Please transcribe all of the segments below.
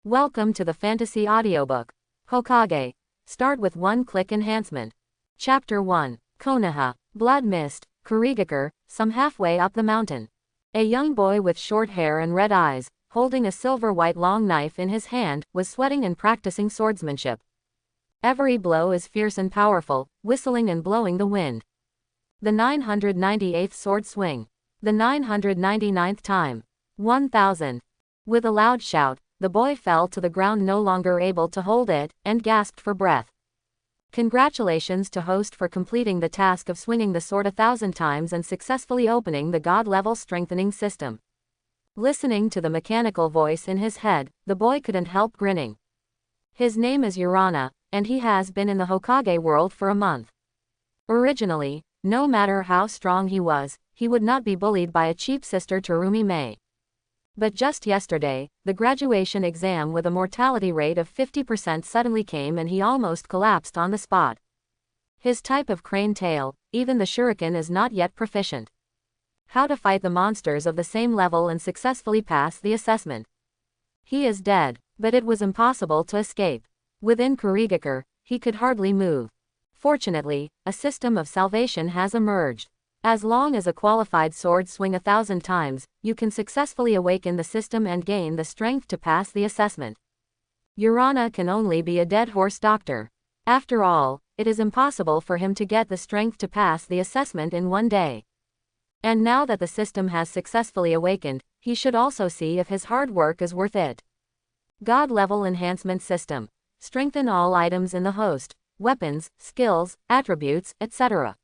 Welcome to the Fantasy Audiobook. Hokage. Start with one-click enhancement. Chapter 1. Konoha. Blood Mist, Kurigakure, some halfway up the mountain. A young boy with short hair and red eyes, holding a silver-white long knife in his hand, was sweating and practicing swordsmanship. Every blow is fierce and powerful, whistling and blowing the wind. The 998th sword swing. The 999th time. 1000. With a loud shout, the boy fell to the ground, no longer able to hold it, and gasped for breath. Congratulations to host for completing the task of swinging the sword 1,000 times and successfully opening the god-level strengthening system. Listening to the mechanical voice in his head, the boy couldn't help grinning. His name is Urana, and he has been in the Hokage world for a month. Originally, no matter how strong he was, he would not be bullied by a cheap sister Terumi Mei. But just yesterday, the graduation exam with a mortality rate of 50% suddenly came and he almost collapsed on the spot. His type of crane tail, even the shuriken, is not yet proficient. How to fight the monsters of the same level and successfully pass the assessment. He is dead, but it was impossible to escape. Within Kurigakure, he could hardly move. Fortunately, a system of salvation has emerged. As long as a qualified sword swing 1,000 times, you can successfully awaken the system and gain the strength to pass the assessment. Urana can only be a dead horse doctor. After all, it is impossible for him to get the strength to pass the assessment in one day. And now that the system has successfully awakened, he should also see if his hard work is worth it. God-level enhancement system. Strengthen all items in the host, weapons, skills, attributes, etc.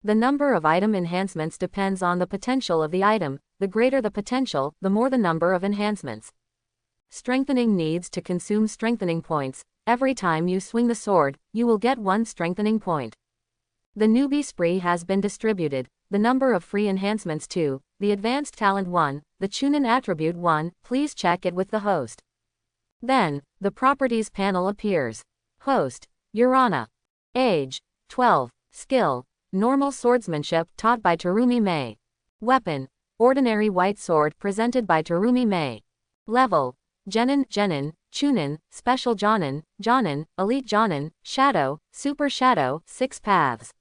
The number of item enhancements depends on the potential of the item. The greater the potential, the more the number of enhancements. Strengthening needs to consume strengthening points. Every time you swing the sword, you will get 1 strengthening point. The newbie spree has been distributed. The number of free enhancements 2, the advanced talent 1, the chunin attribute 1, please check it with the host. Then, the properties panel appears. Host, Urana. Age, 12. Skill, normal swordsmanship taught by Terumi Mei. Weapon, ordinary white sword presented by Terumi Mei. Level, Genin, Chunin, Special Jonin, Elite Jonin, Shadow, Super Shadow, 6 paths.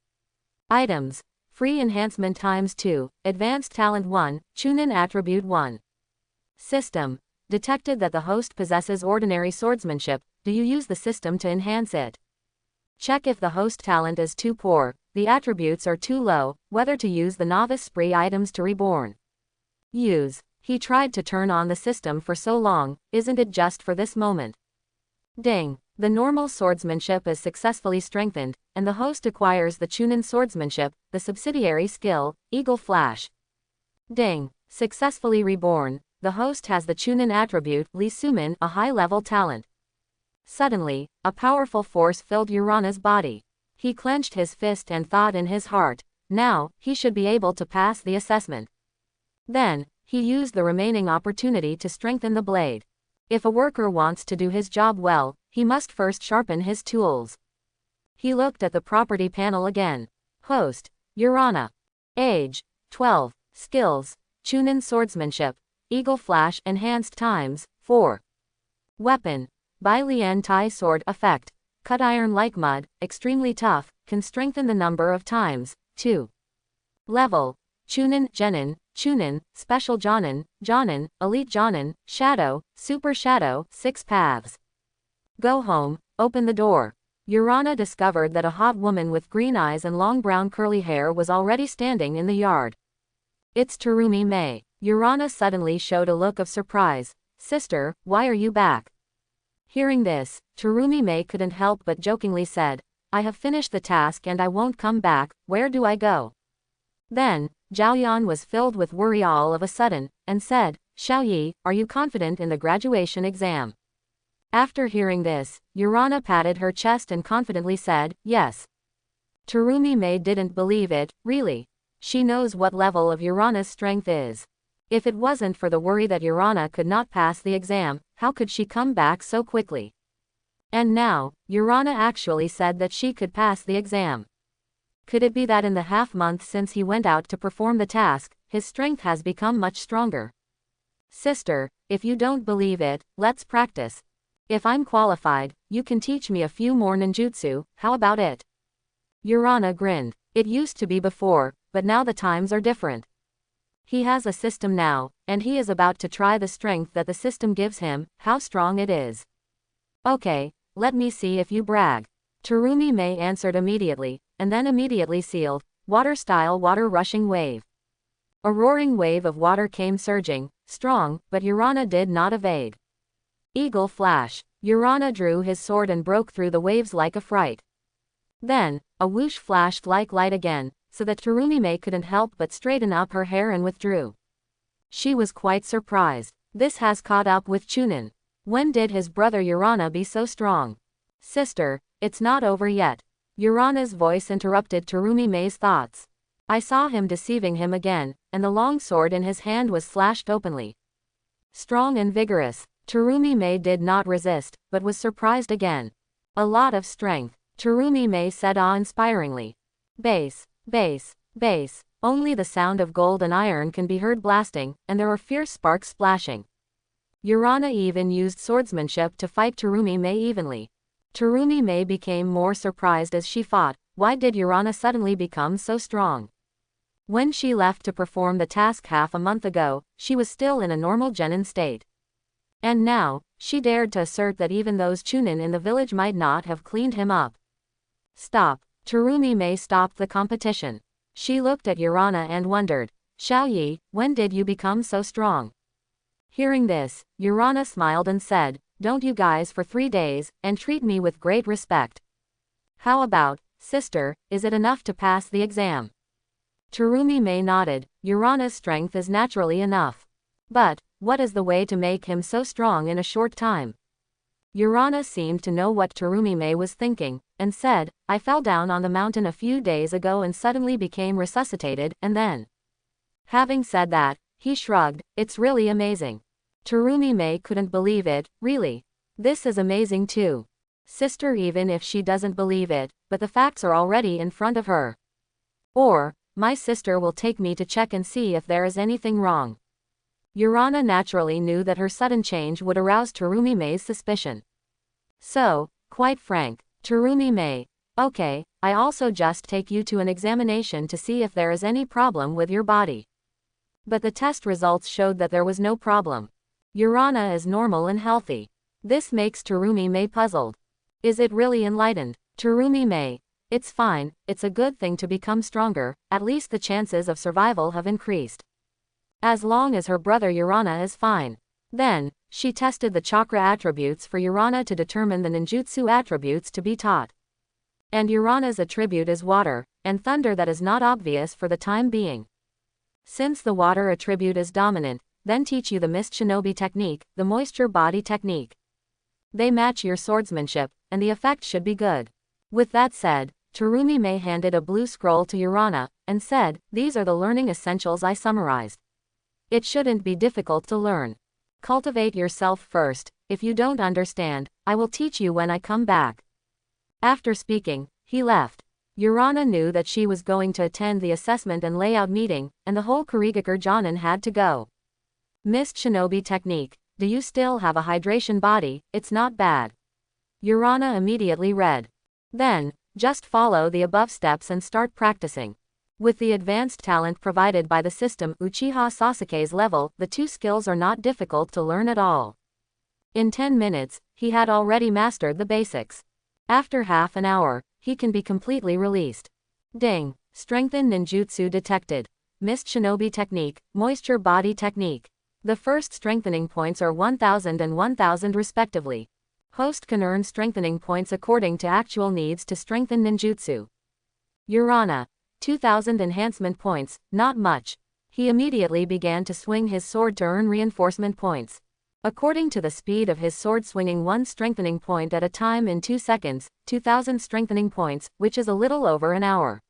Items, free enhancement times 2, advanced talent 1, Chunin attribute 1. System, detected that the host possesses ordinary swordsmanship. Do you use the system to enhance it? Check if the host talent is too poor, the attributes are too low, whether to use the novice spree items to reborn. Use. He tried to turn on the system for so long, isn't it just for this moment? Ding. The normal swordsmanship is successfully strengthened, and the host acquires the chunin swordsmanship, the subsidiary skill, Eagle Flash. Ding. Successfully reborn. The host has the chunin attribute, Li Sumin, a high-level talent. Suddenly, a powerful force filled Urana's body. He clenched his fist and thought in his heart, now, he should be able to pass the assessment. Then, he used the remaining opportunity to strengthen the blade. If a worker wants to do his job well, he must first sharpen his tools. He looked at the property panel again. Host, Urana. Age, 12. Skills, chunin swordsmanship, Eagle Flash enhanced times 4. Weapon, Bai Lian Tai sword effect, cut iron like mud, extremely tough, can strengthen the number of times 2. Level, Chunin, Special Jonin, Elite Jonin, Shadow, Super Shadow, 6 paths. Go home, open the door. Urana discovered that a hot woman with green eyes and long brown curly hair was already standing in the yard. It's Terumi Mei. Urana suddenly showed a look of surprise. Sister, why are you back? Hearing this, Terumi Mei couldn't help but jokingly said, I have finished the task and I won't come back, where do I go? Then, Zhaoyan was filled with worry all of a sudden, and said, Xiaoyi, are you confident in the graduation exam? After hearing this, Urana patted her chest and confidently said, yes. Terumi Mei didn't believe it, really. She knows what level of Urana's strength is. If it wasn't for the worry that Urana could not pass the exam, how could she come back so quickly? And now, Urana actually said that she could pass the exam. Could it be that in the half-month since he went out to perform the task, his strength has become much stronger? Sister, if you don't believe it, let's practice. If I'm qualified, you can teach me a few more ninjutsu, how about it? Urana grinned. It used to be before, but now the times are different. He has a system now, and he is about to try the strength that the system gives him, how strong it is. Okay, let me see if you brag. Terumi May answered immediately, and then immediately sealed, water-style water rushing wave. A roaring wave of water came surging, strong, but Urana did not evade. Eagle flash. Urana drew his sword and broke through the waves like a fright. Then, a whoosh flashed like light again, so that Terumi May couldn't help but straighten up her hair and withdrew. She was quite surprised. This has caught up with Chunin. When did his brother Urana be so strong? Sister, it's not over yet. Urana's voice interrupted Terumi May's thoughts. I saw him deceiving him again, and the long sword in his hand was slashed openly. Strong and vigorous. Terumi May did not resist, but was surprised again. A lot of strength. Terumi May said awe-inspiringly. Bass, bass, bass. Only the sound of gold and iron can be heard blasting, and there are fierce sparks splashing. Urana even used swordsmanship to fight Terumi May evenly. Terumi May became more surprised as she fought. Why did Urana suddenly become so strong? When she left to perform the task half a month ago, she was still in a normal genin state. And now, she dared to assert that even those Chunin in the village might not have cleaned him up. Stop. Terumi May stopped the competition. She looked at Urana and wondered, Xiaoyi, when did you become so strong? Hearing this, Urana smiled and said, don't you guys for 3 days, and treat me with great respect. How about, sister, is it enough to pass the exam? Terumi May nodded. Urana's strength is naturally enough. But, what is the way to make him so strong in a short time? Urana seemed to know what Terumi May was thinking, and said, I fell down on the mountain a few days ago and suddenly became resuscitated, and then. Having said that, he shrugged, it's really amazing. Terumi May couldn't believe it, really. This is amazing too. Sister, even if she doesn't believe it, but the facts are already in front of her. Or, my sister will take me to check and see if there is anything wrong. Urana naturally knew that her sudden change would arouse Terumi May's suspicion. So, quite frank, Terumi May, okay, I also just take you to an examination to see if there is any problem with your body. But the test results showed that there was no problem. Urana is normal and healthy. This makes Terumi May puzzled. Is it really enlightened? Terumi May, it's fine, it's a good thing to become stronger, at least the chances of survival have increased. As long as her brother Urana is fine. Then, she tested the chakra attributes for Urana to determine the ninjutsu attributes to be taught. And Urana's attribute is water, and thunder that is not obvious for the time being. Since the water attribute is dominant, then teach you the mist shinobi technique, the moisture body technique. They match your swordsmanship, and the effect should be good. With that said, Terumi May handed a blue scroll to Urana, and said, these are the learning essentials I summarized. It shouldn't be difficult to learn. Cultivate yourself first. If you don't understand, I will teach you when I come back. After speaking, he left. Urana knew that she was going to attend the assessment and layout meeting, and the whole Kurigakure Jonin had to go. Mist shinobi technique. Do you still have a hydration body? It's not bad. Urana immediately read. Then, just follow the above steps and start practicing. With the advanced talent provided by the system Uchiha Sasuke's level, the two skills are not difficult to learn at all. In 10 minutes, he had already mastered the basics. After half an hour, he can be completely released. Ding! Strengthen ninjutsu detected. Mist shinobi technique, moisture body technique. The first strengthening points are 1000 and 1000 respectively. Host can earn strengthening points according to actual needs to strengthen ninjutsu. Urana. 2000 enhancement points, not much. He immediately began to swing his sword to earn reinforcement points. According to the speed of his sword swinging, one strengthening point at a time in 2 seconds, 2000 strengthening points, which is a little over an hour.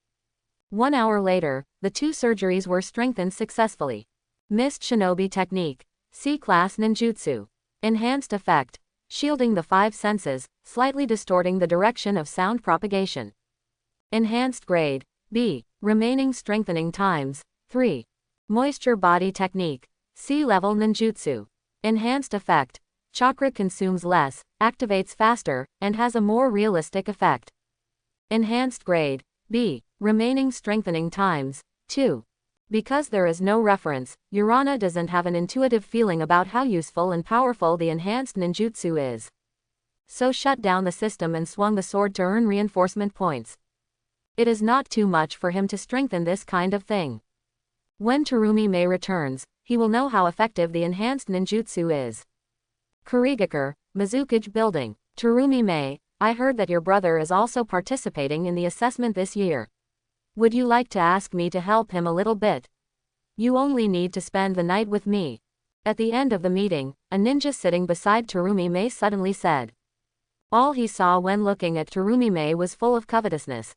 1 hour later, the 2 surgeries were strengthened successfully. Mist shinobi technique. C-class ninjutsu. Enhanced effect. Shielding the 5 senses, slightly distorting the direction of sound propagation. Enhanced grade. B. Remaining strengthening times, 3. Moisture body technique. C-level ninjutsu. Enhanced effect. Chakra consumes less, activates faster, and has a more realistic effect. Enhanced grade. B. Remaining strengthening times. 2. Because there is no reference, Urana doesn't have an intuitive feeling about how useful and powerful the enhanced ninjutsu is. So shut down the system and swung the sword to earn reinforcement points. It is not too much for him to strengthen this kind of thing. When Terumi-mei returns, he will know how effective the enhanced ninjutsu is. Kurigakure, Mizukage Building. Terumi-mei, I heard that your brother is also participating in the assessment this year. Would you like to ask me to help him a little bit? You only need to spend the night with me. At the end of the meeting, a ninja sitting beside Terumi-mei suddenly said. All he saw when looking at Terumi-mei was full of covetousness.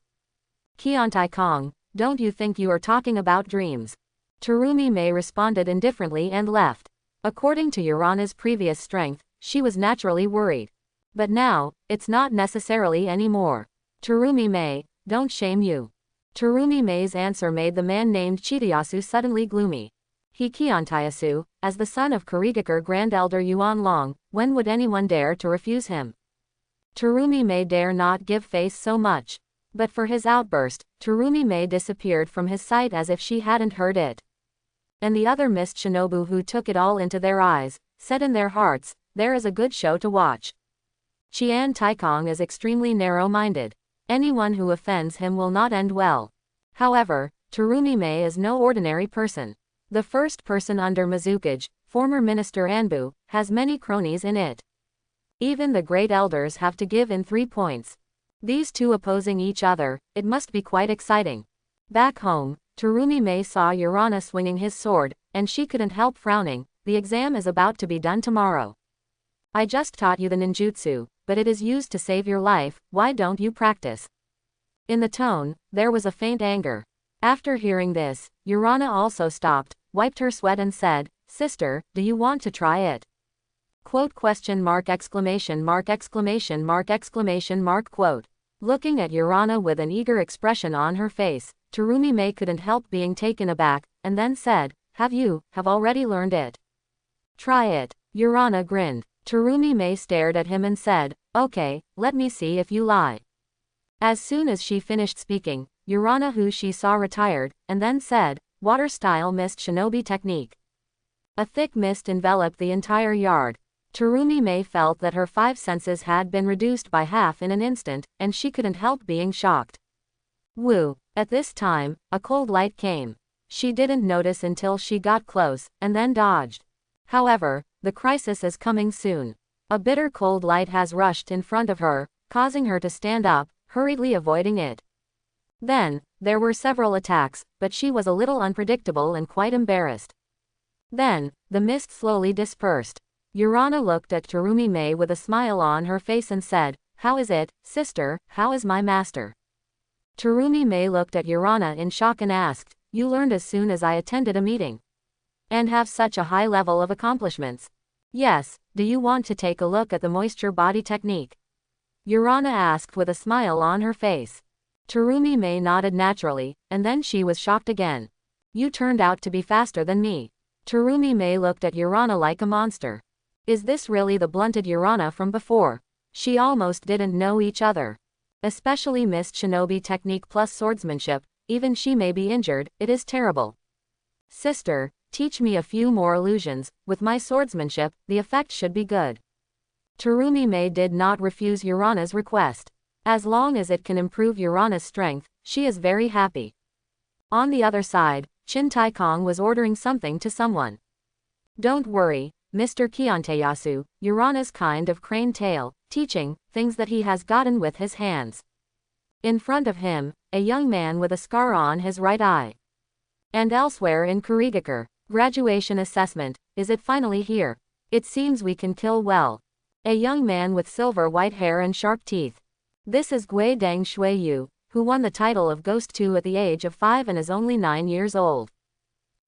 Kiantai Kong, don't you think you are talking about dreams? Terumi-mei responded indifferently and left. According to Urana's previous strength, she was naturally worried. But now, it's not necessarily anymore. Terumi-mei, don't shame you. Terumi-mei's answer made the man named Chitayasu suddenly gloomy. He Kiantayasu, as the son of Kurigakure Grand Elder Yuan Long, when would anyone dare to refuse him? Terumi-mei dare not give face so much. But for his outburst, Terumi-mei disappeared from his sight as if she hadn't heard it. And the other mist shinobu who took it all into their eyes, said in their hearts, there is a good show to watch. Qian Taikong is extremely narrow-minded. Anyone who offends him will not end well. However, Terumi-mei is no ordinary person. The first person under Mizukage, former Minister ANBU, has many cronies in it. Even the great elders have to give in 3 points. These two opposing each other, it must be quite exciting. Back home, Terumi-mei saw Urana swinging his sword, and she couldn't help frowning. The exam is about to be done tomorrow. I just taught you the ninjutsu, but it is used to save your life, why don't you practice? In the tone, there was a faint anger. After hearing this, Urana also stopped, wiped her sweat and said, Sister, do you want to try it? Quote question mark exclamation mark exclamation mark exclamation mark quote. Looking at Urana with an eager expression on her face, Terumi-mei couldn't help being taken aback, and then said, have already learned it? Try it. Urana grinned. Terumi-mei stared at him and said, okay, let me see if you lie. As soon as she finished speaking, Urana who she saw retired, and then said, water-style mist shinobi technique. A thick mist enveloped the entire yard. Terumi-mei felt that her 5 senses had been reduced by half in an instant, and she couldn't help being shocked. Woo! At this time, a cold light came. She didn't notice until she got close, and then dodged. However, the crisis is coming soon. A bitter cold light has rushed in front of her, causing her to stand up, hurriedly avoiding it. Then, there were several attacks, but she was a little unpredictable and quite embarrassed. Then, the mist slowly dispersed. Urana looked at Terumi-mei with a smile on her face and said, how is it, sister, how is my master? Terumi-mei looked at Urana in shock and asked, you learned as soon as I attended a meeting. And have such a high level of accomplishments. Yes, do you want to take a look at the moisture body technique? Urana asked with a smile on her face. Terumi-mei nodded naturally, and then she was shocked again. You turned out to be faster than me. Terumi-mei looked at Urana like a monster. Is this really the blunted Urana from before? She almost didn't know each other. Especially mist shinobi technique plus swordsmanship, even she may be injured, it is terrible. Sister, teach me a few more illusions, with my swordsmanship, the effect should be good. Terumi-mei did not refuse Urana's request. As long as it can improve Urana's strength, she is very happy. On the other side, Chin Tai Kong was ordering something to someone. Don't worry, Mr. Kianteyasu, Urana's kind of crane tail, teaching, things that he has gotten with his hands. In front of him, a young man with a scar on his right eye. And elsewhere in Kurigakure, graduation assessment, is it finally here? It seems we can kill well. A young man with silver white hair and sharp teeth. This is Gui Deng Shuiyu, who won the title of Ghost 2 at the age of 5 and is only 9 years old.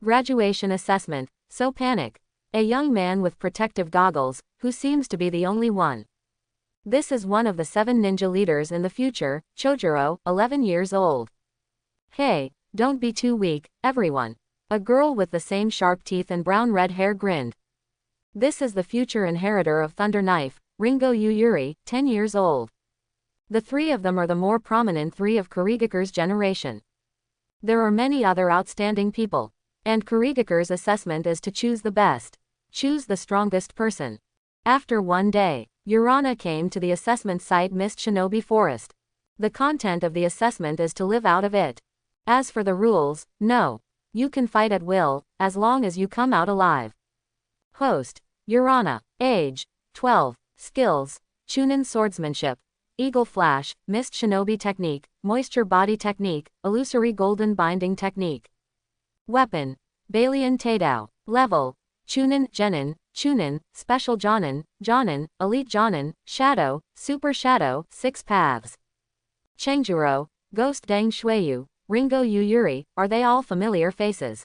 Graduation assessment, so panic. A young man with protective goggles, who seems to be the only one. This is one of the 7 ninja leaders in the future, Chojuro, 11 years old. Hey, don't be too weak, everyone. A girl with the same sharp teeth and brown-red hair grinned. This is the future inheritor of Thunder Knife, Ringo Yuyuri, 10 years old. The three of them are the more prominent three of Kurigaku's generation. There are many other outstanding people, and Kurigaku's assessment is to choose the best. Choose the strongest person. After one day, Urana came to the assessment site Mist Shinobi Forest. The content of the assessment is to live out of it. As for the rules, no. You can fight at will, as long as you come out alive. Host: Urana. Age: 12. Skills: Chunin Swordsmanship, Eagle Flash, Mist Shinobi Technique, Moisture Body Technique, Illusory Golden Binding Technique. Weapon: Balian Teidao. Level: Chunin, Chunin, Special Jonin, Elite Jonin, Shadow, Super Shadow, 6 paths. Chengjuro, Ghost Deng Shuiyu, Ringo Yuyuri, are they all familiar faces?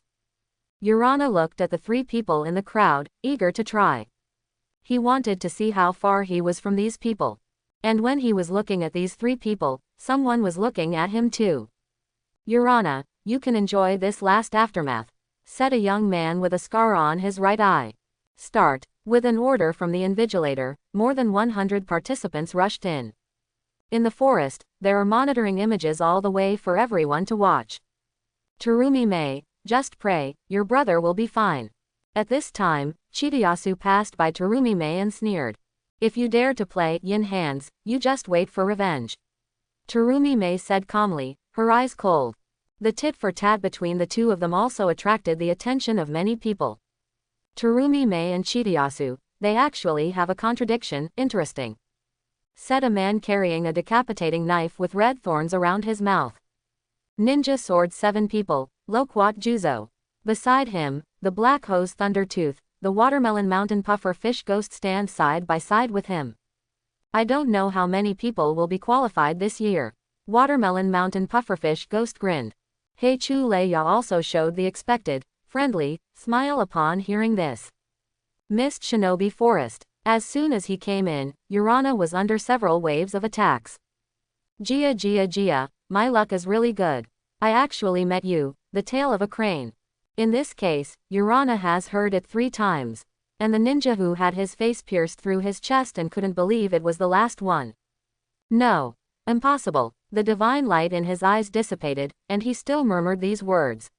Urana looked at the three people in the crowd, eager to try. He wanted to see how far he was from these people. And when he was looking at these three people, someone was looking at him too. Urana, you can enjoy this last aftermath, said a young man with a scar on his right eye. Start. With an order from the invigilator, more than 100 participants rushed in. In the forest, there are monitoring images all the way for everyone to watch. Terumi Mei, just pray, your brother will be fine. At this time, Chidiyasu passed by Terumi Mei and sneered. If you dare to play yin hands, you just wait for revenge. Terumi Mei said calmly, her eyes cold. The tit-for-tat between the two of them also attracted the attention of many people. Terumi Mei and Chidiyasu, they actually have a contradiction, interesting, said a man carrying a decapitating knife with red thorns around his mouth. Ninja sword 7 people, Loquat Juzo. Beside him, the Black Hose Thundertooth, the Watermelon Mountain Puffer Fish Ghost stand side by side with him. I don't know how many people will be qualified this year. Watermelon Mountain Pufferfish Ghost grinned. Heichu Leia also showed the expected, friendly, smile upon hearing this. Mist Shinobi Forest. As soon as he came in, Urana was under several waves of attacks. Gia, my luck is really good. I actually met you, the tail of a crane. In this case, Urana has heard it 3 times. And the ninja who had his face pierced through his chest and couldn't believe it was the last one. No. Impossible. The divine light in his eyes dissipated, and he still murmured these words.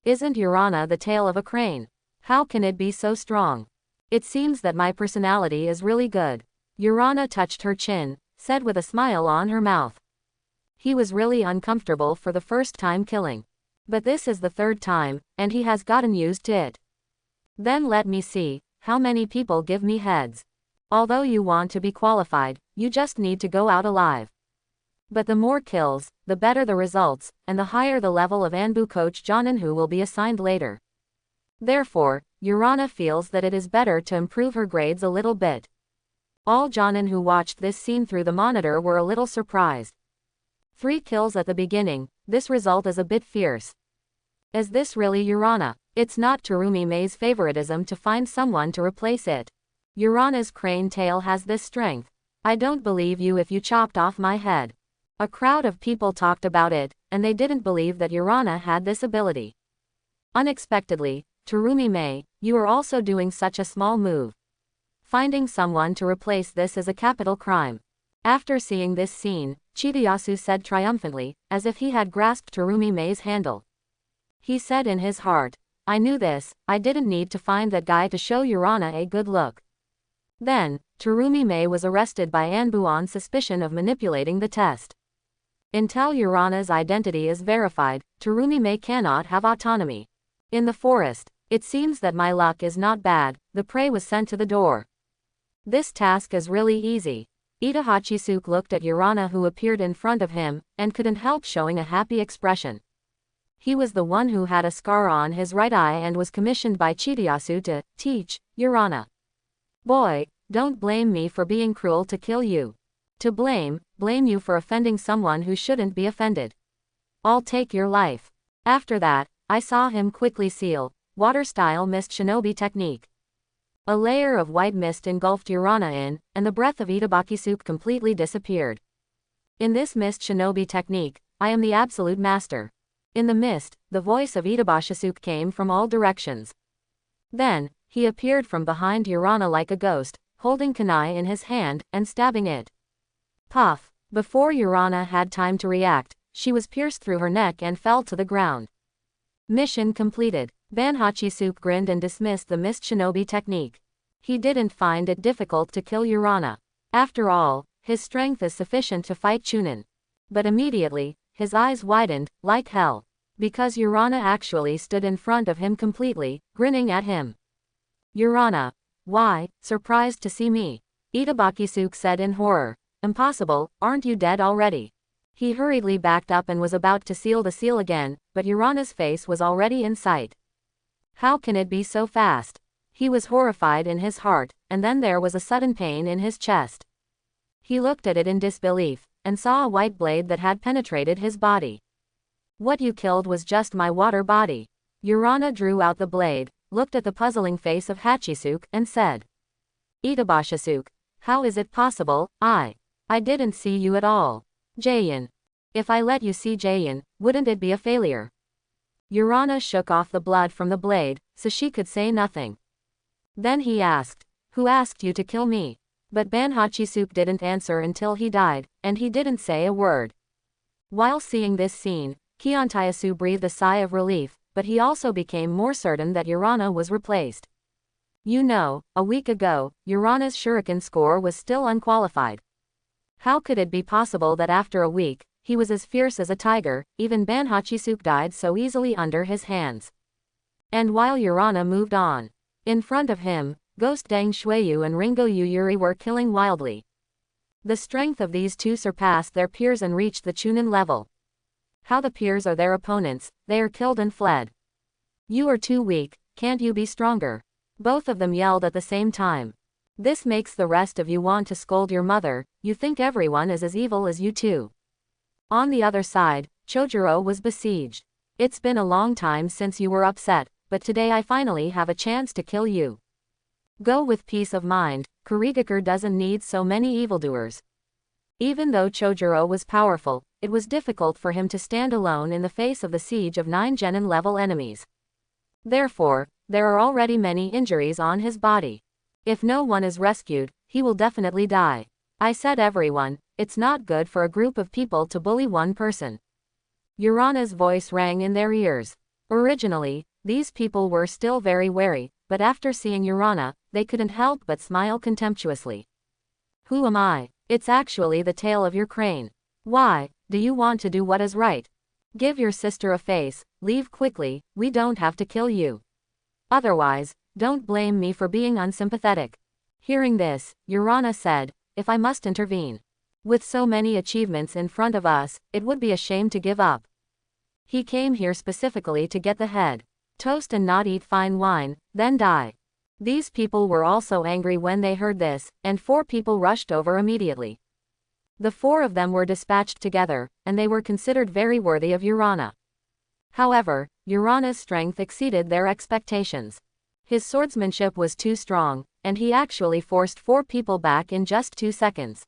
Isn't Urana the tail of a crane? How can it be so strong? It seems that my personality is really good. Urana touched her chin, said with a smile on her mouth. He was really uncomfortable for the first time killing. But this is the 3rd time, and he has gotten used to it. Then let me see, how many people give me heads. Although you want to be qualified, you just need to go out alive. But the more kills, the better the results, and the higher the level of ANBU coach Jonin who will be assigned later. Therefore, Urana feels that it is better to improve her grades a little bit. All Jonin who watched this scene through the monitor were a little surprised. 3 kills at the beginning, this result is a bit fierce. Is this really Urana? It's not Terumi Mei's favoritism to find someone to replace it. Urana's crane tail has this strength. I don't believe you if you chopped off my head. A crowd of people talked about it, and they didn't believe that Urana had this ability. Unexpectedly, Terumi Mei, you are also doing such a small move. Finding someone to replace this is a capital crime. After seeing this scene, Chidiyasu said triumphantly, as if he had grasped Terumi Mei's handle. He said in his heart, I knew this, I didn't need to find that guy to show Urana a good look. Then, Terumi Mei was arrested by ANBU on suspicion of manipulating the test. Until Urana's identity is verified, Terumi Mei cannot have autonomy. In the forest, it seems that my luck is not bad, the prey was sent to the door. This task is really easy. Itachi looked at Urana who appeared in front of him, and couldn't help showing a happy expression. He was the one who had a scar on his right eye and was commissioned by Chidiyasu to teach Urana. Boy, don't blame me for being cruel to kill you. To blame you for offending someone who shouldn't be offended. I'll take your life. After that, I saw him quickly seal, water-style mist shinobi technique. A layer of white mist engulfed Urana in, and the breath of Itachi completely disappeared. In this mist shinobi technique, I am the absolute master. In the mist, the voice of Itabashisuke came from all directions. Then, he appeared from behind Urana like a ghost, holding kunai in his hand, and stabbing it. Puff! Before Urana had time to react, she was pierced through her neck and fell to the ground. Mission completed. Banhachisuke grinned and dismissed the mist shinobi technique. He didn't find it difficult to kill Urana. After all, his strength is sufficient to fight Chunin. But immediately, his eyes widened, like hell. Because Urana actually stood in front of him completely, grinning at him. Urana. Why, surprised to see me? Itabashisuke said in horror. Impossible, aren't you dead already? He hurriedly backed up and was about to seal the seal again, but Urana's face was already in sight. How can it be so fast? He was horrified in his heart, and then there was a sudden pain in his chest. He looked at it in disbelief, and saw a white blade that had penetrated his body. What you killed was just my water body. Urana drew out the blade, looked at the puzzling face of Hachisuke, and said. Itabashisuke, how is it possible? I didn't see you at all. Jayan. If I let you see Jayan, wouldn't it be a failure? Urana shook off the blood from the blade, so she could say nothing. Then he asked, who asked you to kill me? But Banhachisuke didn't answer until he died, and he didn't say a word. While seeing this scene, Kiontayasu breathed a sigh of relief, but he also became more certain that Urana was replaced. You know, a week ago, Urana's shuriken score was still unqualified. How could it be possible that after a week, he was as fierce as a tiger? Even Banhachisuke died so easily under his hands. And while Urana moved on, in front of him, Ghost Deng Shueyu and Ringo Yuyuri were killing wildly. The strength of these two surpassed their peers and reached the Chunin level. How the peers are their opponents, they are killed and fled. You are too weak, can't you be stronger? Both of them yelled at the same time. This makes the rest of you want to scold your mother, you think everyone is as evil as you too. On the other side, Chojuro was besieged. It's been a long time since you were upset, but today I finally have a chance to kill you. Go with peace of mind, Kurigakure doesn't need so many evildoers. Even though Chojuro was powerful, it was difficult for him to stand alone in the face of the siege of 9 genin-level enemies. Therefore, there are already many injuries on his body. If no one is rescued, he will definitely die. I said everyone, it's not good for a group of people to bully one person. Urana's voice rang in their ears. Originally, these people were still very wary, but after seeing Urana, they couldn't help but smile contemptuously. Who am I? It's actually the tail of your crane. Why, do you want to do what is right? Give your sister a face, leave quickly, we don't have to kill you. Otherwise, don't blame me for being unsympathetic. Hearing this, Urana said, if I must intervene. With so many achievements in front of us, it would be a shame to give up. He came here specifically to get the head, toast and not eat fine wine, then die. These people were also angry when they heard this, and 4 people rushed over immediately. The 4 of them were dispatched together, and they were considered very worthy of Urana. However, Urana's strength exceeded their expectations. His swordsmanship was too strong, and he actually forced 4 people back in just 2 seconds.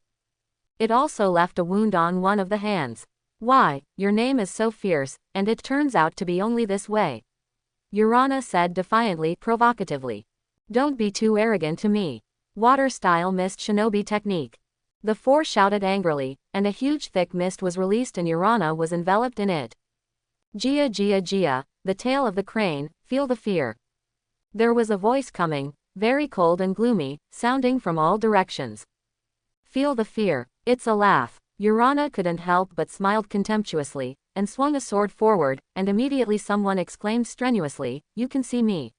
It also left a wound on one of the hands. Why, your name is so fierce, and it turns out to be only this way. Urana said defiantly, provocatively. Don't be too arrogant to me. Water-style mist shinobi technique. The 4 shouted angrily, and a huge thick mist was released and Urana was enveloped in it. Jia Jia Jia, the tail of the crane, feel the fear. There was a voice coming, very cold and gloomy, sounding from all directions. Feel the fear, it's a laugh. Urana couldn't help but smiled contemptuously, and swung a sword forward, and immediately someone exclaimed strenuously, you can see me.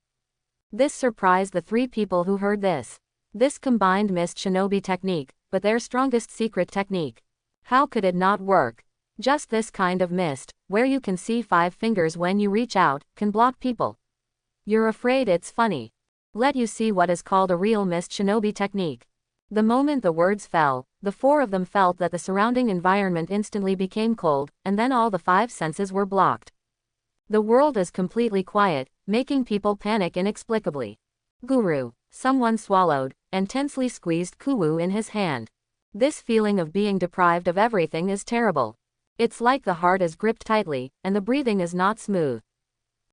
This surprised the 3 people who heard this. This combined mist shinobi technique, but their strongest secret technique. How could it not work? Just this kind of mist, where you can see 5 fingers when you reach out, can block people. You're afraid it's funny. Let you see what is called a real mist shinobi technique. The moment the words fell, the 4 of them felt that the surrounding environment instantly became cold, and then all the 5 senses were blocked. The world is completely quiet, making people panic inexplicably. Guru. Someone swallowed, and tensely squeezed Kuwu in his hand. This feeling of being deprived of everything is terrible. It's like the heart is gripped tightly, and the breathing is not smooth.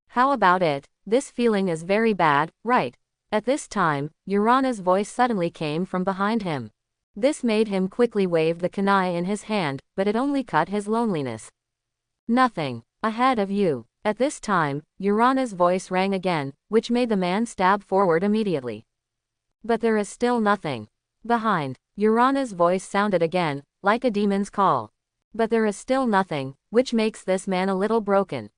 How about it? This feeling is very bad, right? At this time, Urana's voice suddenly came from behind him. This made him quickly wave the kunai in his hand, but it only cut his loneliness. Nothing. Ahead of you. At this time, Urana's voice rang again, which made the man stab forward immediately. But there is still nothing. Behind. Urana's voice sounded again, like a demon's call. But there is still nothing, which makes this man a little broken.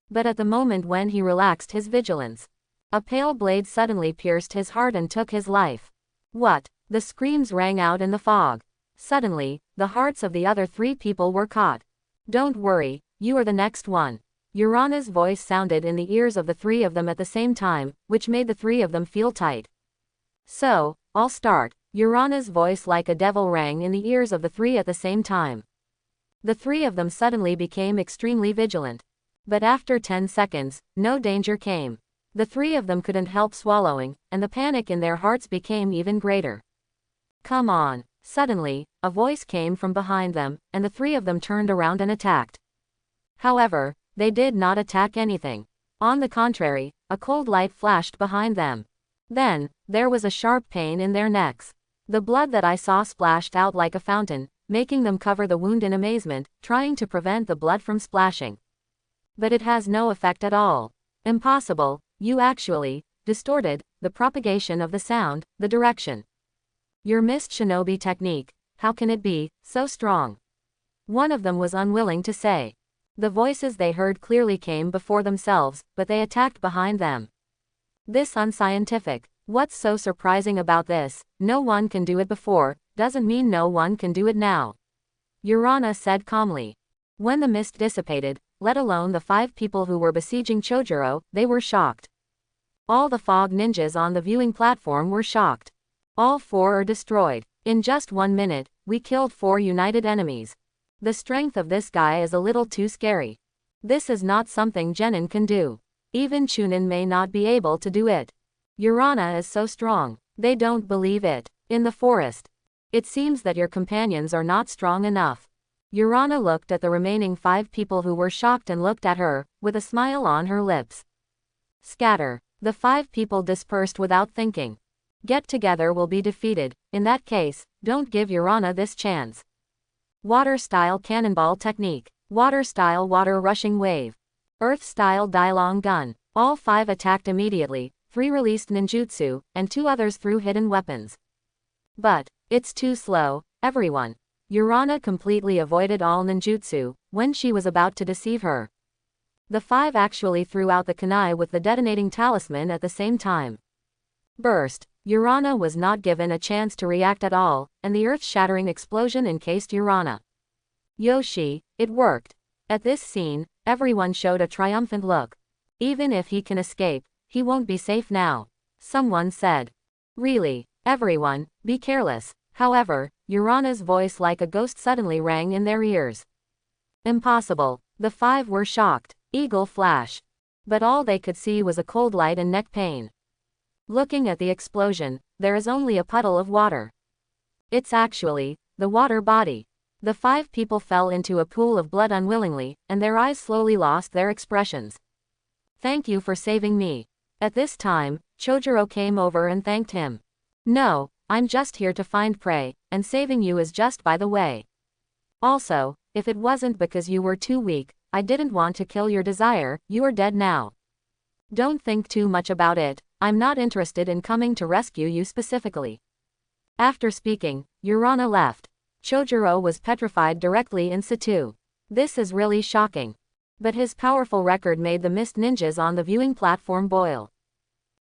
But at the moment when he relaxed his vigilance, a pale blade suddenly pierced his heart and took his life. What? The screams rang out in the fog. Suddenly, the hearts of the other 3 people were caught. Don't worry, you are the next one. Urana's voice sounded in the ears of the 3 of them at the same time, which made the 3 of them feel tight. So, I'll start. Urana's voice like a devil rang in the ears of the 3 at the same time. The 3 of them suddenly became extremely vigilant. But after 10 seconds, no danger came. The 3 of them couldn't help swallowing, and the panic in their hearts became even greater. Come on. Suddenly, a voice came from behind them, and the 3 of them turned around and attacked. However, they did not attack anything. On the contrary, a cold light flashed behind them. Then, there was a sharp pain in their necks. The blood that I saw splashed out like a fountain, making them cover the wound in amazement, trying to prevent the blood from splashing. But it has no effect at all. Impossible. You actually distorted the propagation of the sound, the direction. Your mist shinobi technique, how can it be so strong? One of them was unwilling to say. The voices they heard clearly came before themselves, but they attacked behind them. This unscientific. What's so surprising about this? No one can do it before, doesn't mean no one can do it now. Urana said calmly. When the mist dissipated, let alone the 5 people who were besieging Chojuro, they were shocked. All the fog ninjas on the viewing platform were shocked. All 4 are destroyed. In just 1 minute, we killed 4 united enemies. The strength of this guy is a little too scary. This is not something Genin can do. Even Chunin may not be able to do it. Urana is so strong. They don't believe it. In the forest. It seems that your companions are not strong enough. Urana looked at the remaining 5 people who were shocked and looked at her, with a smile on her lips. Scatter. The 5 people dispersed without thinking. Get together will be defeated. In that case, don't give Urana this chance. Water-style cannonball technique. Water-style water rushing wave. Earth-style Dailong gun. All 5 attacked immediately, 3 released ninjutsu, and 2 others threw hidden weapons. But, it's too slow, everyone. Urana completely avoided all ninjutsu, when she was about to deceive her. The 5 actually threw out the kunai with the detonating talisman at the same time. Burst. Urana was not given a chance to react at all, and the earth-shattering explosion encased Urana. Yoshi, it worked. At this scene, everyone showed a triumphant look. Even if he can escape, he won't be safe now. Someone said. Really, everyone, be careless. However, Urana's voice like a ghost suddenly rang in their ears. Impossible. The 5 were shocked. Eagle flash. But all they could see was a cold light and neck pain. Looking at the explosion, there is only a puddle of water. It's actually the water body. The 5 people fell into a pool of blood unwillingly, and their eyes slowly lost their expressions. Thank you for saving me. At this time, Chojuro came over and thanked him. No, I'm just here to find prey, and saving you is just by the way. Also, if it wasn't because you were too weak, I didn't want to kill your desire, you are dead now. Don't think too much about it, I'm not interested in coming to rescue you specifically. After speaking, Urana left. Chojuro was petrified directly in situ. This is really shocking. But his powerful record made the mist ninjas on the viewing platform boil.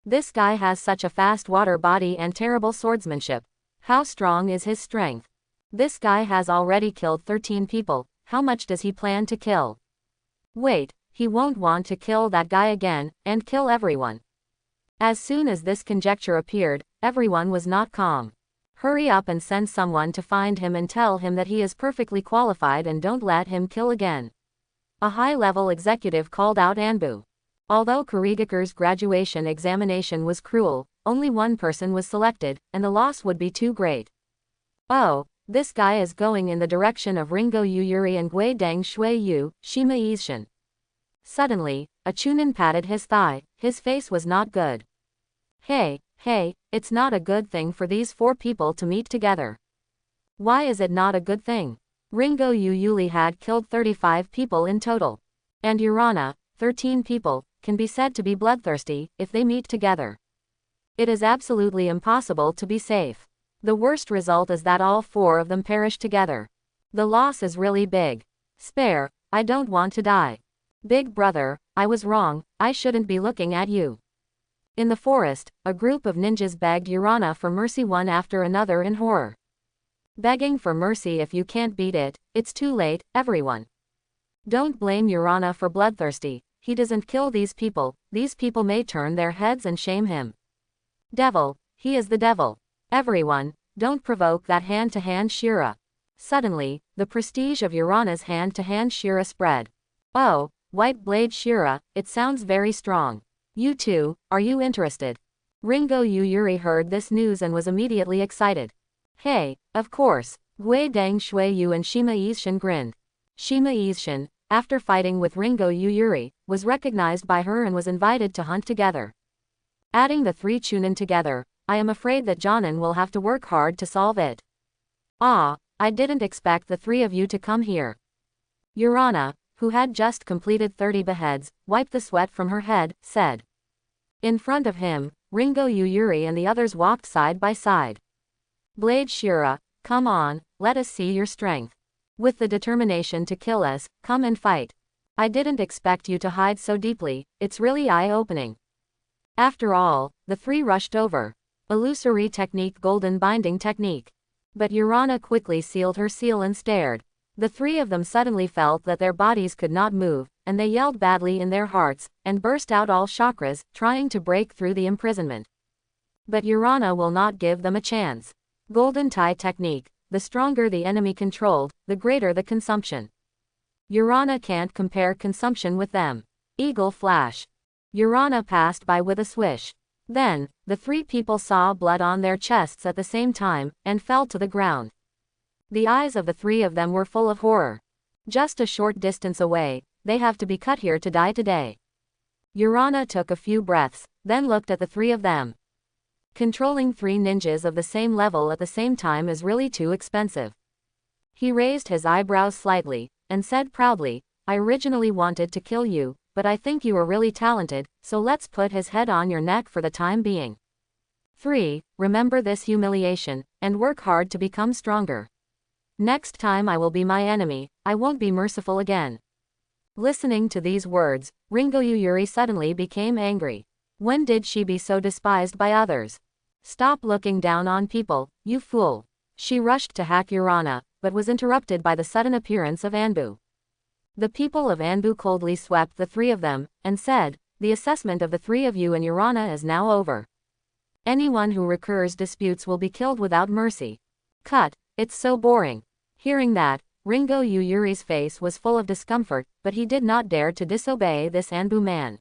This guy has such a fast water body and terrible swordsmanship. How strong is his strength? This guy has already killed 13 people, how much does he plan to kill? Wait, he won't want to kill that guy again, and kill everyone. As soon as this conjecture appeared, everyone was not calm. Hurry up and send someone to find him and tell him that he is perfectly qualified and don't let him kill again. A high-level executive called out ANBU. Although Kurigaku's graduation examination was cruel, only one person was selected, and the loss would be too great. Oh, This guy is going in the direction of Ringo Yuyuri and Guideng Shui Yu, Shima Ishin. Suddenly, a Chunin patted his thigh. His face was not good. Hey, it's not a good thing for these 4 people to meet together. Why is it not a good thing? Ringo Yuyuri had killed 35 people in total. And Urana, 13 people, can be said to be bloodthirsty if they meet together. It is absolutely impossible to be safe. The worst result is that all 4 of them perish together. The loss is really big. Spare, I don't want to die. Big brother, I was wrong, I shouldn't be looking at you. In the forest, a group of ninjas begged Urana for mercy one after another in horror. Begging for mercy if you can't beat it, it's too late, everyone. Don't blame Urana for bloodthirsty, he doesn't kill these people may turn their heads and shame him. Devil, he is the devil. Everyone, don't provoke that hand-to-hand Shira. Suddenly, the prestige of Urana's hand-to-hand Shira spread. Oh, White Blade Shira, it sounds very strong. You too, are you interested? Ringo Yuyuri heard this news and was immediately excited. Hey, of course, Guideng Shui Yu and Shima Ishin grinned. Shima Ishin, after fighting with Ringo Yuyuri, was recognized by her and was invited to hunt together. Adding the 3 Chunin together, I am afraid that Jonin will have to work hard to solve it. Ah, I didn't expect the 3 of you to come here. Urana, who had just completed 30 beheads, wiped the sweat from her head, said. In front of him, Ringo Yuyuri and the others walked side by side. Blade Shira, come on, let us see your strength. With the determination to kill us, come and fight. I didn't expect you to hide so deeply, it's really eye-opening. After all, the 3 rushed over. Illusory technique, golden binding technique. But Urana quickly sealed her seal and stared. The 3 of them suddenly felt that their bodies could not move, and they yelled badly in their hearts, and burst out all chakras, trying to break through the imprisonment. But Urana will not give them a chance. Golden tie technique, the stronger the enemy controlled, the greater the consumption. Urana can't compare consumption with them. Eagle flash. Urana passed by with a swish. Then, the 3 people saw blood on their chests at the same time, and fell to the ground. The eyes of the 3 of them were full of horror. Just a short distance away, they have to be cut here to die today. Urana took a few breaths, then looked at the 3 of them. Controlling 3 ninjas of the same level at the same time is really too expensive. He raised his eyebrows slightly, and said proudly, I originally wanted to kill you, but I think you are really talented, so let's put his head on your neck for the time being. 3. Remember this humiliation, and work hard to become stronger. Next time I will be my enemy, I won't be merciful again. Listening to these words, Ringo Yuyuri suddenly became angry. When did she be so despised by others? Stop looking down on people, you fool. She rushed to hack Urana, but was interrupted by the sudden appearance of ANBU. The people of ANBU coldly swept the 3 of them, and said, the assessment of the 3 of you and Urana is now over. Anyone who recurs disputes will be killed without mercy. Cut, it's so boring. Hearing that, Ringo Yuyuri's face was full of discomfort, but he did not dare to disobey this ANBU man.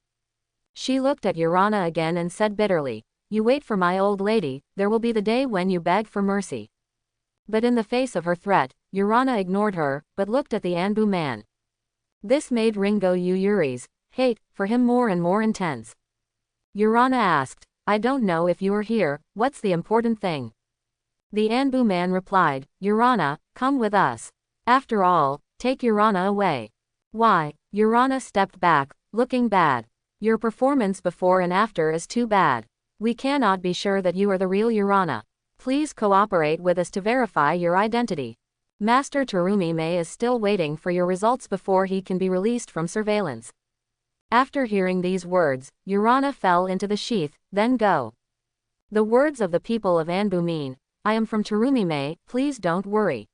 She looked at Urana again and said bitterly, you wait for my old lady, there will be the day when you beg for mercy. But in the face of her threat, Urana ignored her, but looked at the ANBU man. This made Ringo Yuyuri's hate for him more and more intense. Urana asked, I don't know if you are here, what's the important thing? The ANBU man replied, Urana, come with us. After all, take Urana away. Why? Urana stepped back, looking bad. Your performance before and after is too bad. We cannot be sure that you are the real Urana. Please cooperate with us to verify your identity. Master Terumime is still waiting for your results before he can be released from surveillance. After hearing these words, Urana fell into the sheath, then go. The words of the people of ANBU mean, I am from Terumime, please don't worry.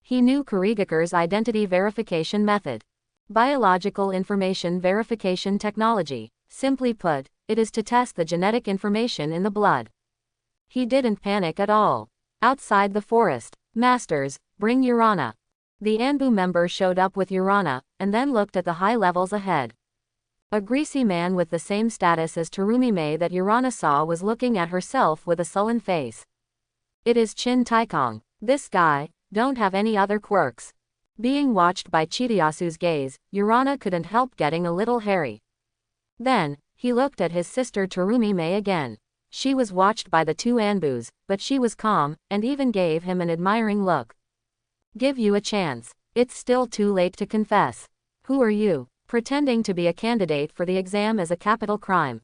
He knew Kurigakure's identity verification method. Biological information verification technology. Simply put, it is to test the genetic information in the blood. He didn't panic at all. Outside the forest, masters, bring Urana. The ANBU member showed up with Urana, and then looked at the high levels ahead. A greasy man with the same status as Terumime that Urana saw was looking at herself with a sullen face. It is Chin Taikong. This guy, don't have any other quirks. Being watched by Chidayasu's gaze, Urana couldn't help getting a little hairy. Then, he looked at his sister Terumi-Mei again. She was watched by the two ANBUs, but she was calm, and even gave him an admiring look. Give you a chance. It's still too late to confess. Who are you? Pretending to be a candidate for the exam is a capital crime.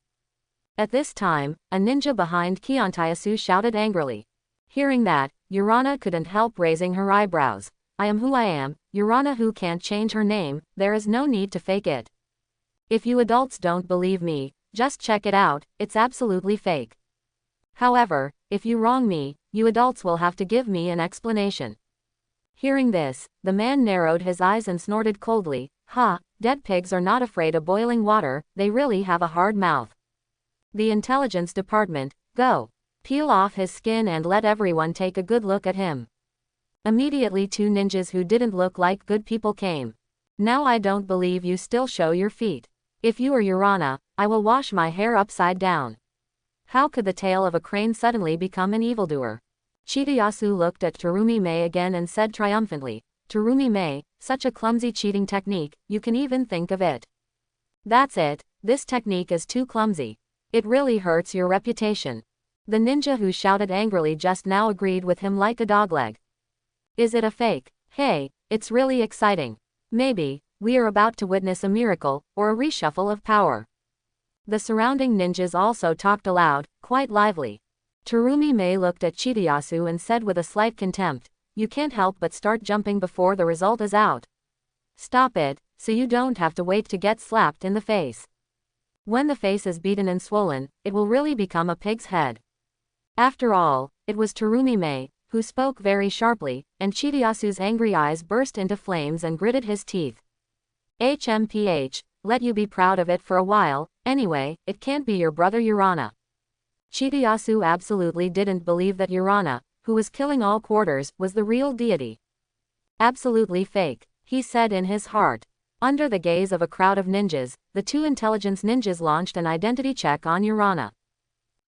At this time, a ninja behind Kiantayasu shouted angrily. Hearing that, Urana couldn't help raising her eyebrows. I am who I am, Urana who can't change her name, there is no need to fake it. If you adults don't believe me, just check it out, it's absolutely fake. However, if you wrong me, you adults will have to give me an explanation. Hearing this, the man narrowed his eyes and snorted coldly, "Ha, dead pigs are not afraid of boiling water, they really have a hard mouth. The intelligence department, go. Peel off his skin and let everyone take a good look at him." Immediately two ninjas who didn't look like good people came. Now I don't believe you still show your feet. If you are Urana, I will wash my hair upside down. How could the tail of a crane suddenly become an evildoer? Chidayasu looked at Terumi-Mei again and said triumphantly, Terumi-Mei, such a clumsy cheating technique, you can even think of it. That's it, this technique is too clumsy. It really hurts your reputation. The ninja who shouted angrily just now agreed with him like a dogleg. Is it a fake? Hey, it's really exciting. Maybe, we are about to witness a miracle, or a reshuffle of power. The surrounding ninjas also talked aloud, quite lively. Terumi-Mei looked at Chidayasu and said with a slight contempt, you can't help but start jumping before the result is out. Stop it, so you don't have to wait to get slapped in the face. When the face is beaten and swollen, it will really become a pig's head. After all, it was Terumi-Mei who spoke very sharply, and Chidayasu's angry eyes burst into flames and gritted his teeth. HMPH, let you be proud of it for a while, anyway, it can't be your brother Urana. Chidayasu absolutely didn't believe that Urana, who was killing all quarters, was the real deity. Absolutely fake, he said in his heart. Under the gaze of a crowd of ninjas, the two intelligence ninjas launched an identity check on Urana.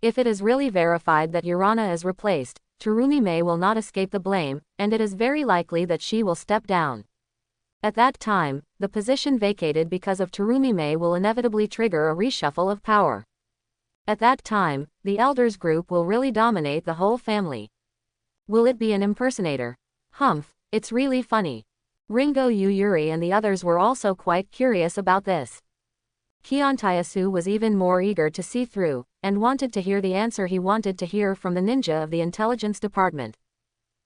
If it is really verified that Urana is replaced, Terumi-Mei will not escape the blame, and it is very likely that she will step down. At that time, the position vacated because of Terumi-Mei will inevitably trigger a reshuffle of power. At that time, the elders group will really dominate the whole family. Will it be an impersonator? Humph, it's really funny. Ringo Yuri and the others were also quite curious about this. Kiantayasu was even more eager to see through, and wanted to hear the answer he wanted to hear from the ninja of the intelligence department.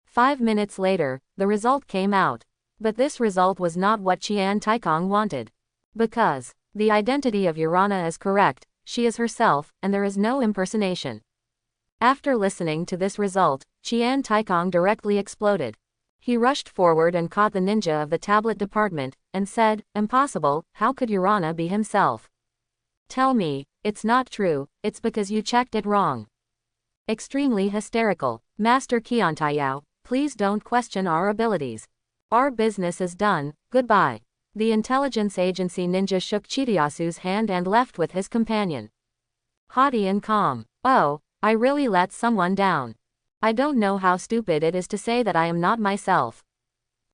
5 minutes later, the result came out. But this result was not what Qian Taikong wanted. Because the identity of Urana is correct, she is herself, and there is no impersonation. After listening to this result, Qian Taikong directly exploded. He rushed forward and caught the ninja of the tablet department, and said, impossible, how could Urana be himself? Tell me, it's not true, it's because you checked it wrong. Extremely hysterical, Master Kiantayao, please don't question our abilities. Our business is done, goodbye. The intelligence agency ninja shook Chidayasu's hand and left with his companion. Haughty and calm. Oh, I really let someone down. I don't know how stupid it is to say that I am not myself.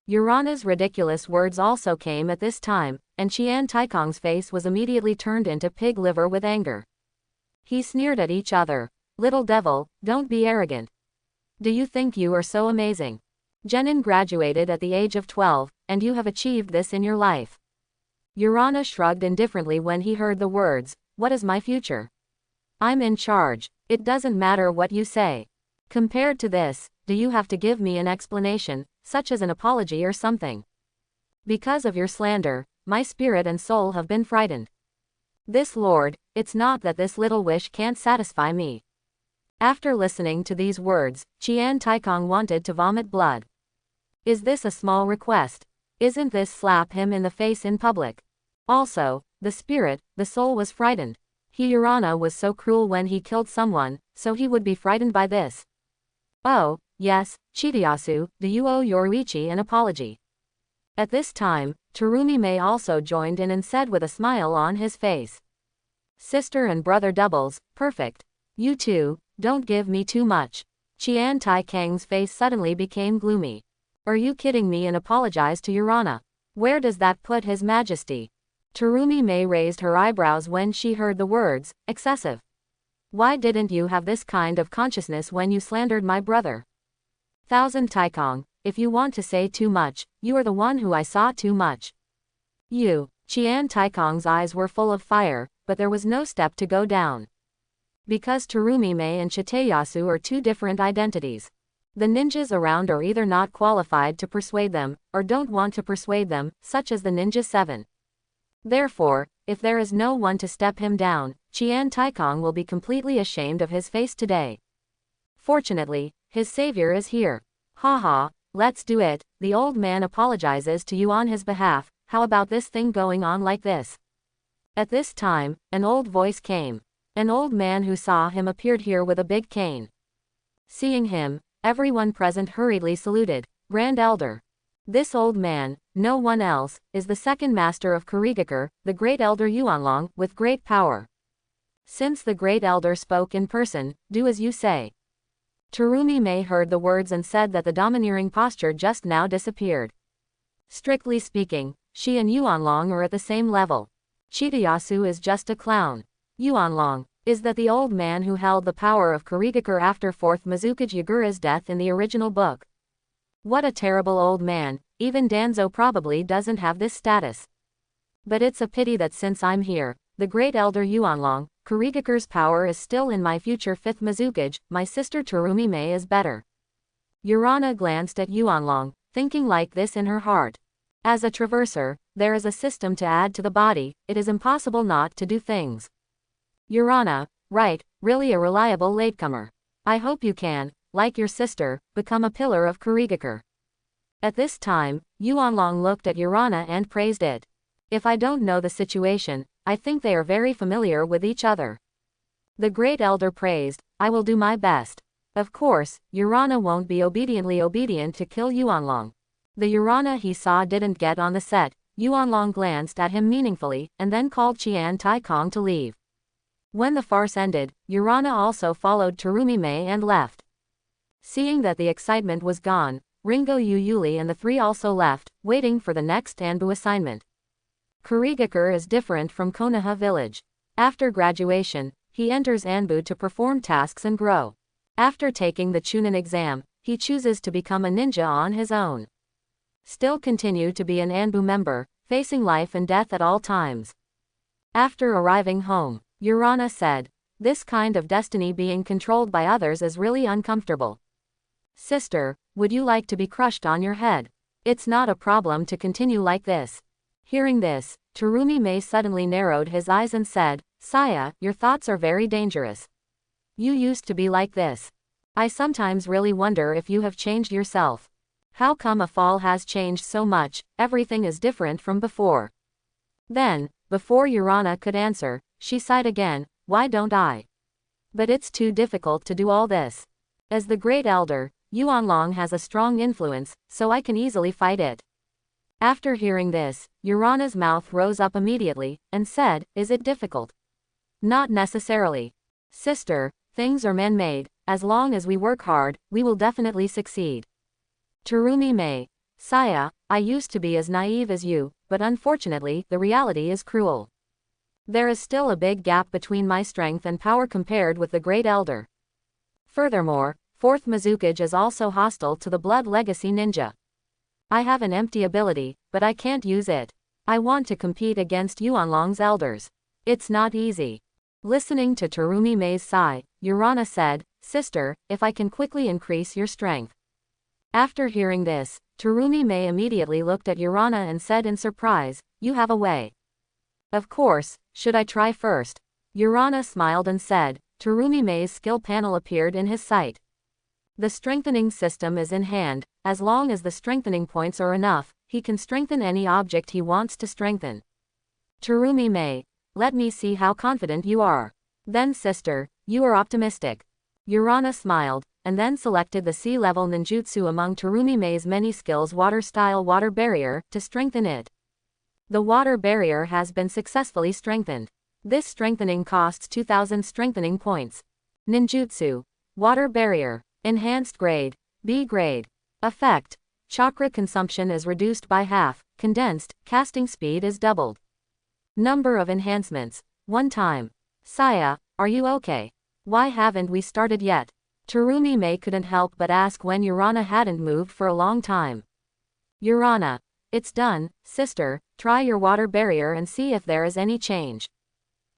Urana's ridiculous words also came at this time, and Qian Taikong's face was immediately turned into pig liver with anger. He sneered at each other. Little devil, don't be arrogant. Do you think you are so amazing? Genin graduated at the age of 12, and you have achieved this in your life. Urana shrugged indifferently when he heard the words, what is my future? I'm in charge, it doesn't matter what you say. Compared to this, do you have to give me an explanation, such as an apology or something? Because of your slander, my spirit and soul have been frightened. This lord, it's not that this little wish can't satisfy me. After listening to these words, Qian Taikong wanted to vomit blood. Is this a small request? Isn't this slap him in the face in public? Also, the spirit, the soul was frightened. Urana was so cruel when he killed someone, so he would be frightened by this. Oh, yes, Chidayasu, do you owe Yoruichi an apology? At this time, Terumi-Mei also joined in and said with a smile on his face. Sister and brother doubles, perfect. You two, don't give me too much. Qian Taikang's face suddenly became gloomy. Are you kidding me? And apologized to Urana. Where does that put His Majesty? Terumi Mei raised her eyebrows when she heard the words, excessive. Why didn't you have this kind of consciousness when you slandered my brother? Thousand Taikang, if you want to say too much, you are the one who I saw too much. You. Qian Taikang's eyes were full of fire, but there was no step to go down. Because Terumi Mei and Chiteyasu are two different identities. The ninjas around are either not qualified to persuade them, or don't want to persuade them, such as the Ninja 7. Therefore, if there is no one to step him down, Qian Taikang will be completely ashamed of his face today. Fortunately, his savior is here. Haha, let's do it. The old man apologizes to you on his behalf. How about this thing going on like this? At this time, an old voice came. An old man who saw him appeared here with a big cane. Seeing him, everyone present hurriedly saluted. Grand Elder. This old man, no one else, is the second master of Kurigakure, the Great Elder Yuanlong, with great power. Since the Great Elder spoke in person, do as you say. Terumi Mei heard the words and said that the domineering posture just now disappeared. Strictly speaking, she and Yuanlong are at the same level. Chiteyasu is just a clown. Yuanlong, is that the old man who held the power of Kurigakure after 4th Mizukage Yagura's death in the original book? What a terrible old man, even Danzo probably doesn't have this status. But it's a pity that since I'm here, the Great Elder Yuanlong, Kurigakure's power is still in my future 5th Mizukage, my sister Terumi Mei is better. Urana glanced at Yuanlong, thinking like this in her heart. As a traverser, there is a system to add to the body, it is impossible not to do things. Urana, right, really a reliable latecomer. I hope you can, like your sister, become a pillar of Kurigakure. At this time, Yuanlong looked at Urana and praised it. If I don't know the situation, I think they are very familiar with each other. The Great Elder praised, I will do my best. Of course, Urana won't be obediently obedient to kill Yuanlong. The Urana he saw didn't get on the set. Yuanlong glanced at him meaningfully, and then called Qian Taikang to leave. When the farce ended, Urana also followed Terumi Mei and left. Seeing that the excitement was gone, Ringo Yuyuli and the three also left, waiting for the next ANBU assignment. Kurigakure is different from Konoha village. After graduation, he enters ANBU to perform tasks and grow. After taking the Chunin exam, he chooses to become a ninja on his own. Still continue to be an ANBU member, facing life and death at all times. After arriving home, Urana said, this kind of destiny being controlled by others is really uncomfortable. Sister, would you like to be crushed on your head? It's not a problem to continue like this. Hearing this, Terumi Mei suddenly narrowed his eyes and said, Saya, your thoughts are very dangerous. You used to be like this. I sometimes really wonder if you have changed yourself. How come a fall has changed so much, everything is different from before. Then, before Urana could answer, she sighed again, why don't I? But it's too difficult to do all this. As the Great Elder, Yuanlong has a strong influence, so I can easily fight it. After hearing this, Urana's mouth rose up immediately, and said, is it difficult? Not necessarily. Sister, things are man-made, as long as we work hard, we will definitely succeed. Terumi Mei, Saya, I used to be as naive as you, but unfortunately, the reality is cruel. There is still a big gap between my strength and power compared with the Great Elder. Furthermore, 4th Mizukage is also hostile to the Blood Legacy Ninja. I have an empty ability, but I can't use it. I want to compete against Yuanlong's elders. It's not easy. Listening to Terumi Mei's sigh, Urana said, Sister, if I can quickly increase your strength. After hearing this, Terumi Mei immediately looked at Urana and said in surprise, you have a way. Of course, should I try first? Urana smiled and said, Terumi Mei's skill panel appeared in his sight. The strengthening system is in hand, as long as the strengthening points are enough, he can strengthen any object he wants to strengthen. Terumi Mei, let me see how confident you are. Then sister, you are optimistic. Urana smiled, and then selected the sea-level ninjutsu among Terumi Mei's many skills water-style water barrier, to strengthen it. The water barrier has been successfully strengthened. This strengthening costs 2,000 strengthening points. Ninjutsu. Water barrier. Enhanced grade. B grade. Effect. Chakra consumption is reduced by half. Condensed, casting speed is doubled. Number of enhancements. 1 time. Saya, are you okay? Why haven't we started yet? Terumi May couldn't help but ask when Urana hadn't moved for a long time. Urana. It's done, sister, try your water barrier and see if there is any change.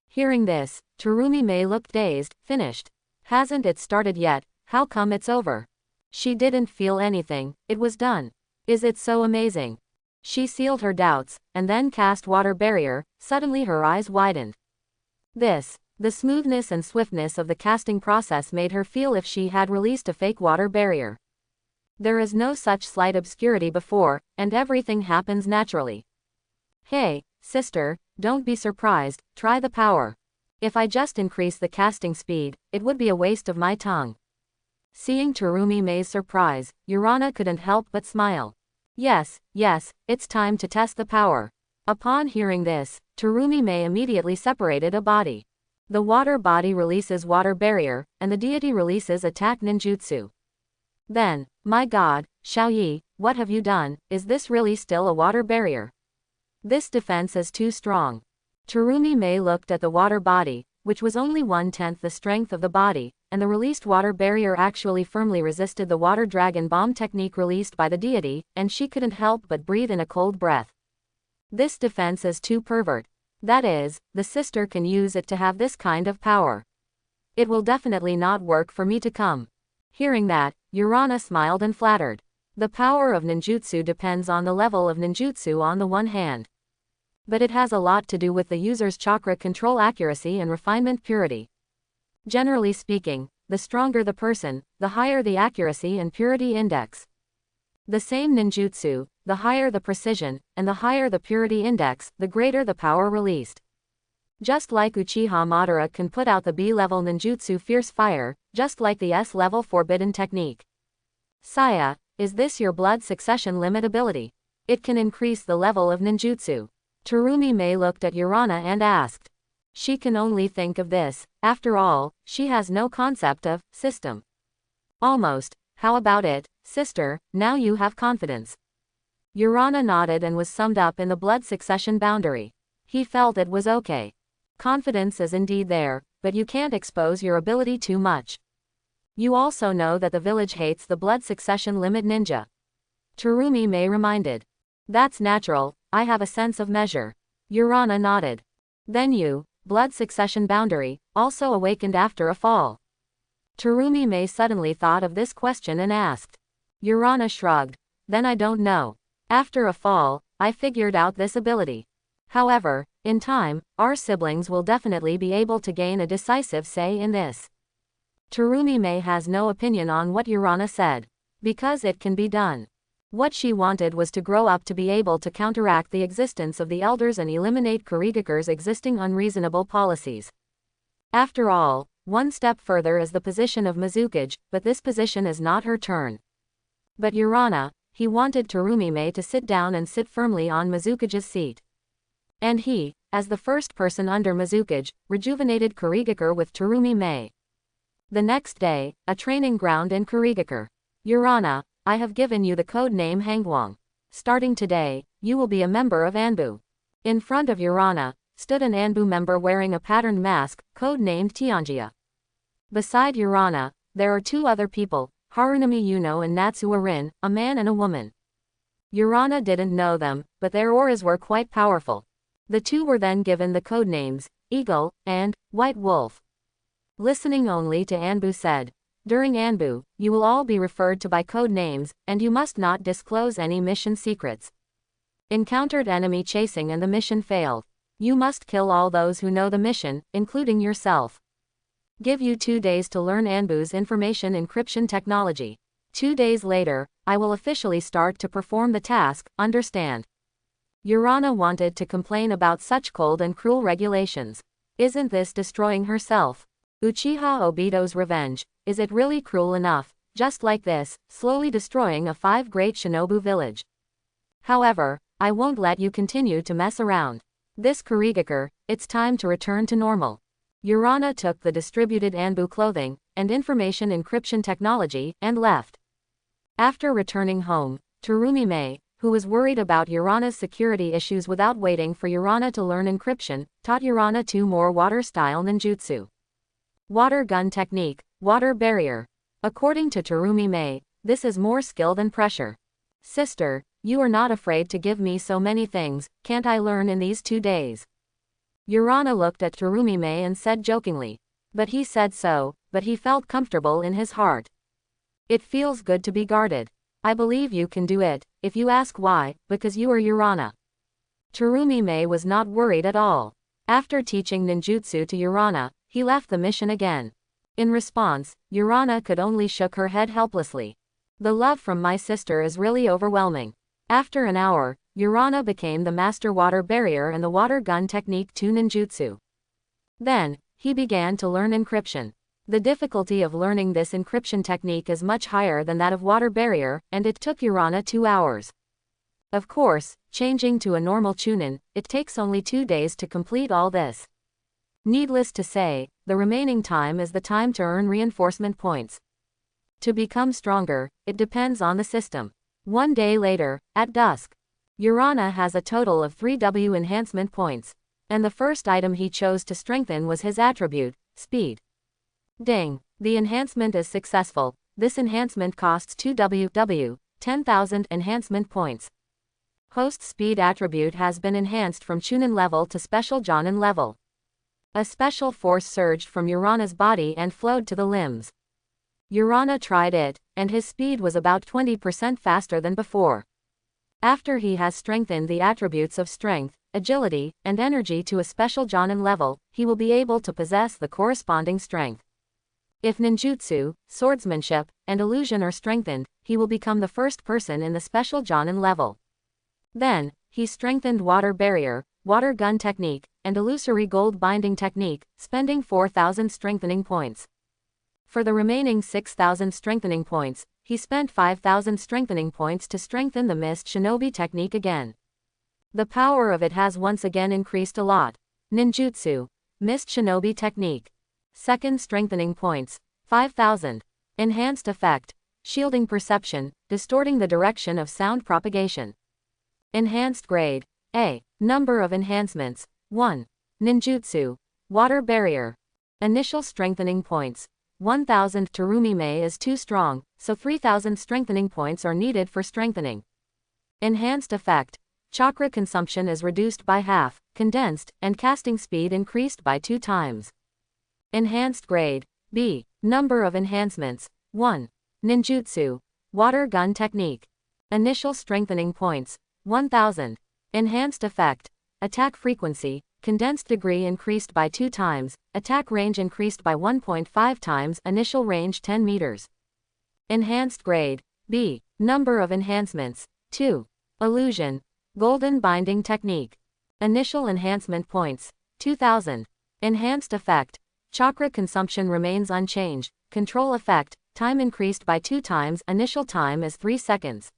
Hearing this, Terumi May looked dazed. Finished. Hasn't it started yet? How come it's over? She didn't feel anything, it was done. Is it so amazing? She sealed her doubts, and then cast water barrier. Suddenly her eyes widened. The smoothness and swiftness of the casting process made her feel if she had released a fake water barrier. There is no such slight obscurity before, and everything happens naturally. Hey, sister, don't be surprised, try the power. If I just increase the casting speed, it would be a waste of my tongue. Seeing Terumi May's surprise, Urana couldn't help but smile. Yes, it's time to test the power. Upon hearing this, Terumi May immediately separated a body. The water body releases water barrier, and the deity releases attack ninjutsu. Then, my god, Xiaoyi, what have you done? Is this really still a water barrier? This defense is too strong. Terumi May looked at the water body, which was only 1/10 the strength of the body, and the released water barrier actually firmly resisted the water dragon bomb technique released by the deity, and she couldn't help but breathe in a cold breath. This defense is too pervert. That is, the sister can use it to have this kind of power. It will definitely not work for me to come. Hearing that, Urana smiled and flattered. The power of ninjutsu depends on the level of ninjutsu on the one hand. But it has a lot to do with the user's chakra control accuracy and refinement purity. Generally speaking, the stronger the person, the higher the accuracy and purity index. The same ninjutsu, the higher the precision, and the higher the purity index, the greater the power released. Just like Uchiha Madara can put out the B-level ninjutsu Fierce Fire, just like the S-level Forbidden Technique. Saya, is this your blood succession limit ability? It can increase the level of ninjutsu. Terumi May looked at Urana and asked. She can only think of this, after all, she has no concept of system. Almost. How about it, sister, now you have confidence. Urana nodded and was summed up in the blood succession boundary. He felt it was okay. Confidence is indeed there, but you can't expose your ability too much. You also know that the village hates the blood succession limit ninja. Terumi May reminded. That's natural, I have a sense of measure. Urana nodded. Then you, blood succession boundary, also awakened after a fall. Terumi May suddenly thought of this question and asked. Urana shrugged. Then I don't know. After a fall, I figured out this ability. However, in time, our siblings will definitely be able to gain a decisive say in this. Terumi May has no opinion on what Urana said. Because it can be done. What she wanted was to grow up to be able to counteract the existence of the elders and eliminate Kurigakure's existing unreasonable policies. After all, one step further is the position of Mizukage, but this position is not her turn. But Urana, he wanted Terumi May to sit down and sit firmly on Mizukage's seat. And he, as the first person under Mizukage, rejuvenated Kurigakure with Terumi May. The next day, a training ground in Kurigakure. Urana, I have given you the code name Hangwang. Starting today, you will be a member of ANBU. In front of Urana, stood an ANBU member wearing a patterned mask, code-named Tianjia. Beside Urana, there are 2 other people, Harunami Yuno and Natsuo Rin, a man and a woman. Urana didn't know them, but their auras were quite powerful. The 2 were then given the codenames, Eagle, and White Wolf. Listening only to ANBU said, during ANBU, you will all be referred to by code names, and you must not disclose any mission secrets. Encountered enemy chasing and the mission failed. You must kill all those who know the mission, including yourself. Give you 2 days to learn ANBU's information encryption technology. 2 days later, I will officially start to perform the task, understand? Urana wanted to complain about such cold and cruel regulations. Isn't this destroying herself? Uchiha Obito's revenge, is it really cruel enough, just like this, slowly destroying a 5 great shinobu village? However, I won't let you continue to mess around. This Kurigakure, it's time to return to normal. Urana took the distributed ANBU clothing, and information encryption technology, and left. After returning home, Terumi, who was worried about Urana's security issues without waiting for Urana to learn encryption, taught Urana 2 more water-style ninjutsu. Water gun technique, water barrier. According to Terumi, this is more skill than pressure. Sister, you are not afraid to give me so many things, can't I learn in these 2 days? Urana looked at Terumi and said jokingly. But he said so, but he felt comfortable in his heart. It feels good to be guarded. I believe you can do it, if you ask why, because you are Urana. Terumi was not worried at all. After teaching ninjutsu to Urana, he left the mission again. In response, Urana could only shook her head helplessly. The love from my sister is really overwhelming. After an hour, Urana became the master water barrier and the water gun technique 2 ninjutsu. Then, he began to learn encryption. The difficulty of learning this encryption technique is much higher than that of water barrier, and it took Urana 2 hours. Of course, changing to a normal chunin, it takes only 2 days to complete all this. Needless to say, the remaining time is the time to earn reinforcement points. To become stronger, it depends on the system. 1 day later, at dusk, Urana has a total of 3 W enhancement points. And the first item he chose to strengthen was his attribute, speed. Ding! The enhancement is successful. This enhancement costs 2 W, 10,000 enhancement points. Host speed attribute has been enhanced from Chunin level to special Jonin level. A special force surged from Urana's body and flowed to the limbs. Urana tried it, and his speed was about 20% faster than before. After he has strengthened the attributes of strength, agility, and energy to a special Jonin level, he will be able to possess the corresponding strength. If ninjutsu, swordsmanship, and illusion are strengthened, he will become the first person in the special Jonin level. Then, he strengthened water barrier, water gun technique, and illusory gold binding technique, spending 4,000 strengthening points. For the remaining 6,000 strengthening points, he spent 5,000 strengthening points to strengthen the Mist Shinobi technique again. The power of it has once again increased a lot. Ninjutsu, Mist Shinobi technique. Second strengthening points, 5,000. Enhanced effect, shielding perception, distorting the direction of sound propagation. Enhanced grade, A. Number of enhancements, 1. Ninjutsu, water barrier. Initial strengthening points, 1,000. Terumi is too strong, so 3,000 strengthening points are needed for strengthening. Enhanced effect, chakra consumption is reduced by half, condensed, and casting speed increased by 2 times. Enhanced grade, B. Number of enhancements, 1. Ninjutsu, water gun technique. Initial strengthening points, 1,000. Enhanced effect, attack frequency, condensed degree increased by 2 times, attack range increased by 1.5 times, initial range 10 meters. Enhanced grade, B. Number of enhancements, 2. Illusion, golden binding technique. Initial enhancement points, 2,000. Enhanced effect, chakra consumption remains unchanged, control effect, time increased by 2 times, initial time is 3 seconds.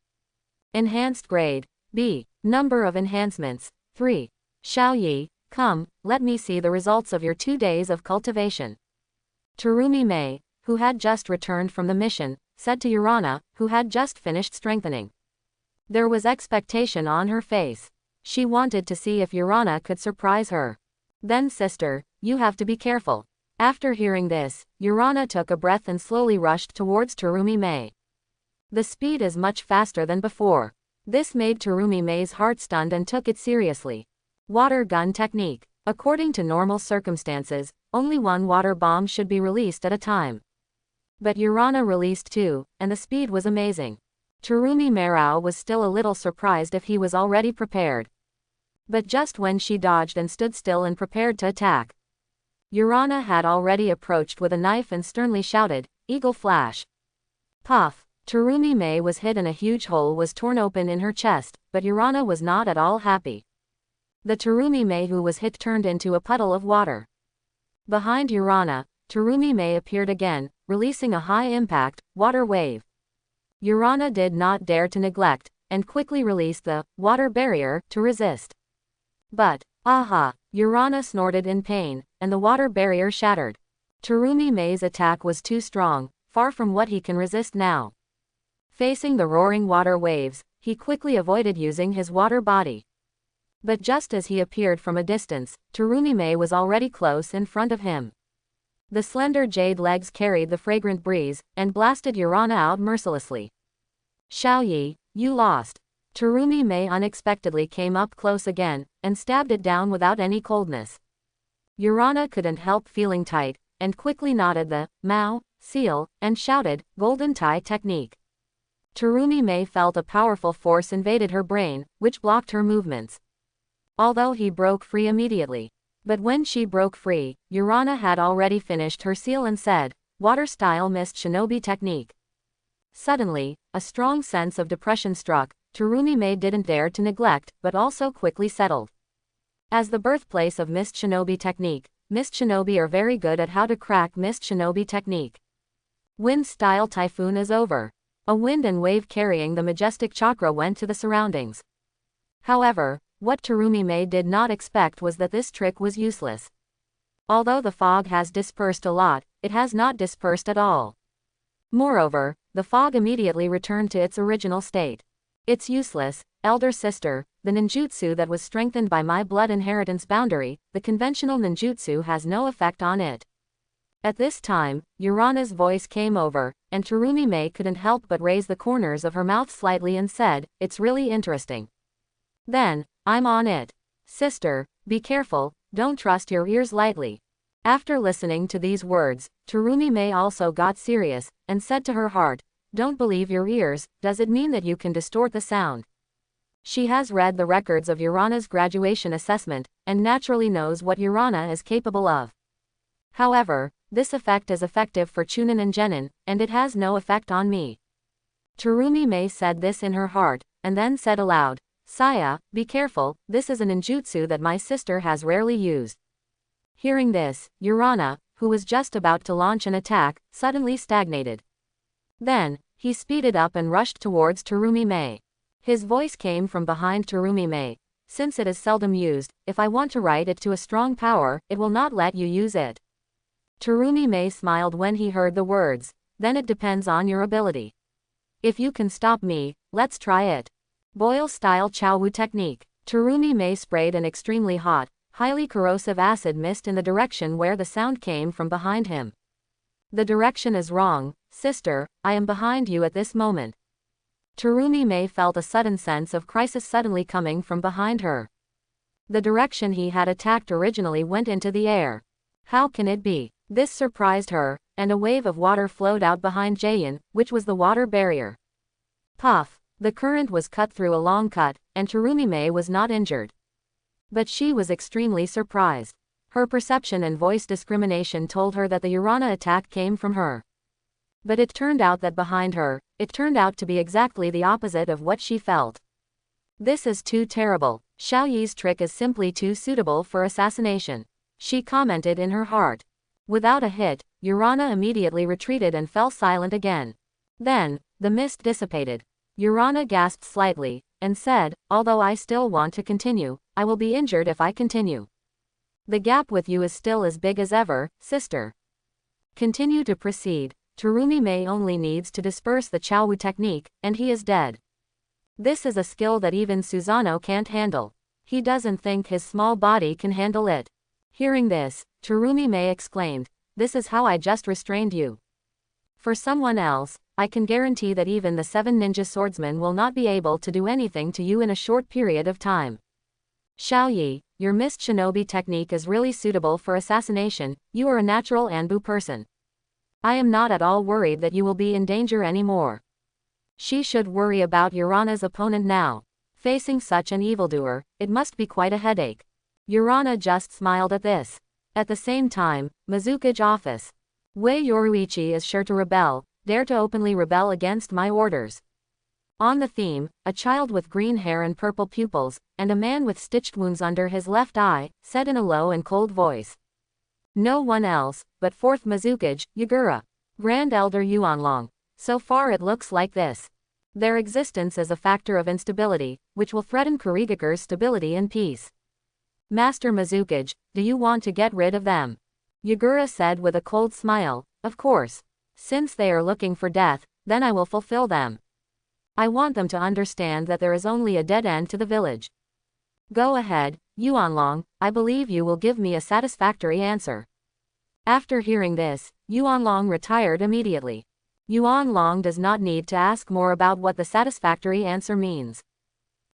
Enhanced grade, B. Number of enhancements, 3. Xiaoyi, come, let me see the results of your 2 days of cultivation. Terumi, who had just returned from the mission, said to Urana, who had just finished strengthening. There was expectation on her face. She wanted to see if Urana could surprise her. Then sister, you have to be careful. After hearing this, Urana took a breath and slowly rushed towards Terumi. The speed is much faster than before. This made Terumi's heart stunned and took it seriously. Water gun technique. According to normal circumstances, only 1 water bomb should be released at a time. But Urana released 2, and the speed was amazing. Terumi was still a little surprised if he was already prepared. But just when she dodged and stood still and prepared to attack, Urana had already approached with a knife and sternly shouted, "Eagle flash!" Puff! Terumi was hit and a huge hole was torn open in her chest, but Urana was not at all happy. The Terumi who was hit turned into a puddle of water. Behind Urana, Terumi appeared again, releasing a high-impact, water wave. Urana did not dare to neglect, and quickly released the water barrier to resist. But, aha! Urana snorted in pain, and the water barrier shattered. Terumi Mei's attack was too strong, far from what he can resist now. Facing the roaring water waves, he quickly avoided using his water body. But just as he appeared from a distance, Terumi Mei was already close in front of him. The slender jade legs carried the fragrant breeze, and blasted Urana out mercilessly. Xiaoyi, you lost. Terumi Mei unexpectedly came up close again, and stabbed it down without any coldness. Urana couldn't help feeling tight, and quickly nodded the Mao seal, and shouted, Golden Tie technique. Terumi Mei felt a powerful force invaded her brain, which blocked her movements. Although he broke free immediately. But when she broke free, Urana had already finished her seal and said, Water-style mist shinobi technique. Suddenly, a strong sense of depression struck. Terumi Mei didn't dare to neglect, but also quickly settled. As the birthplace of mist shinobi technique, mist shinobi are very good at how to crack mist shinobi technique. Wind-style typhoon is over. A wind and wave carrying the majestic chakra went to the surroundings. However, what Terumi Mei did not expect was that this trick was useless. Although the fog has dispersed a lot, it has not dispersed at all. Moreover, the fog immediately returned to its original state. It's useless, elder sister, the ninjutsu that was strengthened by my blood inheritance boundary, the conventional ninjutsu has no effect on it. At this time, Urana's voice came over, and Terumi Mei couldn't help but raise the corners of her mouth slightly and said, It's really interesting. Then, I'm on it. Sister, be careful, don't trust your ears lightly. After listening to these words, Terumi Mei also got serious, and said to her heart, Don't believe your ears, does it mean that you can distort the sound? She has read the records of Urana's graduation assessment, and naturally knows what Urana is capable of. However, this effect is effective for Chunin and Genin, and it has no effect on me. Terumi Mei said this in her heart, and then said aloud, Saya, be careful, this is a ninjutsu that my sister has rarely used. Hearing this, Urana, who was just about to launch an attack, suddenly stagnated. Then, he speeded up and rushed towards Terumi Mei. His voice came from behind Terumi Mei. Since it is seldom used, if I want to write it to a strong power, it will not let you use it. Terumi Mei smiled when he heard the words. Then it depends on your ability. If you can stop me, let's try it. Boil-style Chaowu technique. Terumi Mei sprayed an extremely hot, highly corrosive acid mist in the direction where the sound came from behind him. The direction is wrong, sister, I am behind you at this moment. Terumi Mei felt a sudden sense of crisis suddenly coming from behind her. The direction he had attacked originally went into the air. How can it be? This surprised her, and a wave of water flowed out behind Jaeyin, which was the water barrier. Puff! The current was cut through a long cut, and Terumi Mei was not injured. But she was extremely surprised. Her perception and voice discrimination told her that the Urana attack came from her. But it turned out that behind her, it turned out to be exactly the opposite of what she felt. This is too terrible. Xiaoyi's trick is simply too suitable for assassination. She commented in her heart. Without a hit, Urana immediately retreated and fell silent again. Then, the mist dissipated. Urana gasped slightly, and said, Although I still want to continue, I will be injured if I continue. The gap with you is still as big as ever, sister. Continue to proceed. Terumi Mei only needs to disperse the Chaowu technique, and he is dead. This is a skill that even Susanoo can't handle. He doesn't think his small body can handle it. Hearing this, Terumi Mei exclaimed, This is how I just restrained you. For someone else, I can guarantee that even the 7 ninja swordsmen will not be able to do anything to you in a short period of time. Xiaoyi, your mist shinobi technique is really suitable for assassination, you are a natural ANBU person. I am not at all worried that you will be in danger anymore. She should worry about Urana's opponent now. Facing such an evildoer, it must be quite a headache. Urana just smiled at this. At the same time, Mizukage office. Wei Yoruichi is sure to rebel, dare to openly rebel against my orders. On the theme, a child with green hair and purple pupils, and a man with stitched wounds under his left eye, said in a low and cold voice. No one else, but 4th Mizukage, Yagura. Grand Elder Yuanlong. So far it looks like this. Their existence is a factor of instability, which will threaten Kurigakure's stability and peace. Master Mizukage, do you want to get rid of them? Yagura said with a cold smile. Of course. Since they are looking for death, then I will fulfill them. I want them to understand that there is only a dead end to the village. Go ahead, Yuanlong, I believe you will give me a satisfactory answer. After hearing this, Yuanlong retired immediately. Yuanlong does not need to ask more about what the satisfactory answer means.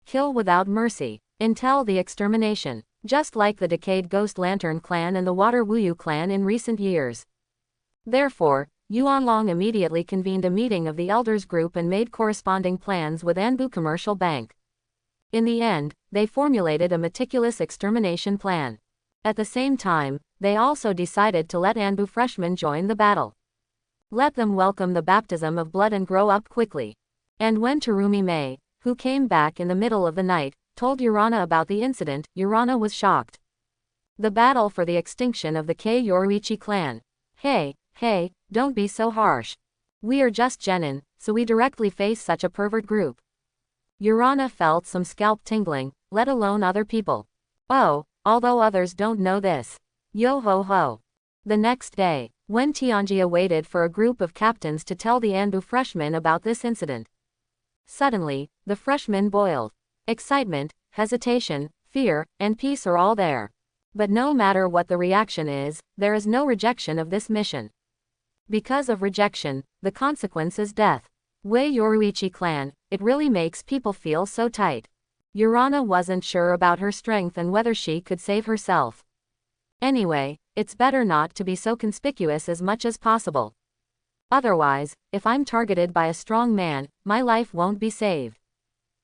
Kill without mercy. Until the extermination. Just like the decayed Ghost Lantern clan and the Water Wuyu clan in recent years. Therefore, Yuanlong immediately convened a meeting of the elders group and made corresponding plans with ANBU Commercial Bank. In the end, they formulated a meticulous extermination plan. At the same time, they also decided to let ANBU freshmen join the battle. Let them welcome the baptism of blood and grow up quickly. And when Terumi Mei, who came back in the middle of the night, told Urana about the incident, Urana was shocked. The battle for the extinction of the Kei Yoruichi clan. Hey, don't be so harsh. We are just genin, so we directly face such a pervert group. Urana felt some scalp tingling, let alone other people. Oh, although others don't know this. Yo ho ho. The next day, when Tianjia waited for a group of captains to tell the ANBU freshmen about this incident. Suddenly, the freshmen boiled. Excitement, hesitation, fear, and peace are all there. But no matter what the reaction is, there is no rejection of this mission. Because of rejection, the consequence is death. Wei Yoruichi clan, it really makes people feel so tight. Urana wasn't sure about her strength and whether she could save herself. Anyway, it's better not to be so conspicuous as much as possible. Otherwise, if I'm targeted by a strong man, my life won't be saved.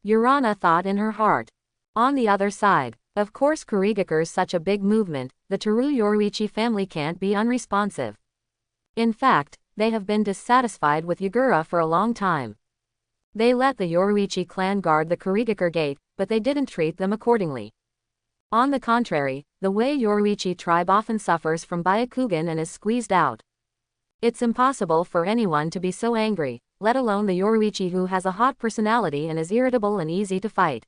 Urana thought in her heart. On the other side, of course Kurigakure's such a big movement, the Teru Yoruichi family can't be unresponsive. In fact, they have been dissatisfied with Yagura for a long time. They let the Yoruichi clan guard the Kurigakure gate, but they didn't treat them accordingly. On the contrary, the Wei Yoruichi tribe often suffers from Byakugan and is squeezed out. It's impossible for anyone to be so angry, let alone the Yoruichi who has a hot personality and is irritable and easy to fight.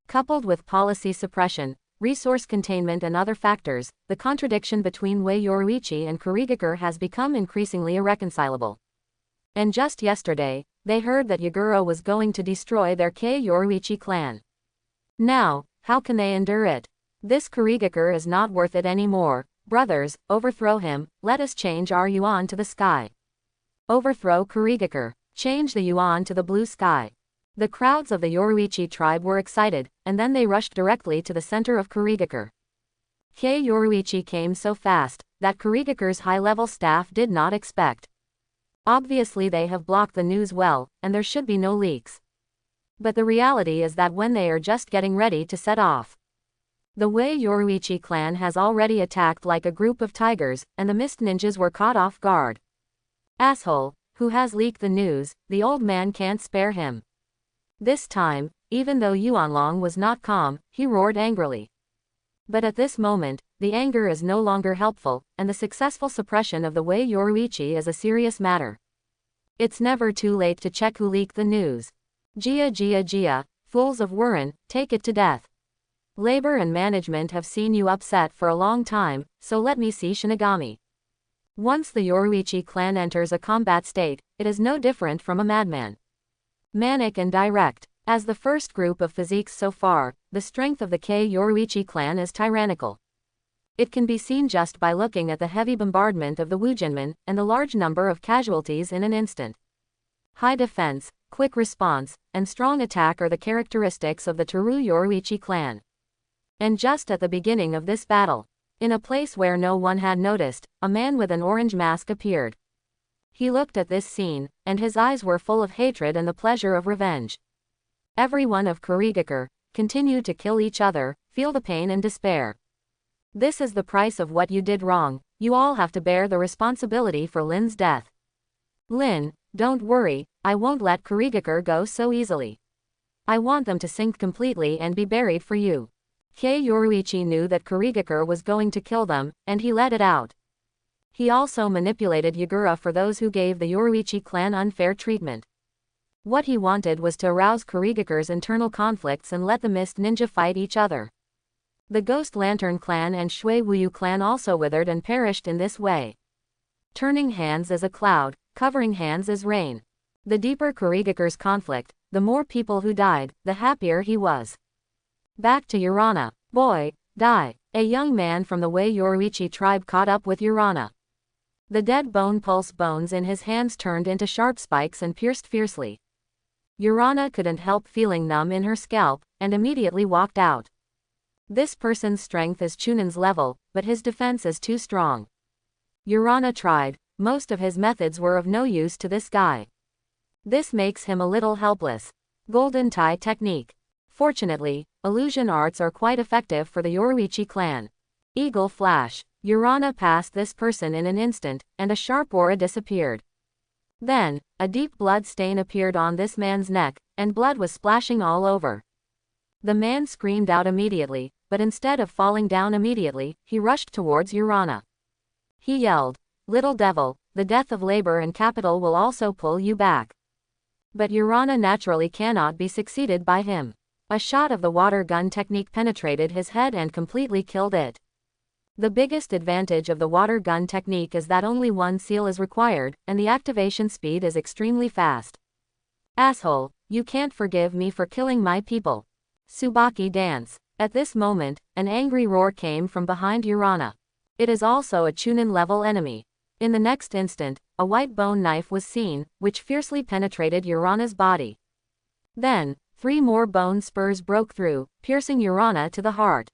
Coupled with policy suppression, resource containment and other factors, the contradiction between Wei Yoruichi and Kurigakure has become increasingly irreconcilable. And just yesterday, they heard that Yagura was going to destroy their Kei Yoruichi clan. Now, how can they endure it? This Kurigakure is not worth it anymore. Brothers, overthrow him, let us change our yuan to the sky. Overthrow Kurigakure. Change the yuan to the blue sky. The crowds of the Yoruichi tribe were excited, and then they rushed directly to the center of Kurigakure. Kei Yoruichi came so fast, that Kurigakure's high-level staff did not expect. Obviously they have blocked the news well, and there should be no leaks. But the reality is that when they are just getting ready to set off, the Wei Yoruichi clan has already attacked like a group of tigers, and the mist ninjas were caught off guard. Asshole, who has leaked the news, the old man can't spare him. This time, even though Yuanlong was not calm, he roared angrily. But at this moment, the anger is no longer helpful, and the successful suppression of the Wei Yoruichi is a serious matter. It's never too late to check who leaked the news. Jia, fools of Wuren, take it to death. Labor and management have seen you upset for a long time, so let me see Shinigami. Once the Yoruichi clan enters a combat state, it is no different from a madman. Manic and direct. As the first group of physiques so far, the strength of the Kei Yoruichi clan is tyrannical. It can be seen just by looking at the heavy bombardment of the Wujinmen, and the large number of casualties in an instant. High defense, quick response, and strong attack are the characteristics of the Teru Yoruichi clan. And just at the beginning of this battle, in a place where no one had noticed, a man with an orange mask appeared. He looked at this scene, and his eyes were full of hatred and the pleasure of revenge. Everyone of Kurigakure continued to kill each other, feel the pain and despair. This is the price of what you did wrong, you all have to bear the responsibility for Lin's death. Lin, don't worry, I won't let Kurigakure go so easily. I want them to sink completely and be buried for you. Kei Yoruichi knew that Kurigakure was going to kill them, and he let it out. He also manipulated Yagura for those who gave the Yoruichi clan unfair treatment. What he wanted was to arouse Kurigakure's internal conflicts and let the Mist Ninja fight each other. The Ghost Lantern clan and Shui Wuyu clan also withered and perished in this way. Turning hands as a cloud, covering hands as rain. The deeper Kurigaku's conflict, the more people who died, the happier he was. Back to Urana. Boy, die. A young man from the Wei Yoruichi tribe caught up with Urana. The dead bone pulse bones in his hands turned into sharp spikes and pierced fiercely. Urana couldn't help feeling numb in her scalp, and immediately walked out. This person's strength is Chunin's level, but his defense is too strong. Urana tried, most of his methods were of no use to this guy. This makes him a little helpless. Golden Tie technique. Fortunately, illusion arts are quite effective for the Yoruichi clan. Eagle Flash. Urana passed this person in an instant, and a sharp aura disappeared. Then, a deep blood stain appeared on this man's neck, and blood was splashing all over. The man screamed out immediately, but instead of falling down immediately, he rushed towards Urana. He yelled, "Little devil, the death of labor and capital will also pull you back." But Urana naturally cannot be succeeded by him. A shot of the water gun technique penetrated his head and completely killed it. The biggest advantage of the water gun technique is that only one seal is required, and the activation speed is extremely fast. Asshole, you can't forgive me for killing my people. Tsubaki dance. At this moment, an angry roar came from behind Urana. It is also a Chunin-level enemy. In the next instant, a white bone knife was seen, which fiercely penetrated Urana's body. Then, 3 more bone spurs broke through, piercing Urana to the heart.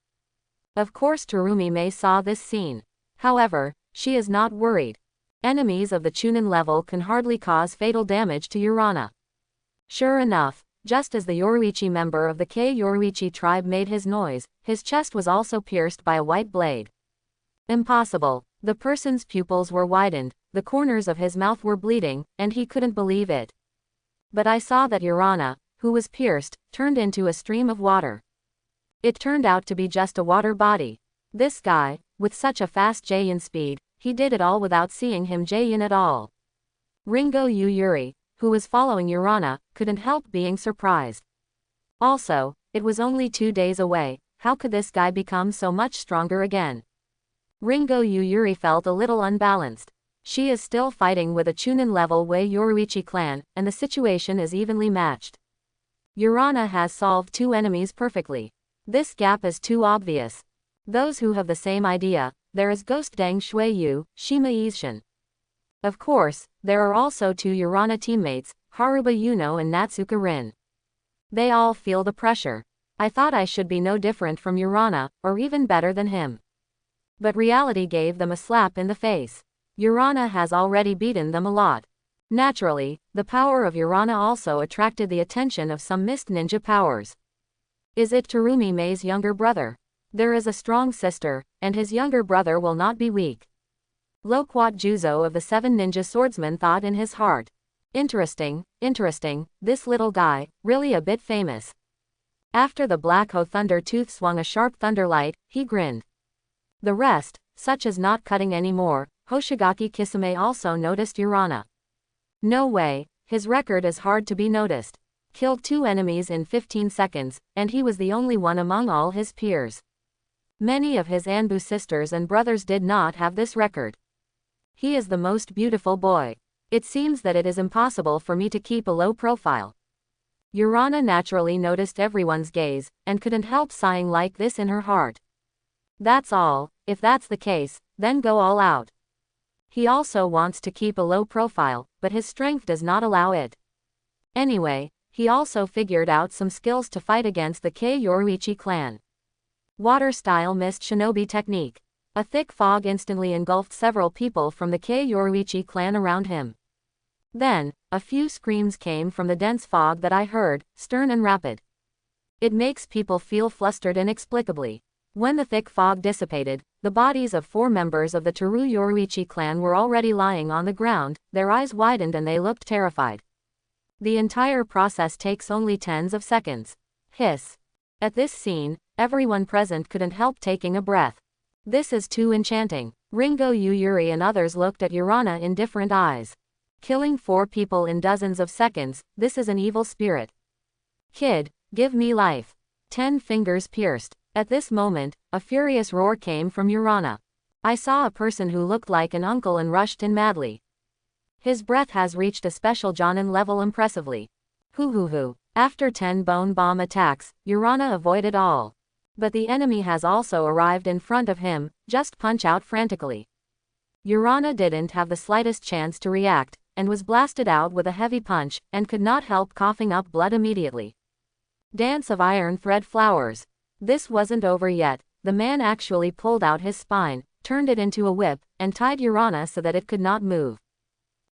Of course Terumi saw this scene. However, she is not worried. Enemies of the Chunin level can hardly cause fatal damage to Urana. Sure enough, just as the Yoruichi member of the Kei Yoruichi tribe made his noise, his chest was also pierced by a white blade. Impossible. The person's pupils were widened, the corners of his mouth were bleeding, and he couldn't believe it. But I saw that Urana, who was pierced, turned into a stream of water. It turned out to be just a water body. This guy, with such a fast Jayin speed, he did it all without seeing him Jayin at all. Ringo Yuri, who was following Urana, couldn't help being surprised. Also, it was only 2 days away, how could this guy become so much stronger again? Ringo Yuri felt a little unbalanced. She is still fighting with a Chunin-level Wei Yoruichi clan, and the situation is evenly matched. Urana has solved 2 enemies perfectly. This gap is too obvious. Those who have the same idea, there is Ghost Deng Shuiyu, Shima Ishin. Of course, there are also 2 Urana teammates, Haruba Yuno and Natsuka Rin. They all feel the pressure. I thought I should be no different from Urana, or even better than him. But reality gave them a slap in the face. Urana has already beaten them a lot. Naturally, the power of Urana also attracted the attention of some mist ninja powers. Is it Terumi younger brother? There is a strong sister, and his younger brother will not be weak. Loquat Juzo of the 7 ninja swordsmen thought in his heart. Interesting, this little guy, really a bit famous. After the Black Ho Thunder Tooth swung a sharp thunderlight, he grinned. The rest, such as not cutting anymore, Hoshigaki Kisame also noticed Urana. No way, his record is hard to be noticed. Killed 2 enemies in 15 seconds, and he was the only one among all his peers. Many of his ANBU sisters and brothers did not have this record. He is the most beautiful boy. It seems that it is impossible for me to keep a low profile. Urana naturally noticed everyone's gaze, and couldn't help sighing like this in her heart. That's all, if that's the case, then go all out. He also wants to keep a low profile, but his strength does not allow it. Anyway, he also figured out some skills to fight against the Kei Yoruichi clan. Water-style mist shinobi technique. A thick fog instantly engulfed several people from the Kei Yoruichi clan around him. Then, a few screams came from the dense fog that I heard, stern and rapid. It makes people feel flustered inexplicably. When the thick fog dissipated, the bodies of 4 members of the Teru Yoruichi clan were already lying on the ground, their eyes widened and they looked terrified. The entire process takes only tens of seconds. Hiss. At this scene, everyone present couldn't help taking a breath. This is too enchanting. Ringo Yuri and others looked at Urana in different eyes. Killing 4 people in dozens of seconds, this is an evil spirit. Kid, give me life. 10 fingers pierced. At this moment, a furious roar came from Urana. I saw a person who looked like an uncle and rushed in madly. His breath has reached a special Jonin level impressively. Hoo. After 10 bone bomb attacks, Urana avoided all. But the enemy has also arrived in front of him, just punch out frantically. Urana didn't have the slightest chance to react, and was blasted out with a heavy punch, and could not help coughing up blood immediately. Dance of iron thread flowers. This wasn't over yet. The man actually pulled out his spine, turned it into a whip, and tied Urana so that it could not move.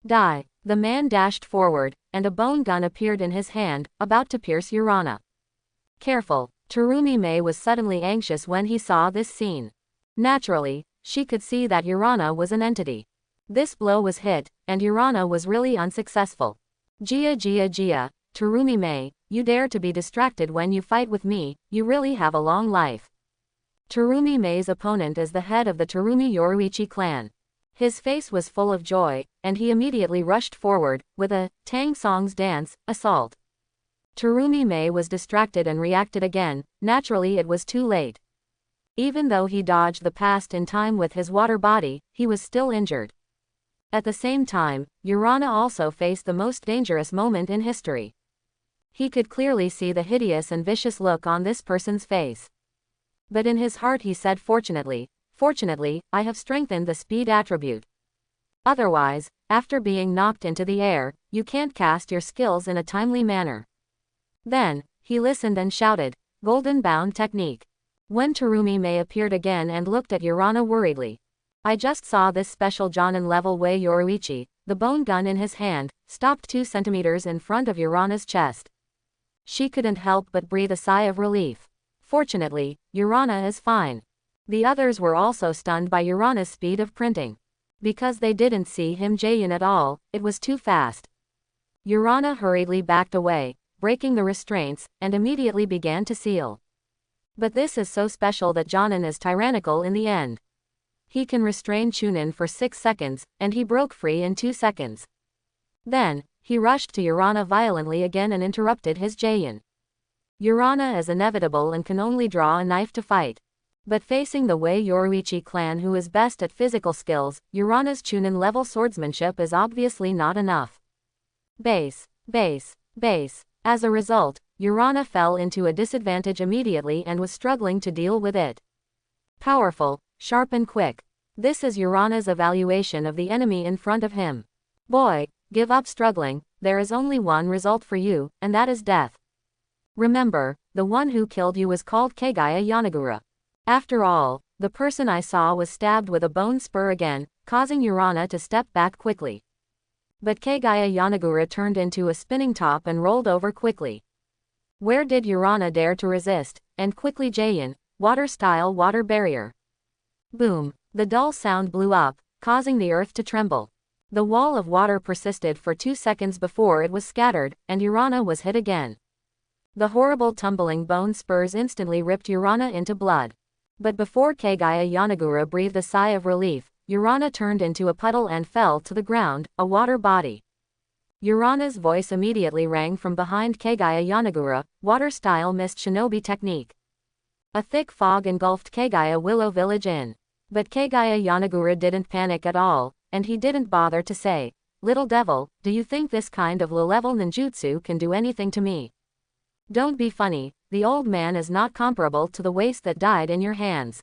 Die. The man dashed forward, and a bone gun appeared in his hand, about to pierce Urana. Careful. Terumi Mei was suddenly anxious when he saw this scene. Naturally, she could see that Urana was an entity. This blow was hit, and Urana was really unsuccessful. Gia, Terumi Mei, you dare to be distracted when you fight with me, you really have a long life. Terumi Mei's opponent is the head of the Terumi Yoruichi clan. His face was full of joy, and he immediately rushed forward, with a Tang Song's dance, assault. Terumi Mei was distracted and reacted again. Naturally it was too late. Even though he dodged the past in time with his water body, he was still injured. At the same time, Urana also faced the most dangerous moment in history. He could clearly see the hideous and vicious look on this person's face. But in his heart he said fortunately, I have strengthened the speed attribute. Otherwise, after being knocked into the air, you can't cast your skills in a timely manner. Then, he listened and shouted, Golden Bound Technique. When Terumi Mei appeared again and looked at Urana worriedly. I just saw this special Jonin level Wei Yoruichi, the bone gun in his hand, stopped 2 centimeters in front of Urana's chest. She couldn't help but breathe a sigh of relief. Fortunately, Urana is fine. The others were also stunned by Urana's speed of printing. Because they didn't see him Jayan at all, it was too fast. Urana hurriedly backed away, breaking the restraints, and immediately began to seal. But this is so special that Jonin is tyrannical in the end. He can restrain Chunin for 6 seconds, and he broke free in 2 seconds. Then, he rushed to Urana violently again and interrupted his Jayan. Urana is inevitable and can only draw a knife to fight. But facing the Wei Yoruichi clan who is best at physical skills, Urana's Chunin level swordsmanship is obviously not enough. Base. As a result, Urana fell into a disadvantage immediately and was struggling to deal with it. Powerful, sharp and quick. This is Urana's evaluation of the enemy in front of him. Boy, give up struggling, there is only one result for you, and that is death. Remember, the one who killed you was called Kaguya Yanagura. After all, the person I saw was stabbed with a bone spur again, causing Urana to step back quickly. But Kaguya Yanagura turned into a spinning top and rolled over quickly. Where did Urana dare to resist, and quickly Jayan, water-style water barrier. Boom, the dull sound blew up, causing the earth to tremble. The wall of water persisted for 2 seconds before it was scattered, and Urana was hit again. The horrible tumbling bone spurs instantly ripped Urana into blood. But before Kaguya Yanagura breathed a sigh of relief, Urana turned into a puddle and fell to the ground, a water body. Urana's voice immediately rang from behind Kaguya Yanagura, water-style mist shinobi technique. A thick fog engulfed Kaguya Willow Village Inn. But Kaguya Yanagura didn't panic at all, and he didn't bother to say, Little devil, do you think this kind of low-level ninjutsu can do anything to me? Don't be funny, the old man is not comparable to the waste that died in your hands.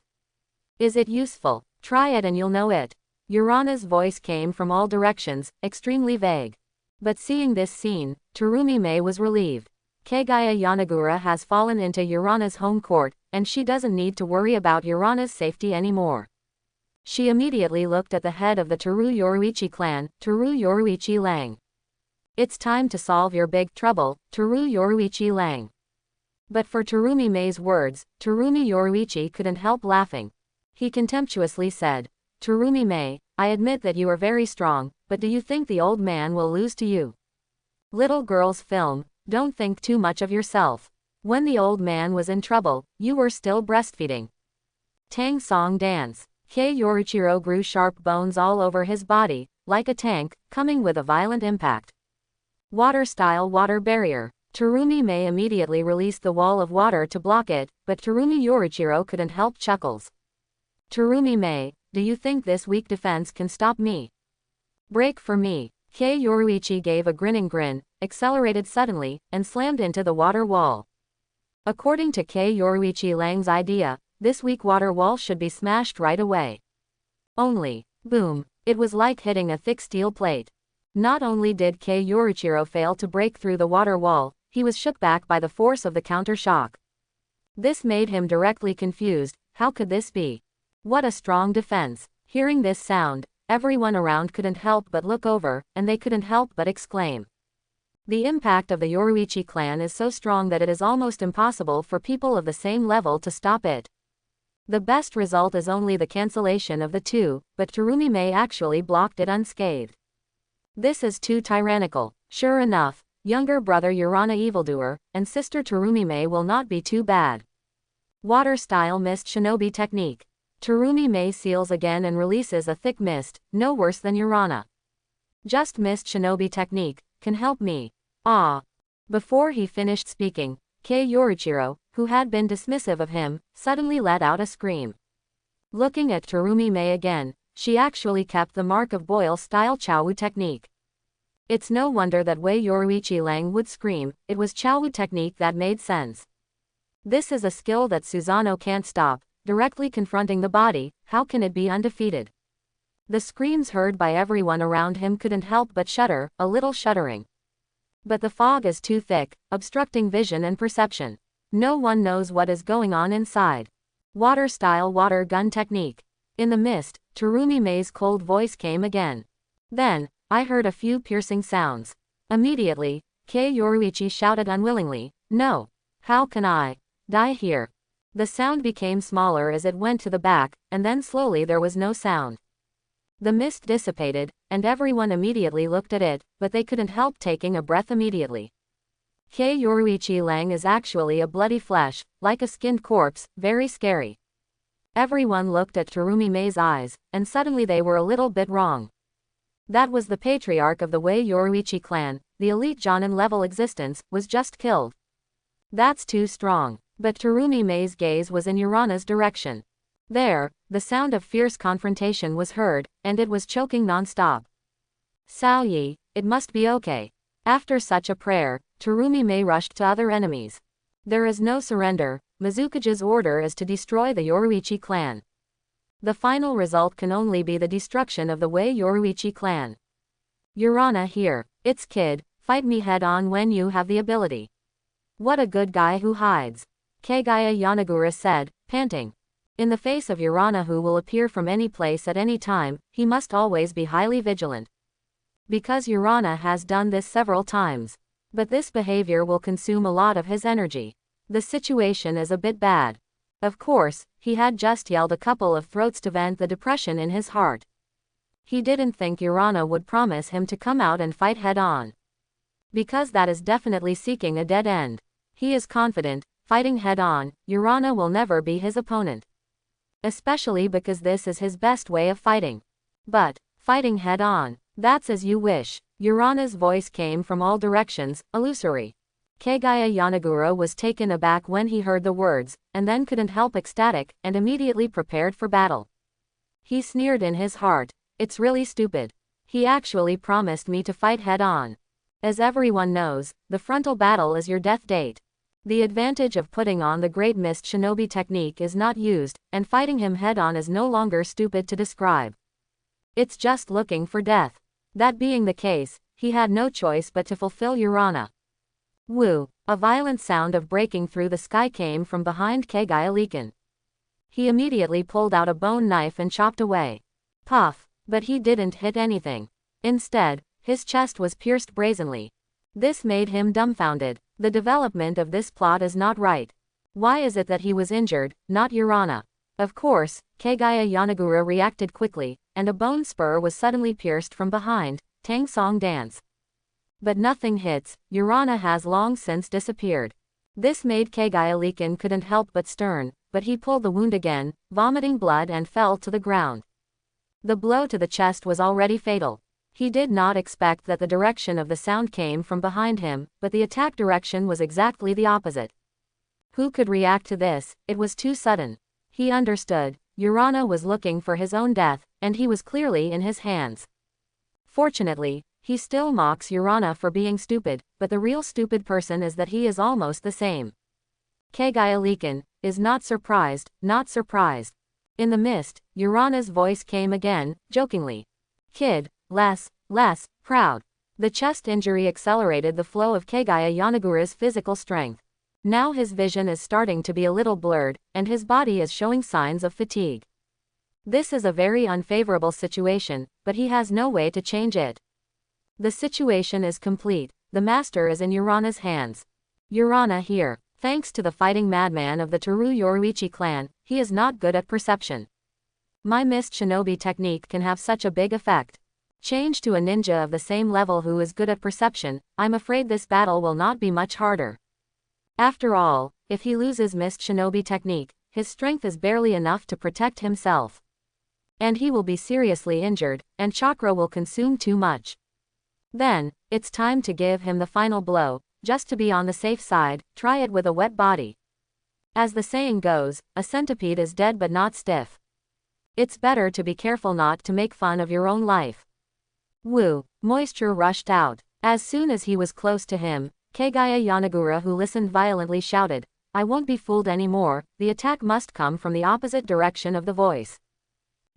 Is it useful? Try it and you'll know it. Urana's voice came from all directions, extremely vague. But seeing this scene, Terumi Mei was relieved. Kaguya Yanagura has fallen into Urana's home court, and she doesn't need to worry about Urana's safety anymore. She immediately looked at the head of the Teru Yoruichi clan, Teru Yoruichi Lang. It's time to solve your big trouble, Teru Yoruichi Lang. But for Terumi Mei's words, Terumi Yoruichi couldn't help laughing. He contemptuously said, Terumi Mei, I admit that you are very strong, but do you think the old man will lose to you? Little girl's film, don't think too much of yourself. When the old man was in trouble, you were still breastfeeding. Tang Song dance. Kei Yoruichiro grew sharp bones all over his body, like a tank, coming with a violent impact. Water-style water barrier. Terumi Mei immediately released the wall of water to block it, but Terumi Yorichiro couldn't help chuckles. Terumi Mei, do you think this weak defense can stop me? Break for me. Kei Yoruichi gave a grinning grin, accelerated suddenly, and slammed into the water wall. According to Kei Yoruichi Lang's idea, this weak water wall should be smashed right away. Only, boom, it was like hitting a thick steel plate. Not only did Kei Yorichiro fail to break through the water wall, he was shook back by the force of the counter shock. This made him directly confused. How could this be? What a strong defense. Hearing this sound, everyone around couldn't help but look over, and they couldn't help but exclaim. The impact of the Yoruichi clan is so strong that it is almost impossible for people of the same level to stop it. The best result is only the cancellation of the two, but Terumi Mei actually blocked it unscathed. This is too tyrannical. Sure enough, younger brother Urana evildoer, and sister Terumi Mei will not be too bad. Water style mist shinobi technique. Terumi Mei seals again and releases a thick mist, no worse than Urana. Just mist shinobi technique, can help me. Ah. Before he finished speaking, Kei Yorichiro, who had been dismissive of him, suddenly let out a scream. Looking at Terumi Mei again, she actually kept the mark of boil-style Chowu technique. It's no wonder that Wei Yoruichi Lang would scream, it was Chowu technique that made sense. This is a skill that Susanoo can't stop, directly confronting the body, how can it be undefeated? The screams heard by everyone around him couldn't help but shudder, a little shuddering. But the fog is too thick, obstructing vision and perception. No one knows what is going on inside. Water-style water gun technique. In the mist, Terumi Mei's cold voice came again. Then, I heard a few piercing sounds. Immediately, Kei Yoruichi shouted unwillingly, no. How can I die here? The sound became smaller as it went to the back, and then slowly there was no sound. The mist dissipated, and everyone immediately looked at it, but they couldn't help taking a breath immediately. Kei Yoruichi Lang is actually a bloody flesh, like a skinned corpse, very scary. Everyone looked at Terumi Mei's eyes, and suddenly they were a little bit wrong. That was the patriarch of the Wei Yoruichi clan, the elite Jonin-level existence, was just killed. That's too strong. But Terumi Mei's gaze was in Urana's direction. There, the sound of fierce confrontation was heard, and it was choking non-stop. Sao Yi, it must be okay. After such a prayer, Terumi Mei rushed to other enemies. There is no surrender. Mizukage's order is to destroy the Yoruichi clan. The final result can only be the destruction of the Wei Yoruichi clan. Urana here. It's kid, fight me head on when you have the ability. What a good guy who hides. Kaguya Yanagura said, panting. In the face of Urana who will appear from any place at any time, he must always be highly vigilant. Because Urana has done this several times. But this behavior will consume a lot of his energy. The situation is a bit bad. Of course, he had just yelled a couple of throats to vent the depression in his heart. He didn't think Urana would promise him to come out and fight head on. Because that is definitely seeking a dead end. He is confident, fighting head on, Urana will never be his opponent. Especially because this is his best way of fighting. But, fighting head on, that's as you wish. Urana's voice came from all directions, illusory. Kaguya Yanagura was taken aback when he heard the words, and then couldn't help ecstatic, and immediately prepared for battle. He sneered in his heart, it's really stupid. He actually promised me to fight head on. As everyone knows, the frontal battle is your death date. The advantage of putting on the Great Mist Shinobi technique is not used, and fighting him head-on is no longer stupid to describe. It's just looking for death. That being the case, he had no choice but to fulfill Urana. Woo! A violent sound of breaking through the sky came from behind Kaguya Leakin. He immediately pulled out a bone knife and chopped away. Puff! But he didn't hit anything. Instead, his chest was pierced brazenly. This made him dumbfounded. The development of this plot is not right. Why is it that he was injured, not Urana? Of course, Kaguya Yanagura reacted quickly, and a bone spur was suddenly pierced from behind. Tang Song dance. But nothing hits. Urana has long since disappeared. This made Kaguya Leakin couldn't help but stern, but he pulled the wound again, vomiting blood and fell to the ground. The blow to the chest was already fatal. He did not expect that the direction of the sound came from behind him, but the attack direction was exactly the opposite. Who could react to this? It was too sudden. He understood. Urana was looking for his own death, and he was clearly in his hands. Fortunately, he still mocks Urana for being stupid, but the real stupid person is that he is almost the same. Kaguya Leakin is not surprised, not surprised. In the mist, Urana's voice came again, jokingly. Kid, less proud. The chest injury accelerated the flow of Kaguya Yanagura's physical strength. Now his vision is starting to be a little blurred, and his body is showing signs of fatigue. This is a very unfavorable situation, but he has no way to change it. The situation is complete. The master is in Urana's hands. Urana here. Thanks to the fighting madman of the Teru Yoruichi clan, he is not good at perception. My mist shinobi technique can have such a big effect. Change to a ninja of the same level who is good at perception, I'm afraid this battle will not be much harder. After all, if he loses mist shinobi technique, his strength is barely enough to protect himself. And he will be seriously injured, and chakra will consume too much. Then, it's time to give him the final blow, just to be on the safe side, try it with a wet body. As the saying goes, a centipede is dead but not stiff. It's better to be careful not to make fun of your own life. Woo! Moisture rushed out. As soon as he was close to him, Kaguya Yanagura, who listened violently, shouted, I won't be fooled anymore, the attack must come from the opposite direction of the voice.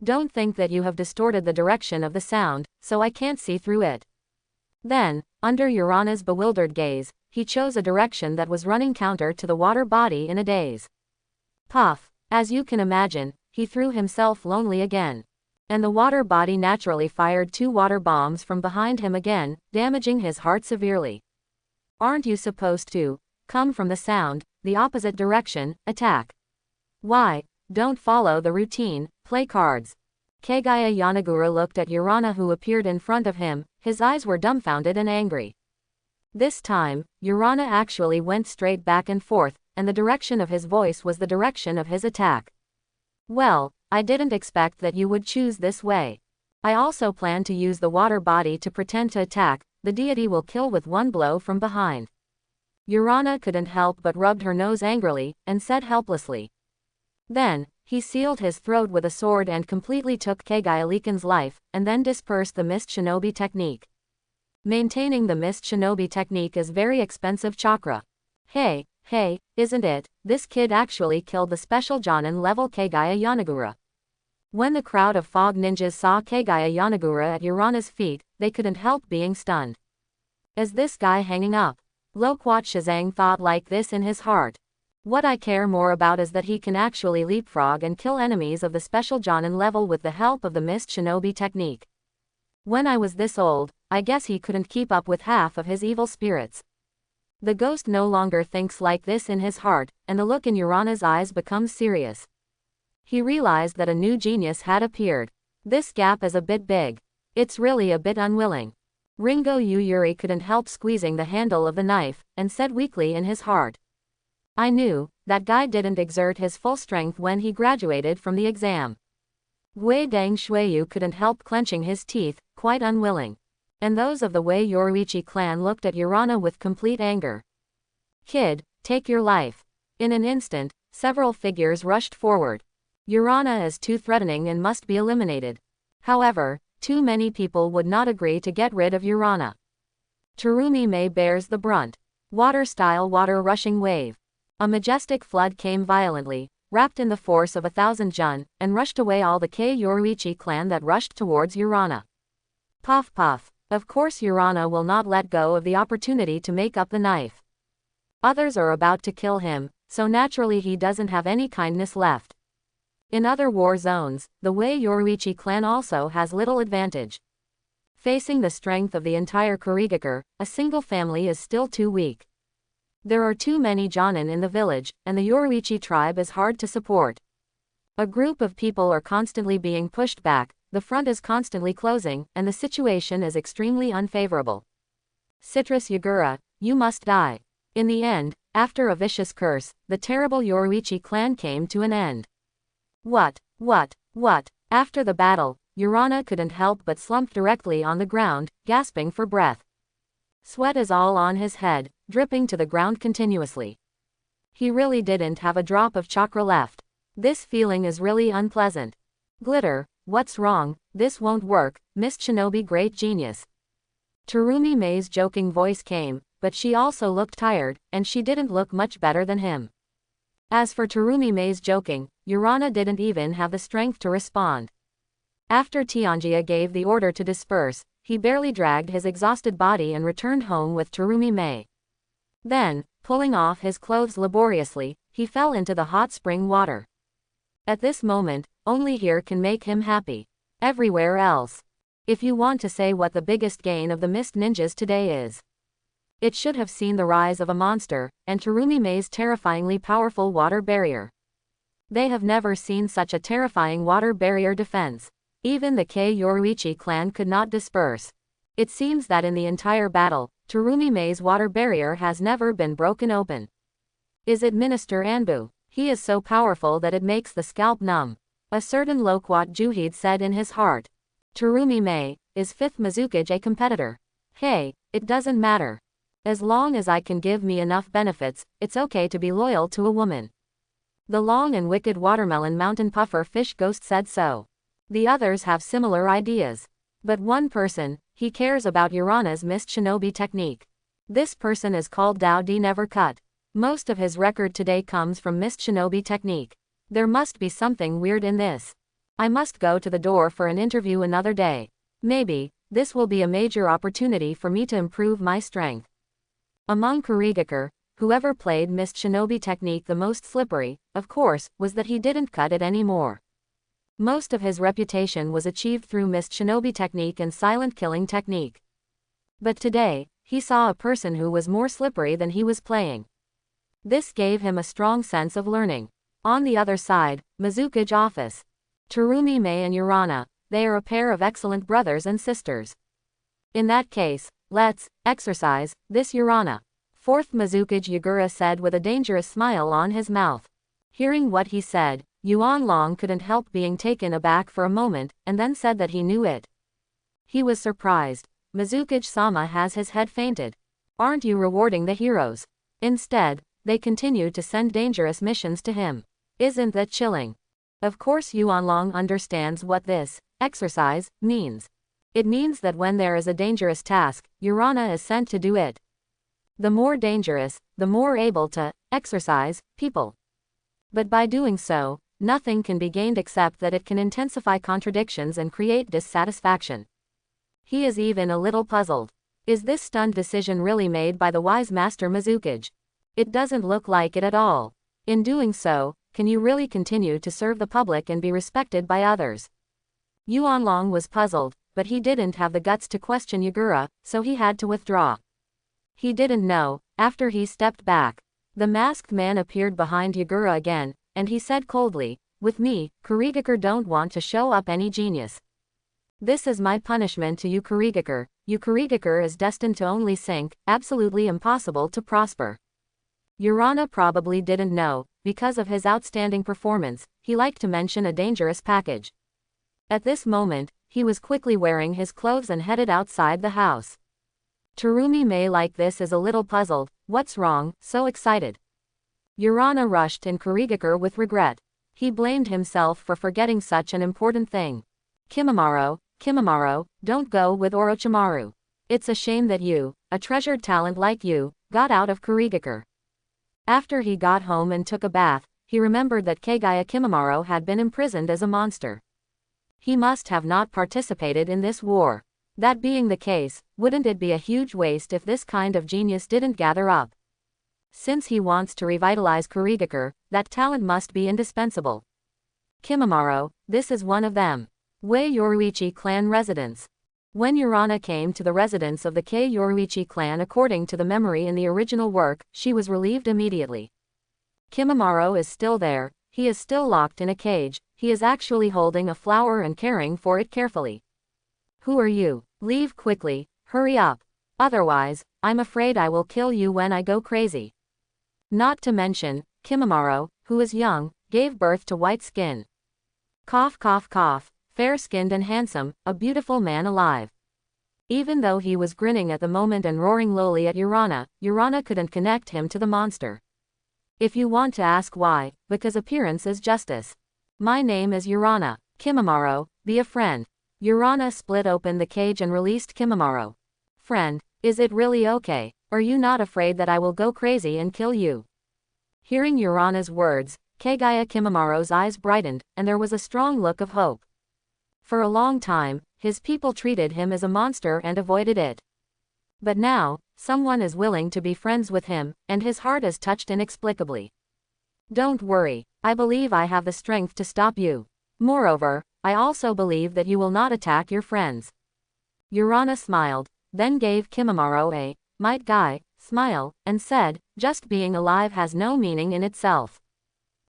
Don't think that you have distorted the direction of the sound, so I can't see through it. Then, under Urana's bewildered gaze, he chose a direction that was running counter to the water body in a daze. Puff! As you can imagine, he threw himself lonely again. And the water body naturally fired 2 water bombs from behind him again, damaging his heart severely. Aren't you supposed to come from the sound, the opposite direction, attack? Why, don't follow the routine, play cards. Kaguya Yanagura looked at Urana, who appeared in front of him, his eyes were dumbfounded and angry. This time, Urana actually went straight back and forth, and the direction of his voice was the direction of his attack. Well, I didn't expect that you would choose this way. I also plan to use the water body to pretend to attack, the deity will kill with 1 blow from behind. Urana couldn't help but rubbed her nose angrily, and said helplessly. Then, he sealed his throat with a sword and completely took Kaguya Leakin's life, and then dispersed the mist shinobi technique. Maintaining the mist shinobi technique is very expensive chakra. Hey, isn't it? This kid actually killed the special Jonin level Kaguya Yanagura. When the crowd of fog ninjas saw Kaguya Yanagura at Urana's feet, they couldn't help being stunned. Is this guy hanging up? Loquat Shazang thought like this in his heart. What I care more about is that he can actually leapfrog and kill enemies of the special Jonin level with the help of the mist shinobi technique. When I was this old, I guess he couldn't keep up with half of his evil spirits. The ghost no longer thinks like this in his heart, and the look in Urana's eyes becomes serious. He realized that a new genius had appeared. This gap is a bit big. It's really a bit unwilling. Ringo Yuyuri couldn't help squeezing the handle of the knife, and said weakly in his heart. I knew, that guy didn't exert his full strength when he graduated from the exam. Wei Dang Shuiyu couldn't help clenching his teeth, quite unwilling. And those of the Wei Yoruichi clan looked at Urana with complete anger. Kid, take your life. In an instant, several figures rushed forward. Urana is too threatening and must be eliminated. However, too many people would not agree to get rid of Urana. Terumi Mei bears the brunt. Water-style water rushing wave. A majestic flood came violently, wrapped in the force of 1,000 jun, and rushed away all the Kei Yoruichi clan that rushed towards Urana. Puff puff. Of course Urana will not let go of the opportunity to make up the knife. Others are about to kill him, so naturally he doesn't have any kindness left. In other war zones, the Wei Yoruichi clan also has little advantage. Facing the strength of the entire Kurigakur, a single family is still too weak. There are too many Jonin in the village, and the Yoruichi tribe is hard to support. A group of people are constantly being pushed back, the front is constantly closing, and the situation is extremely unfavorable. Citrus Yagura, you must die. In the end, after a vicious curse, the terrible Yoruichi clan came to an end. What? After the battle, Urana couldn't help but slump directly on the ground, gasping for breath. Sweat is all on his head, dripping to the ground continuously. He really didn't have a drop of chakra left. This feeling is really unpleasant. Glitter, what's wrong? This won't work, Miss Shinobi Great Genius. Terumi Mei's joking voice came, but she also looked tired, and she didn't look much better than him. As for Terumi Mei's joking, Urana didn't even have the strength to respond. After Tianjia gave the order to disperse, he barely dragged his exhausted body and returned home with Terumi Mei. Then, pulling off his clothes laboriously, he fell into the hot spring water. At this moment, only here can make him happy. Everywhere else. If you want to say what the biggest gain of the Mist Ninjas today is, it should have seen the rise of a monster, and Terumi Mei's terrifyingly powerful water barrier. They have never seen such a terrifying water barrier defense. Even the Kei Yoruichi clan could not disperse. It seems that in the entire battle, Terumi Mei's water barrier has never been broken open. Is it Minister ANBU? He is so powerful that it makes the scalp numb. A certain loquat Juhid said in his heart. Terumi Mei, is 5th Mizukage a competitor? Hey, it doesn't matter. As long as I can give me enough benefits, it's okay to be loyal to a woman. The long and wicked watermelon mountain puffer fish ghost said so. The others have similar ideas. But one person, he cares about Urana's Mist Shinobi technique. This person is called Dao Di Never Cut. Most of his record today comes from Mist Shinobi technique. There must be something weird in this. I must go to the door for an interview another day. Maybe, this will be a major opportunity for me to improve my strength. Among Kurigakure, whoever played Mist Shinobi technique the most slippery, of course, was that he didn't cut it anymore. Most of his reputation was achieved through Mist Shinobi technique and silent killing technique. But today, he saw a person who was more slippery than he was playing. This gave him a strong sense of learning. On the other side, Mizukage office. Terumi Mei and Urana, they are a pair of excellent brothers and sisters. In that case, let's exercise this Urana. 4th Mizukage Yagura said with a dangerous smile on his mouth. Hearing what he said, Yuan Long couldn't help being taken aback for a moment, and then said that he knew it. He was surprised. Mizukage-sama has his head fainted. Aren't you rewarding the heroes? Instead, they continued to send dangerous missions to him. Isn't that chilling? Of course Yuan Long understands what this exercise means. It means that when there is a dangerous task, Urana is sent to do it. The more dangerous, the more able to exercise people. But by doing so, nothing can be gained except that it can intensify contradictions and create dissatisfaction. He is even a little puzzled. Is this stunned decision really made by the wise master Mizukage? It doesn't look like it at all. In doing so, can you really continue to serve the public and be respected by others? Yuan Long was puzzled, but he didn't have the guts to question Yagura, so he had to withdraw. He didn't know. After he stepped back, the masked man appeared behind Yagura again, and he said coldly, "With me, Kurigakure don't want to show up any genius. This is my punishment to you Kurigakure. You Kurigakure is destined to only sink, absolutely impossible to prosper." Urana probably didn't know, because of his outstanding performance, he liked to mention a dangerous package. At this moment, he was quickly wearing his clothes and headed outside the house. Terumi Mei like this is a little puzzled. What's wrong, so excited? Urana rushed in Kurigakure with regret. He blamed himself for forgetting such an important thing. Kimimaro, don't go with Orochimaru. It's a shame that you, a treasured talent like you, got out of Kurigakure. After he got home and took a bath, he remembered that Kaguya Kimimaro had been imprisoned as a monster. He must have not participated in this war. That being the case, wouldn't it be a huge waste if this kind of genius didn't gather up? Since he wants to revitalize Kurigakure, that talent must be indispensable. Kimimaro, this is one of them. Wei Yoruichi clan residence. When Urana came to the residence of the Kei Yoruichi clan according to the memory in the original work, she was relieved immediately. Kimimaro is still there, he is still locked in a cage, he is actually holding a flower and caring for it carefully. Who are you? Leave quickly, hurry up. Otherwise, I'm afraid I will kill you when I go crazy. Not to mention, Kimimaro, who is young, gave birth to white skin. Cough cough cough. fair-skinned and handsome, a beautiful man alive. Even though he was grinning at the moment and roaring lowly at Urana, Urana couldn't connect him to the monster. If you want to ask why, because appearance is justice. My name is Urana. Kimimaro, be a friend. Urana split open the cage and released Kimimaro. Friend, is it really okay? Are you not afraid that I will go crazy and kill you? Hearing Urana's words, Kaguya Kimimaro's eyes brightened, and there was a strong look of hope. For a long time, his people treated him as a monster and avoided it. But now, someone is willing to be friends with him, and his heart is touched inexplicably. Don't worry, I believe I have the strength to stop you. Moreover, I also believe that you will not attack your friends. Urana smiled, then gave Kimimaro a might guy smile, and said, just being alive has no meaning in itself.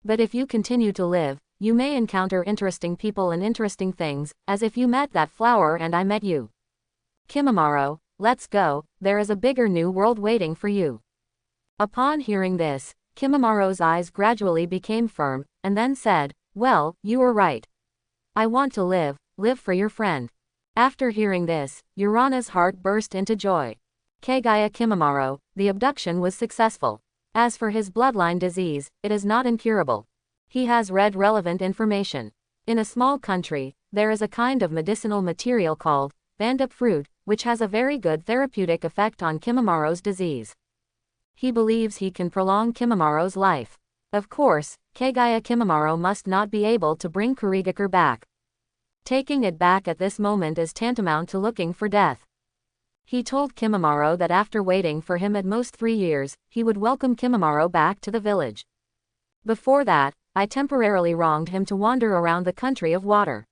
But if you continue to live, you may encounter interesting people and interesting things, as if you met that flower and I met you. Kimimaro, let's go, there is a bigger new world waiting for you. Upon hearing this, Kimimaro's eyes gradually became firm, and then said, well, you were right. I want to live for your friend. After hearing this, Urana's heart burst into joy. Kaguya Kimimaro, the abduction was successful. As for his bloodline disease, it is not incurable. He has read relevant information. In a small country, there is a kind of medicinal material called bandap fruit, which has a very good therapeutic effect on Kimimaro's disease. He believes he can prolong Kimimaro's life. Of course, Kaguya Kimimaro must not be able to bring Kurigakure back. Taking it back at this moment is tantamount to looking for death. He told Kimimaro that after waiting for him at most 3 years, he would welcome Kimimaro back to the village. Before that, I temporarily wronged him to wander around the country of water.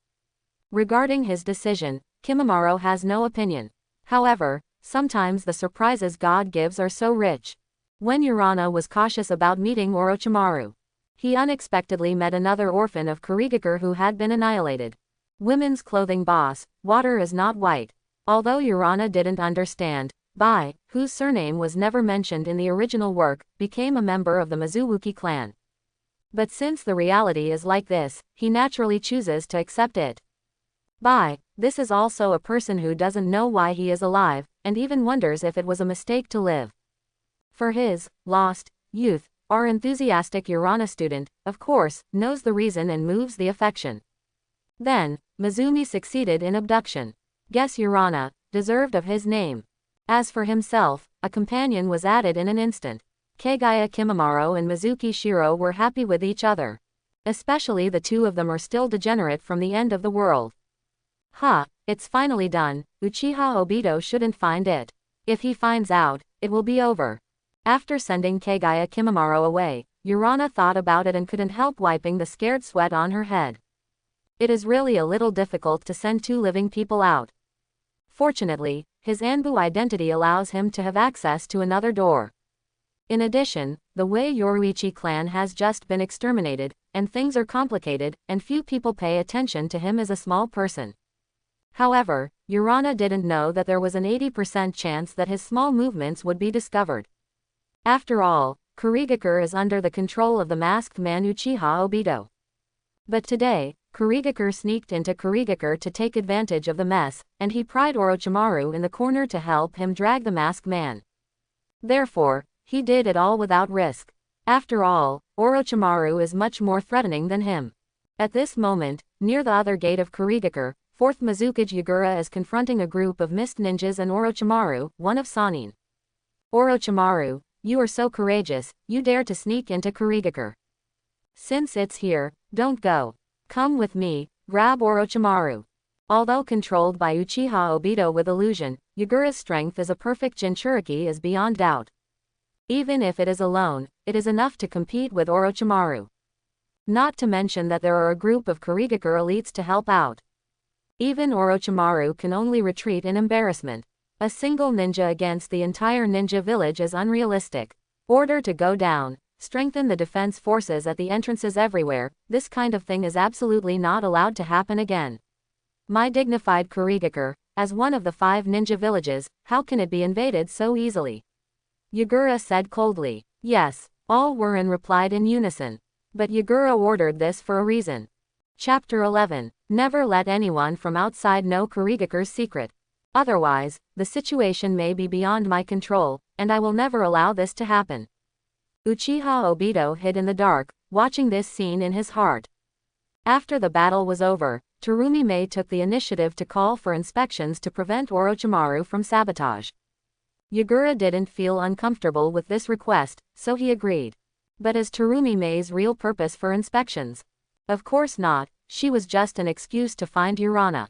Regarding his decision, Kimimaro has no opinion. However, sometimes the surprises God gives are so rich. When Urana was cautious about meeting Orochimaru, he unexpectedly met another orphan of Kurigakure who had been annihilated. Women's clothing boss, water is not white. Although Urana didn't understand, Bai, whose surname was never mentioned in the original work, became a member of the Mizuwuki clan. But since the reality is like this, he naturally chooses to accept it. Bai, this is also a person who doesn't know why he is alive, and even wonders if it was a mistake to live. For his lost youth, our enthusiastic Urana student, of course, knows the reason and moves the affection. Then, Mizumi succeeded in abduction. Guess Urana deserved of his name. As for himself, a companion was added in an instant. Kaguya Kimimaro and Mizuki Shiro were happy with each other. Especially the two of them are still degenerate from the end of the world. It's finally done. Uchiha Obito shouldn't find it. If he finds out, it will be over. After sending Kaguya Kimimaro away, Urana thought about it and couldn't help wiping the scared sweat on her head. It is really a little difficult to send two living people out. Fortunately, his ANBU identity allows him to have access to another door. In addition, the way Yoruichi clan has just been exterminated, and things are complicated, and few people pay attention to him as a small person. However, Urana didn't know that there was an 80% chance that his small movements would be discovered. After all, Kurigakure is under the control of the masked man Uchiha Obito. But today, Kurigakure sneaked into Kurigakure to take advantage of the mess, and he pried Orochimaru in the corner to help him drag the masked man. Therefore, he did it all without risk. After all, Orochimaru is much more threatening than him. At this moment, near the other gate of Kurigakure, 4th Mizukage Yagura is confronting a group of mist ninjas and Orochimaru, one of Sannin. Orochimaru, you are so courageous, you dare to sneak into Kurigakure. Since it's here, don't go. Come with me, grab Orochimaru. Although controlled by Uchiha Obito with illusion, Yagura's strength as a perfect Jinchuriki is beyond doubt. Even if it is alone, it is enough to compete with Orochimaru. Not to mention that there are a group of Kurigakure elites to help out. Even Orochimaru can only retreat in embarrassment. A single ninja against the entire ninja village is unrealistic. Order to go down. Strengthen the defense forces at the entrances everywhere. This kind of thing is absolutely not allowed to happen again. My dignified Kurigakure, as one of the 5 ninja villages, how can it be invaded so easily? Yagura said coldly. Yes, all replied in unison. But Yagura ordered this for a reason. Chapter 11. Never let anyone from outside know Kurigaku's secret. Otherwise, the situation may be beyond my control, and I will never allow this to happen. Uchiha Obito hid in the dark, watching this scene in his heart. After the battle was over, Terumi-mei took the initiative to call for inspections to prevent Orochimaru from sabotage. Yagura didn't feel uncomfortable with this request, so he agreed. But is Terumi-mei's real purpose for inspections? Of course not, she was just an excuse to find Urana.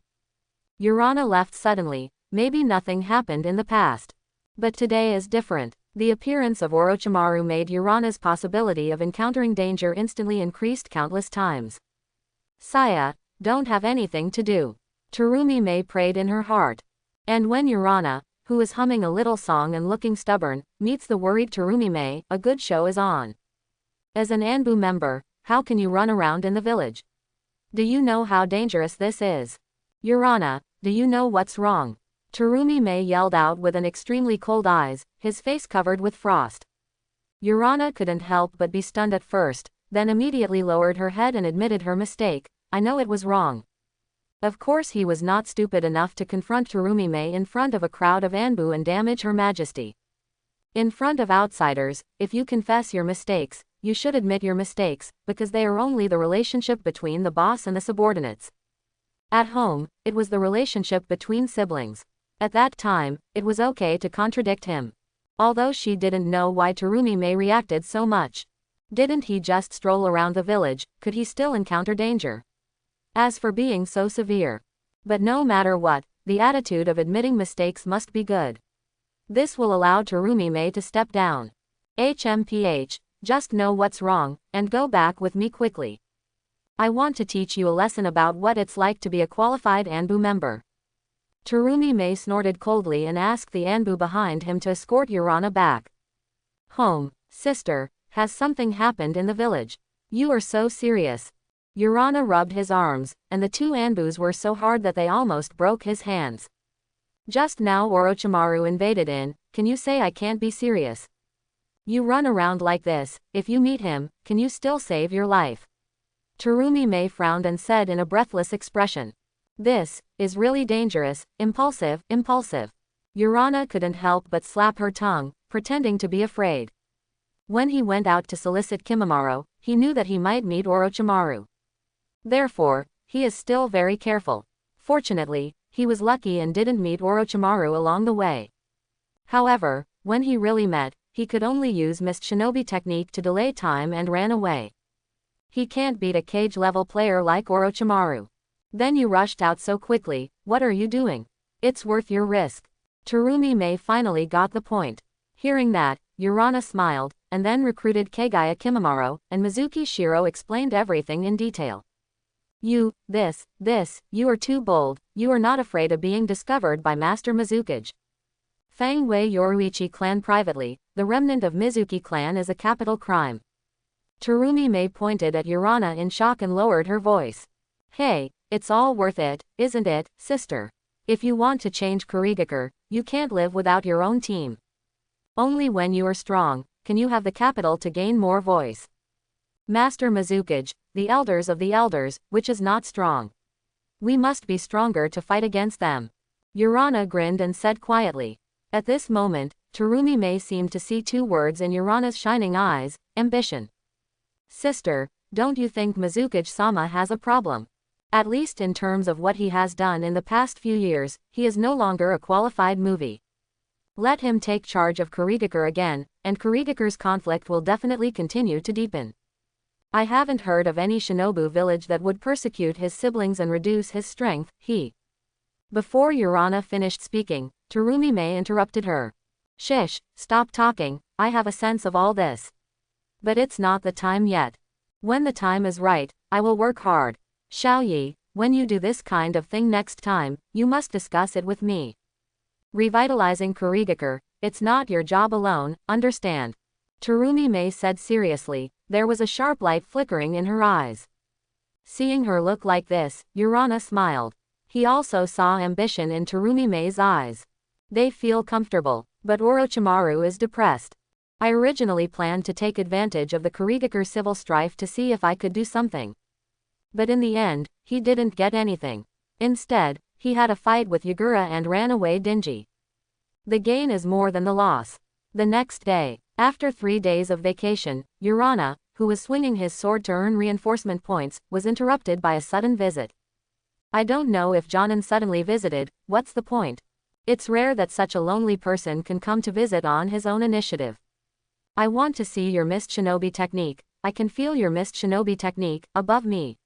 Urana left suddenly, maybe nothing happened in the past. But today is different. The appearance of Orochimaru made Urana's possibility of encountering danger instantly increased countless times. Saya, don't have anything to do. Terumi-mei prayed in her heart. And when Urana, who is humming a little song and looking stubborn, meets the worried Terumi-mei, a good show is on. As an ANBU member, how can you run around in the village? Do you know how dangerous this is? Urana, do you know what's wrong? Terumi-mei yelled out with an extremely cold eyes, his face covered with frost. Urana couldn't help but be stunned at first, then immediately lowered her head and admitted her mistake. I know it was wrong. Of course he was not stupid enough to confront Terumi-mei in front of a crowd of ANBU and damage her majesty. In front of outsiders, if you confess your mistakes, you should admit your mistakes, because they are only the relationship between the boss and the subordinates. At home, it was the relationship between siblings. At that time, it was okay to contradict him. Although she didn't know why Terumi-mei reacted so much. Didn't he just stroll around the village, could he still encounter danger? As for being so severe. But no matter what, the attitude of admitting mistakes must be good. This will allow Terumi-mei to step down. HMPH, just know what's wrong, and go back with me quickly. I want to teach you a lesson about what it's like to be a qualified ANBU member. Terumi-mei snorted coldly and asked the ANBU behind him to escort Urana back home. Sister, has something happened in the village? You are so serious. Urana rubbed his arms, and the two ANBUs were so hard that they almost broke his hands. Just now Orochimaru invaded in, can you say I can't be serious? You run around like this, if you meet him, can you still save your life? Terumi-mei frowned and said in a breathless expression. This is really dangerous, impulsive. Urana couldn't help but slap her tongue, pretending to be afraid. When he went out to solicit Kimimaro, he knew that he might meet Orochimaru. Therefore, he is still very careful. Fortunately, he was lucky and didn't meet Orochimaru along the way. However, when he really met, he could only use Mist Shinobi technique to delay time and ran away. He can't beat a cage-level player like Orochimaru. Then you rushed out so quickly, what are you doing? It's worth your risk. Terumi-mei finally got the point. Hearing that, Urana smiled, and then recruited Kaguya Kimimaro, and Mizuki Shiro explained everything in detail. You are too bold, you are not afraid of being discovered by Master Mizuki. Fang Wei Yoruichi clan privately, the remnant of Mizuki clan is a capital crime. Terumi-mei pointed at Urana in shock and lowered her voice. Hey, it's all worth it, isn't it, sister? If you want to change Kurigaku, you can't live without your own team. Only when you are strong, can you have the capital to gain more voice. Master Mizuki, the elders of the elders, which is not strong. We must be stronger to fight against them. Urana grinned and said quietly. At this moment, Terumi-mei seemed to see two words in Urana's shining eyes, ambition. Sister, don't you think Mizuki-sama has a problem? At least in terms of what he has done in the past few years, he is no longer a qualified movie. Let him take charge of Kurigaku again, and Kurigaku's conflict will definitely continue to deepen. I haven't heard of any shinobu village that would persecute his siblings and reduce his strength, Before Urana finished speaking, Terumi-mei interrupted her. Shish, stop talking, I have a sense of all this. But it's not the time yet. When the time is right, I will work hard. Xiaoyi, when you do this kind of thing next time, you must discuss it with me. Revitalizing Kurigaku, it's not your job alone, understand? Terumi-mei said seriously, there was a sharp light flickering in her eyes. Seeing her look like this, Urana smiled. He also saw ambition in Terumi-mei's eyes. They feel comfortable, but Orochimaru is depressed. I originally planned to take advantage of the Kurigaku civil strife to see if I could do something. But in the end, he didn't get anything. Instead, he had a fight with Yagura and ran away dingy. The gain is more than the loss. The next day, after 3 days of vacation, Urana, who was swinging his sword to earn reinforcement points, was interrupted by a sudden visit. I don't know if Jonin suddenly visited, what's the point? It's rare that such a lonely person can come to visit on his own initiative. I want to see your mist shinobi technique, I can feel your mist shinobi technique, above me.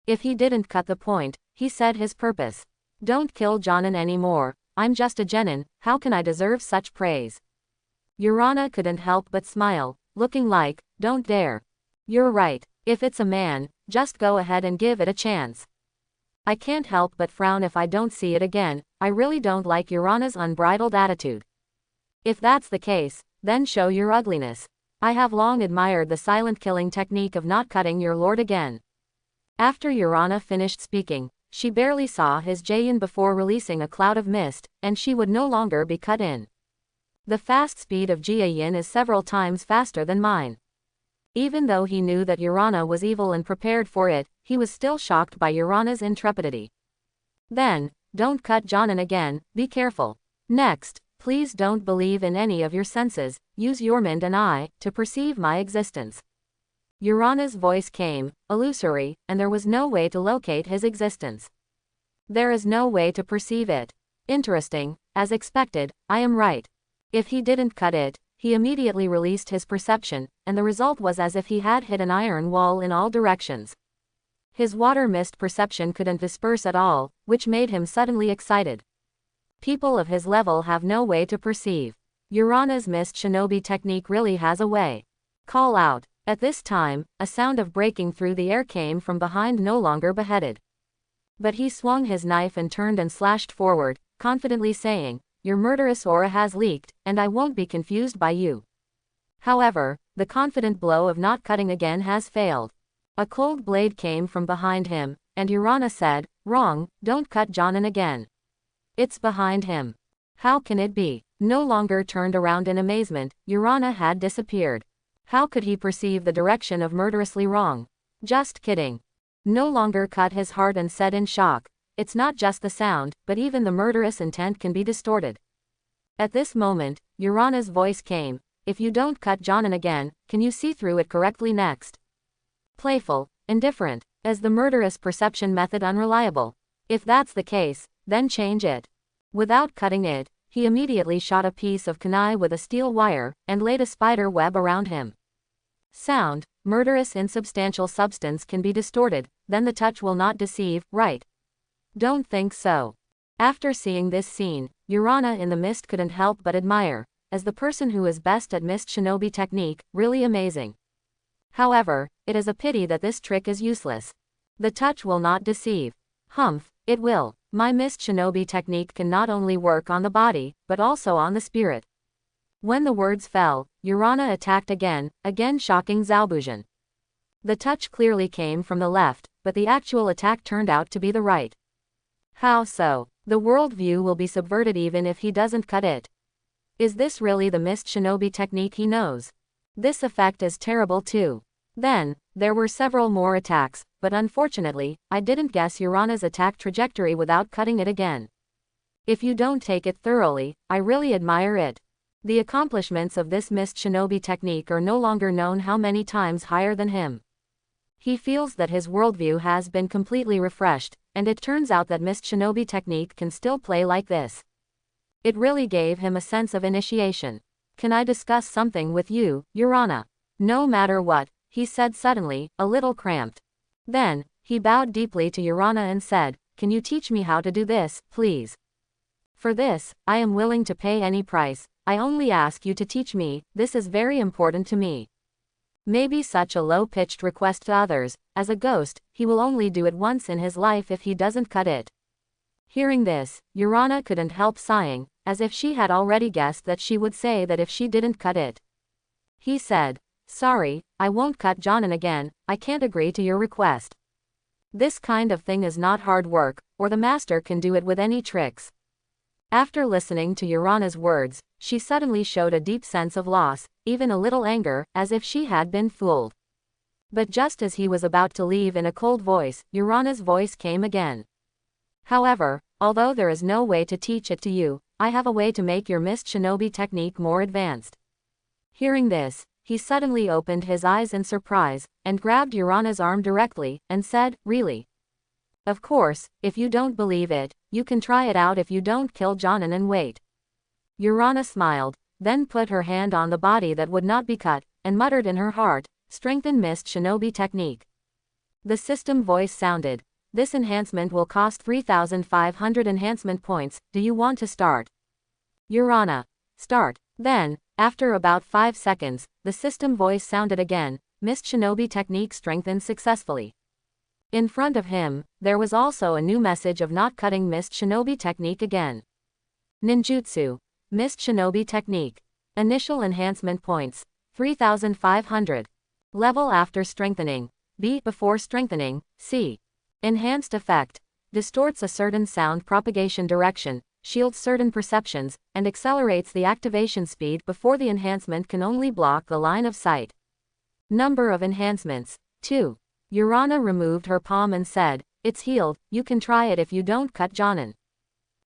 If he didn't cut the point, he said his purpose. Don't kill Jonin anymore, I'm just a genin, how can I deserve such praise? Urana couldn't help but smile, looking like, don't dare. You're right, if it's a man, just go ahead and give it a chance. I can't help but frown if I don't see it again, I really don't like Urana's unbridled attitude. If that's the case, then show your ugliness. I have long admired the silent killing technique of not cutting your lord again. After Urana finished speaking, she barely saw his Jayin before releasing a cloud of mist, and she would no longer be cut in. The fast speed of Jiayin is several times faster than mine. Even though he knew that Urana was evil and prepared for it, he was still shocked by Urana's intrepidity. Then, don't cut Jonin again, be careful. Next, please don't believe in any of your senses, use your mind and eye, to perceive my existence. Urana's voice came, illusory, and there was no way to locate his existence. There is no way to perceive it. Interesting, as expected, I am right. If he didn't cut it, he immediately released his perception, and the result was as if he had hit an iron wall in all directions. His water mist perception couldn't disperse at all, which made him suddenly excited. People of his level have no way to perceive. Urana's mist shinobi technique really has a way. Call out. At this time, a sound of breaking through the air came from behind, no longer beheaded. But he swung his knife and turned and slashed forward, confidently saying, your murderous aura has leaked, and I won't be confused by you. However, the confident blow of not cutting again has failed. A cold blade came from behind him, and Urana said, wrong, don't cut Jonin again. It's behind him. How can it be? No longer turned around in amazement, Urana had disappeared. How could he perceive the direction of murderously wrong? Just kidding. No longer cut his heart and said in shock, it's not just the sound, but even the murderous intent can be distorted. At this moment, Urana's voice came, if you don't cut Jonin again, can you see through it correctly next? Playful, indifferent, is the murderous perception method unreliable? If that's the case, then change it. Without cutting it, he immediately shot a piece of kunai with a steel wire, and laid a spider web around him. Sound, murderous insubstantial substance can be distorted, then the touch will not deceive, right? Don't think so. After seeing this scene, Urana in the mist couldn't help but admire, as the person who is best at mist shinobi technique, really amazing. However, it is a pity that this trick is useless. The touch will not deceive. Humph, it will. My mist shinobi technique can not only work on the body, but also on the spirit. When the words fell, Urana attacked again shocking Zalbuzhan. The touch clearly came from the left, but the actual attack turned out to be the right. How so? The world view will be subverted even if he doesn't cut it. Is this really the mist shinobi technique he knows? This effect is terrible too. Then, there were several more attacks, but unfortunately, I didn't guess Urana's attack trajectory without cutting it again. If you don't take it thoroughly, I really admire it. The accomplishments of this mist shinobi technique are no longer known how many times higher than him. He feels that his worldview has been completely refreshed, and it turns out that mist shinobi technique can still play like this. It really gave him a sense of initiation. Can I discuss something with you, Urana? No matter what, he said suddenly, a little cramped. Then, he bowed deeply to Urana and said, can you teach me how to do this, please? For this, I am willing to pay any price, I only ask you to teach me, this is very important to me. Maybe such a low-pitched request to others, as a ghost, he will only do it once in his life if he doesn't cut it. Hearing this, Urana couldn't help sighing, as if she had already guessed that she would say that if she didn't cut it. He said, sorry, I won't cut Jonin again, I can't agree to your request. This kind of thing is not hard work, or the master can do it with any tricks. After listening to Urana's words, she suddenly showed a deep sense of loss, even a little anger, as if she had been fooled. But just as he was about to leave in a cold voice, Urana's voice came again. However, although there is no way to teach it to you, I have a way to make your mist shinobi technique more advanced. Hearing this, he suddenly opened his eyes in surprise, and grabbed Urana's arm directly, and said, "Really? Of course, if you don't believe it, you can try it out if you don't kill Jonin and wait." Urana smiled, then put her hand on the body that would not be cut, and muttered in her heart, "Strengthen mist shinobi technique." The system voice sounded, "This enhancement will cost 3,500 enhancement points, do you want to start?" Urana, "Start." Then, after about 5 seconds, the system voice sounded again, "Mist shinobi technique strengthened successfully." In front of him, there was also a new message of not cutting mist shinobi technique again. Ninjutsu. Mist shinobi technique. Initial enhancement points, 3,500. Level after strengthening. B before strengthening, C. Enhanced effect. Distorts a certain sound propagation direction, shields certain perceptions, and accelerates the activation speed before the enhancement can only block the line of sight. Number of enhancements, 2. Urana removed her palm and said, "It's healed, you can try it if you don't cut Jonin."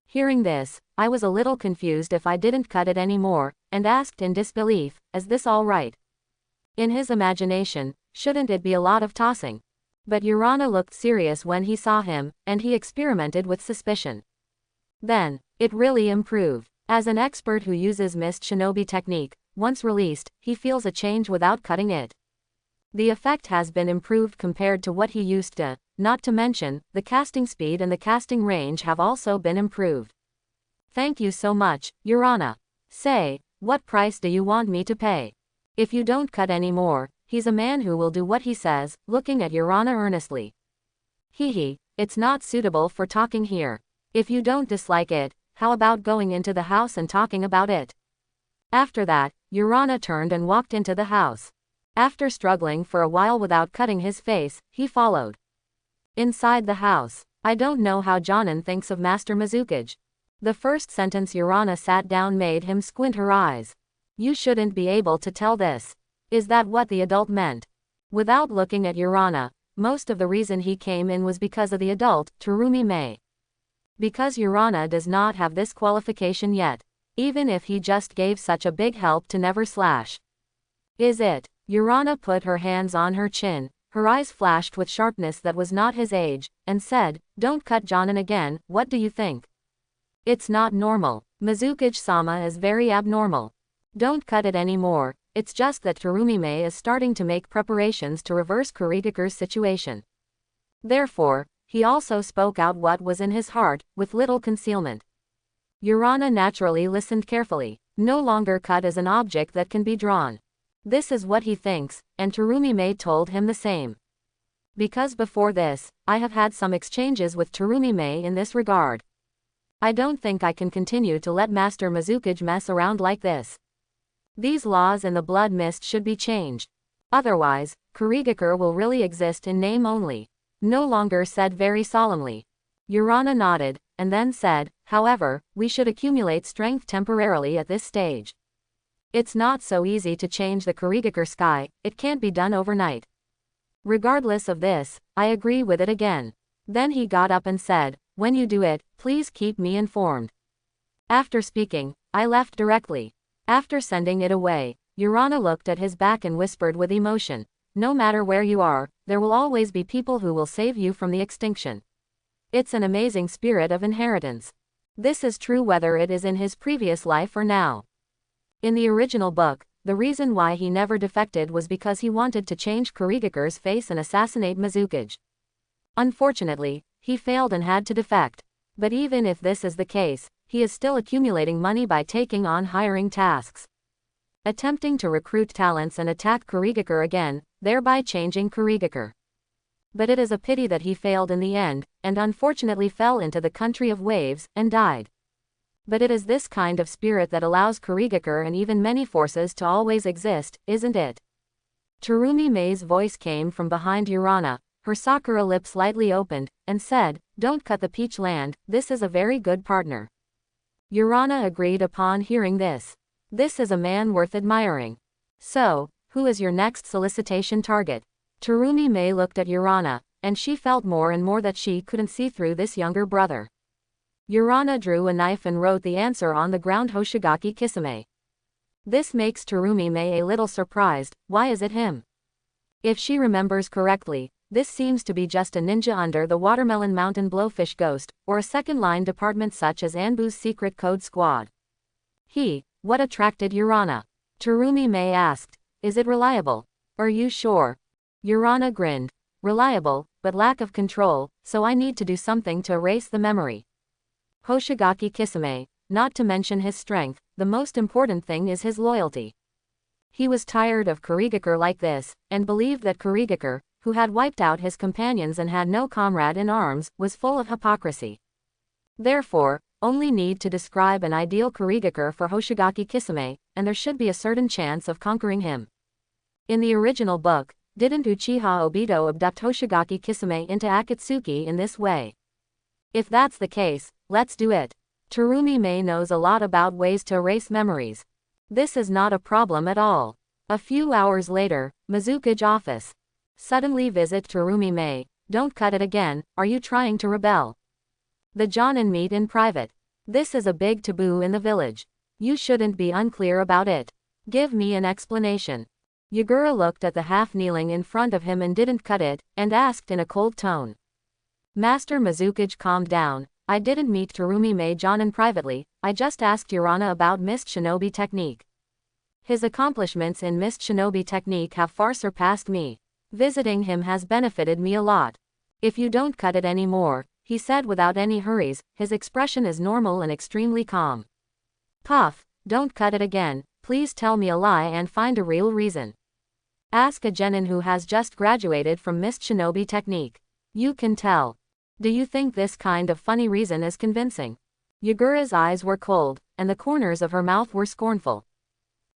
Hearing this, I was a little confused if I didn't cut it anymore, and asked in disbelief, "Is this all right?" In his imagination, shouldn't it be a lot of tossing? But Urana looked serious when he saw him, and he experimented with suspicion. Then, it really improved. As an expert who uses mist shinobi technique, once released, he feels a change without cutting it. The effect has been improved compared to what he used to, not to mention, the casting speed and the casting range have also been improved. Thank you so much, Urana. Say, what price do you want me to pay? If you don't cut any more, he's a man who will do what he says, looking at Urana earnestly. Hehe, it's not suitable for talking here. If you don't dislike it, how about going into the house and talking about it? After that, Urana turned and walked into the house. After struggling for a while without cutting his face, he followed. Inside the house, "I don't know how Jonin thinks of Master Mizukage." The first sentence Urana sat down made him squint her eyes. "You shouldn't be able to tell this. Is that what the adult meant?" Without looking at Urana, most of the reason he came in was because of the adult, Terumi Mei. Because Urana does not have this qualification yet. Even if he just gave such a big help to Never Slash. Is it? Urana put her hands on her chin, her eyes flashed with sharpness that was not his age, and said, "Don't cut Jonin again, what do you think?" "It's not normal. Mizukage-sama is very abnormal. Don't cut it anymore, it's just that Terumi-mei is starting to make preparations to reverse Kurigaka's situation." Therefore, he also spoke out what was in his heart, with little concealment. Urana naturally listened carefully. No longer cut as an object that can be drawn. This is what he thinks, and Terumi-mei told him the same. Because before this, I have had some exchanges with Terumi-mei in this regard. I don't think I can continue to let Master Mizukage mess around like this. These laws in the blood mist should be changed. Otherwise, Kurigaka will really exist in name only. No longer said very solemnly. Urana nodded, and then said, "However, we should accumulate strength temporarily at this stage. It's not so easy to change the Kurigaka sky, it can't be done overnight. Regardless of this, I agree with it again." Then he got up and said, "When you do it, please keep me informed." After speaking, I left directly. After sending it away, Urana looked at his back and whispered with emotion, "No matter where you are, there will always be people who will save you from the extinction. It's an amazing spirit of inheritance. This is true whether it is in his previous life or now." In the original book, the reason why he never defected was because he wanted to change Kurigaka's face and assassinate Mizukage. Unfortunately, he failed and had to defect. But even if this is the case, he is still accumulating money by taking on hiring tasks. Attempting to recruit talents and attack Kurigaka again, thereby changing Kurigaka. But it is a pity that he failed in the end, and unfortunately fell into the country of waves, and died. But it is this kind of spirit that allows Kurigaka and even many forces to always exist, isn't it? Terumi-mei's voice came from behind Urana, her sakura lips slightly opened, and said, "Don't cut the peach land, this is a very good partner." Urana agreed upon hearing this. This is a man worth admiring. "So, who is your next solicitation target?" Terumi Mei looked at Urana, and she felt more and more that she couldn't see through this younger brother. Urana drew a knife and wrote the answer on the ground: Hoshigaki Kisame. This makes Terumi Mei a little surprised. Why is it him? If she remembers correctly, this seems to be just a ninja under the Watermelon Mountain Blowfish Ghost, or a second-line department such as ANBU's Secret Code Squad. What attracted Urana? Terumi Mei asked. Is it reliable? Are you sure? Urana grinned. Reliable, but lack of control, so I need to do something to erase the memory. Hoshigaki Kisame, not to mention his strength, the most important thing is his loyalty. He was tired of Kurigakure like this, and believed that Kurigakure, who had wiped out his companions and had no comrade in arms, was full of hypocrisy. Therefore, only need to describe an ideal Kurigakure for Hoshigaki Kisame, and there should be a certain chance of conquering him. In the original book, didn't Uchiha Obito abduct Hoshigaki Kisame into Akatsuki in this way? If that's the case, let's do it. Terumi Mei knows a lot about ways to erase memories. This is not a problem at all. A few hours later, Mizukage office. Suddenly visit Terumi Mei. Don't cut it again, are you trying to rebel? The Jonin meet in private. This is a big taboo in the village. You shouldn't be unclear about it. Give me an explanation. Yagura looked at the half-kneeling in front of him and didn't cut it, and asked in a cold tone. Master Mizukage calmed down. I didn't meet Terumi Mei Jonin privately, I just asked Urana about Mist Shinobi technique. His accomplishments in Mist Shinobi technique have far surpassed me. Visiting him has benefited me a lot. If you don't cut it anymore, he said without any hurries, his expression is normal and extremely calm. Puff, don't cut it again, please tell me a lie and find a real reason. Ask a genin who has just graduated from Mist Shinobi technique. You can tell. Do you think this kind of funny reason is convincing? Yagura's eyes were cold, and the corners of her mouth were scornful.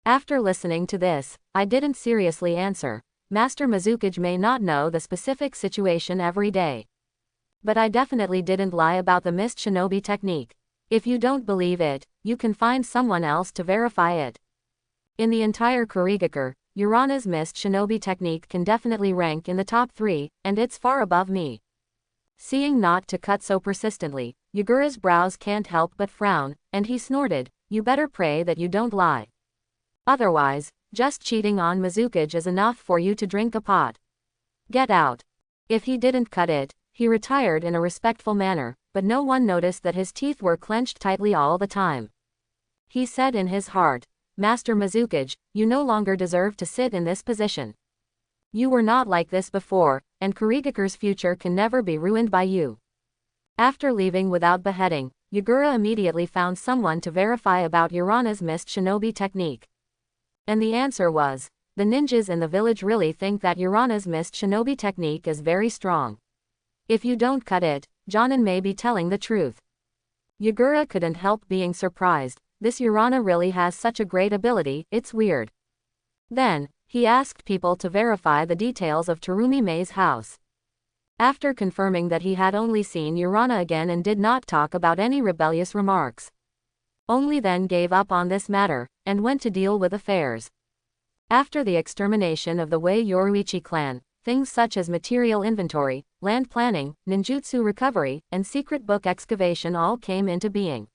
After listening to this, I didn't seriously answer. Master Mizukage may not know the specific situation every day. But I definitely didn't lie about the Mist Shinobi technique. If you don't believe it, you can find someone else to verify it. In the entire Kurigakure, Urana's Mist Shinobi technique can definitely rank in the top 3, and it's far above me. Seeing not to cut so persistently, Yagura's brows can't help but frown, and he snorted, you better pray that you don't lie. Otherwise, just cheating on Mizukage is enough for you to drink a pot. Get out. If he didn't cut it, he retired in a respectful manner, but no one noticed that his teeth were clenched tightly all the time. He said in his heart, Master Mizukage, you no longer deserve to sit in this position. You were not like this before, and Kurigakure's future can never be ruined by you. After leaving without beheading, Yagura immediately found someone to verify about Urana's Mist Shinobi technique. And the answer was, the ninjas in the village really think that Urana's Mist Shinobi technique is very strong. If you don't cut it, Jonin may be telling the truth. Yagura couldn't help being surprised. This Urana really has such a great ability, it's weird. Then, he asked people to verify the details of Terumi Mei's house. After confirming that he had only seen Urana again and did not talk about any rebellious remarks. Only then gave up on this matter, and went to deal with affairs. After the extermination of the Wei Yoruichi clan, things such as material inventory, land planning, ninjutsu recovery, and secret book excavation all came into being.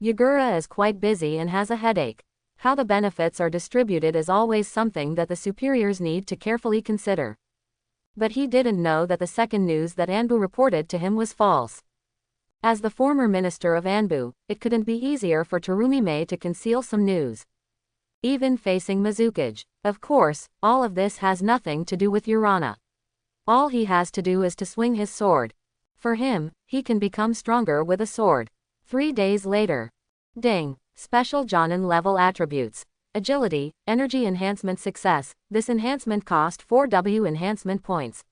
Yagura is quite busy and has a headache. How the benefits are distributed is always something that the superiors need to carefully consider. But he didn't know that the second news that ANBU reported to him was false. As the former minister of ANBU, it couldn't be easier for Terumi Mei to conceal some news. Even facing Mizukage. Of course, all of this has nothing to do with Urana. All he has to do is to swing his sword. For him, he can become stronger with a sword. 3 days later. Ding. Special Jonin level attributes. Agility, Energy Enhancement Success. This enhancement cost 4W enhancement points.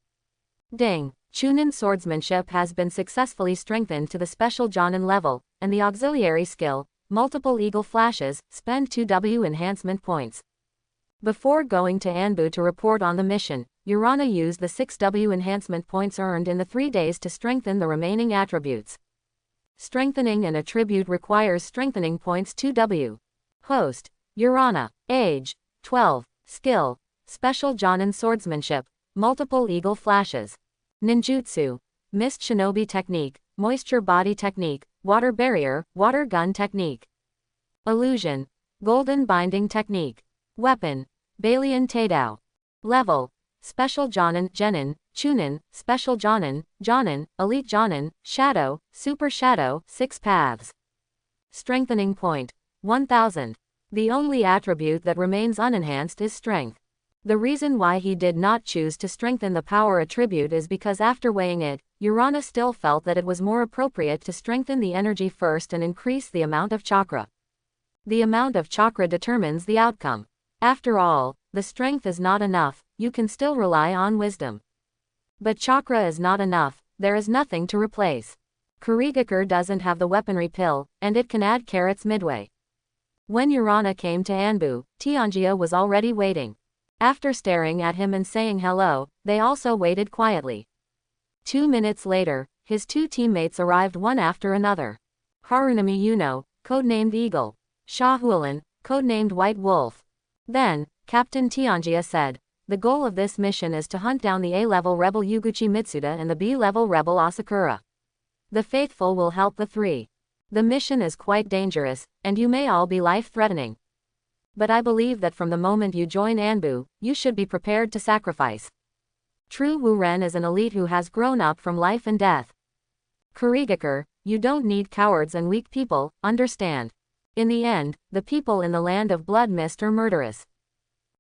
Ding. Chunin Swordsmanship has been successfully strengthened to the Special Jonin level, and the auxiliary skill, Multiple Eagle Flashes, spend 2W enhancement points. Before going to ANBU to report on the mission, Urana used the 6W enhancement points earned in the 3 days to strengthen the remaining attributes. Strengthening an attribute requires strengthening points 2W. Host, Urana. Age, 12. Skill, Special Jonin Swordsmanship. multiple eagle flashes. Ninjutsu, mist shinobi technique, moisture body technique, water barrier, water gun technique. Illusion, golden binding technique. Weapon, Balian Taidao. Level, Special Jonin, Genin, Chunin, Special Jonin, Jonin, Elite Jonin, Shadow, Super Shadow, 6 paths. Strengthening point, 1000. The only attribute that remains unenhanced is strength. The reason why he did not choose to strengthen the power attribute is because after weighing it, Urana still felt that it was more appropriate to strengthen the energy first and increase the amount of chakra. The amount of chakra determines the outcome. After all, the strength is not enough, you can still rely on wisdom. But chakra is not enough, there is nothing to replace. Kurigakure doesn't have the weaponry pill, and it can add carrots midway. When Urana came to ANBU, Tianjia was already waiting. After staring at him and saying hello, they also waited quietly. 2 minutes later, his 2 teammates arrived one after another. Harunami Yuno, codenamed Eagle. Shahulan, codenamed White Wolf. Then, Captain Tianjia said, the goal of this mission is to hunt down the A-level rebel Yuguchi Mitsuda and the B-level rebel Asakura. The faithful will help the 3. The mission is quite dangerous, and you may all be life-threatening. But I believe that from the moment you join ANBU, you should be prepared to sacrifice. True Wu Ren is an elite who has grown up from life and death. Kurigakure, you don't need cowards and weak people, understand? In the end, the people in the land of blood mist are murderous.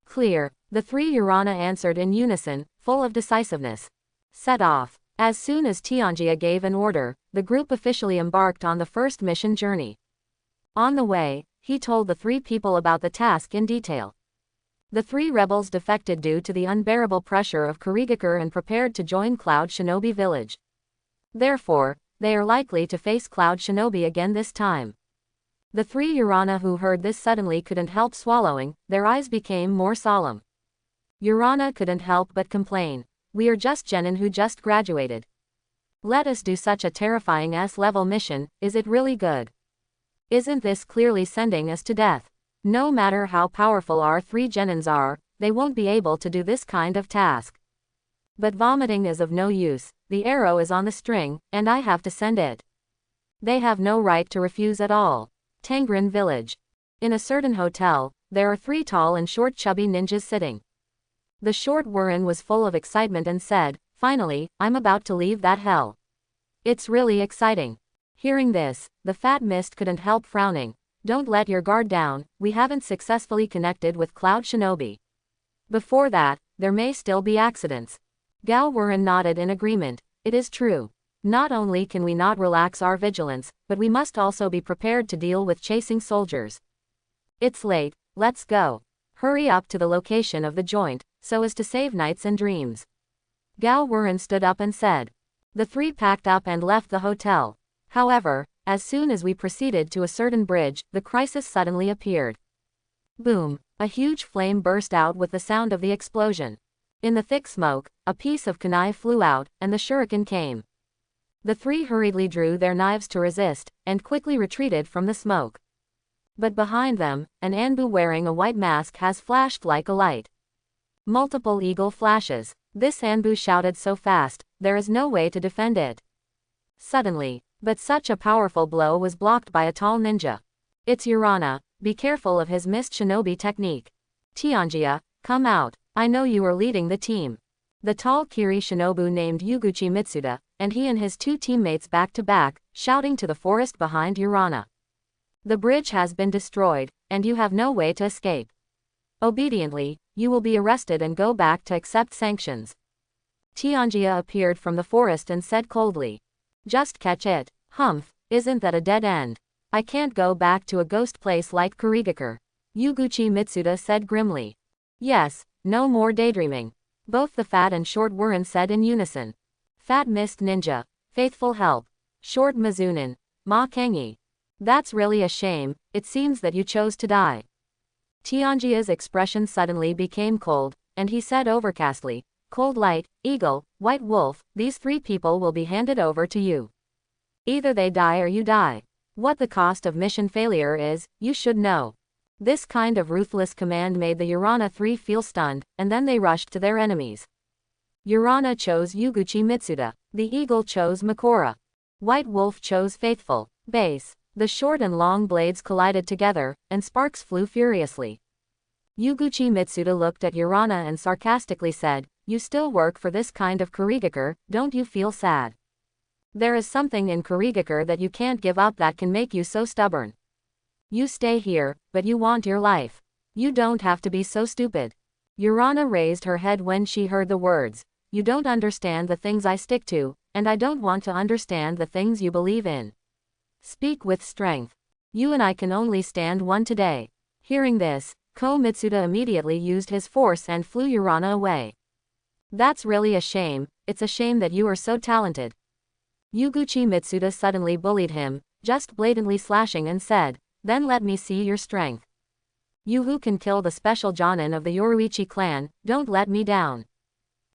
Clear, the 3 Urana answered in unison, full of decisiveness. Set off. As soon as Tianjia gave an order, the group officially embarked on the first mission journey. On the way, he told the 3 people about the task in detail. The 3 rebels defected due to the unbearable pressure of Kurigakure and prepared to join Cloud Shinobi village. Therefore, they are likely to face Cloud Shinobi again this time. The 3 Urana who heard this suddenly couldn't help swallowing, their eyes became more solemn. Urana couldn't help but complain. We are just genin who just graduated. Let us do such a terrifying S-level mission, is it really good? Isn't this clearly sending us to death? No matter how powerful our 3 genins are, they won't be able to do this kind of task. But vomiting is of no use, the arrow is on the string, and I have to send it. They have no right to refuse at all. Tangren Village. In a certain hotel, there are 3 tall and short chubby ninjas sitting. The short Wuren was full of excitement and said, finally, I'm about to leave that hell. It's really exciting. Hearing this, the fat mist couldn't help frowning. Don't let your guard down, we haven't successfully connected with Cloud Shinobi. Before that, there may still be accidents. Gao Wuren nodded in agreement. It is true. Not only can we not relax our vigilance, but we must also be prepared to deal with chasing soldiers. It's late, let's go. Hurry up to the location of the joint, so as to save nights and dreams. Gao Wuren stood up and said. The 3 packed up and left the hotel. However, as soon as we proceeded to a certain bridge, the crisis suddenly appeared. Boom! A huge flame burst out with the sound of the explosion. In the thick smoke, a piece of kunai flew out, and the shuriken came. The 3 hurriedly drew their knives to resist, and quickly retreated from the smoke. But behind them, an ANBU wearing a white mask has flashed like a light. Multiple eagle flashes. This ANBU shouted so fast, there is no way to defend it. Suddenly, but such a powerful blow was blocked by a tall ninja. It's Urana, be careful of his mist shinobi technique. Tianjia, come out, I know you are leading the team. The tall Kiri shinobu named Yuguchi Mitsuda, and he and his 2 teammates back to back, shouting to the forest behind Urana. The bridge has been destroyed, and you have no way to escape. Obediently, you will be arrested and go back to accept sanctions. Tianjia appeared from the forest and said coldly. Just catch it, humph, isn't that a dead end? I can't go back to a ghost place like Kurigakure. Yuguchi Mitsuda said grimly. Yes, no more daydreaming. Both the fat and short Wuren said in unison. Fat Mist Ninja, faithful help. Short Mizunin, Ma Kengi. That's really a shame, it seems that you chose to die. Tianjia's expression suddenly became cold, and he said overcastly, Cold Light, Eagle, White Wolf, these 3 people will be handed over to you. Either they die or you die. What the cost of mission failure is, you should know. This kind of ruthless command made the Urana 3 feel stunned, and then they rushed to their enemies. Urana chose Yuguchi Mitsuda. The eagle chose Makora. White Wolf chose Faithful. Base. The short and long blades collided together, and sparks flew furiously. Yuguchi Mitsuda looked at Urana and sarcastically said, "You still work for this kind of Kurigaker, don't you feel sad? There is something in Kurigaker that you can't give up that can make you so stubborn. You stay here, but you want your life. You don't have to be so stupid." Urana raised her head when she heard the words. "You don't understand the things I stick to, and I don't want to understand the things you believe in. Speak with strength. You and I can only stand one today." Hearing this, Ko Mitsuda immediately used his force and flew Urana away. "That's really a shame, it's a shame that you are so talented." Yuguchi Mitsuda suddenly bullied him, just blatantly slashing and said, "Then let me see your strength. You who can kill the special Jonin of the Yoruichi clan, don't let me down."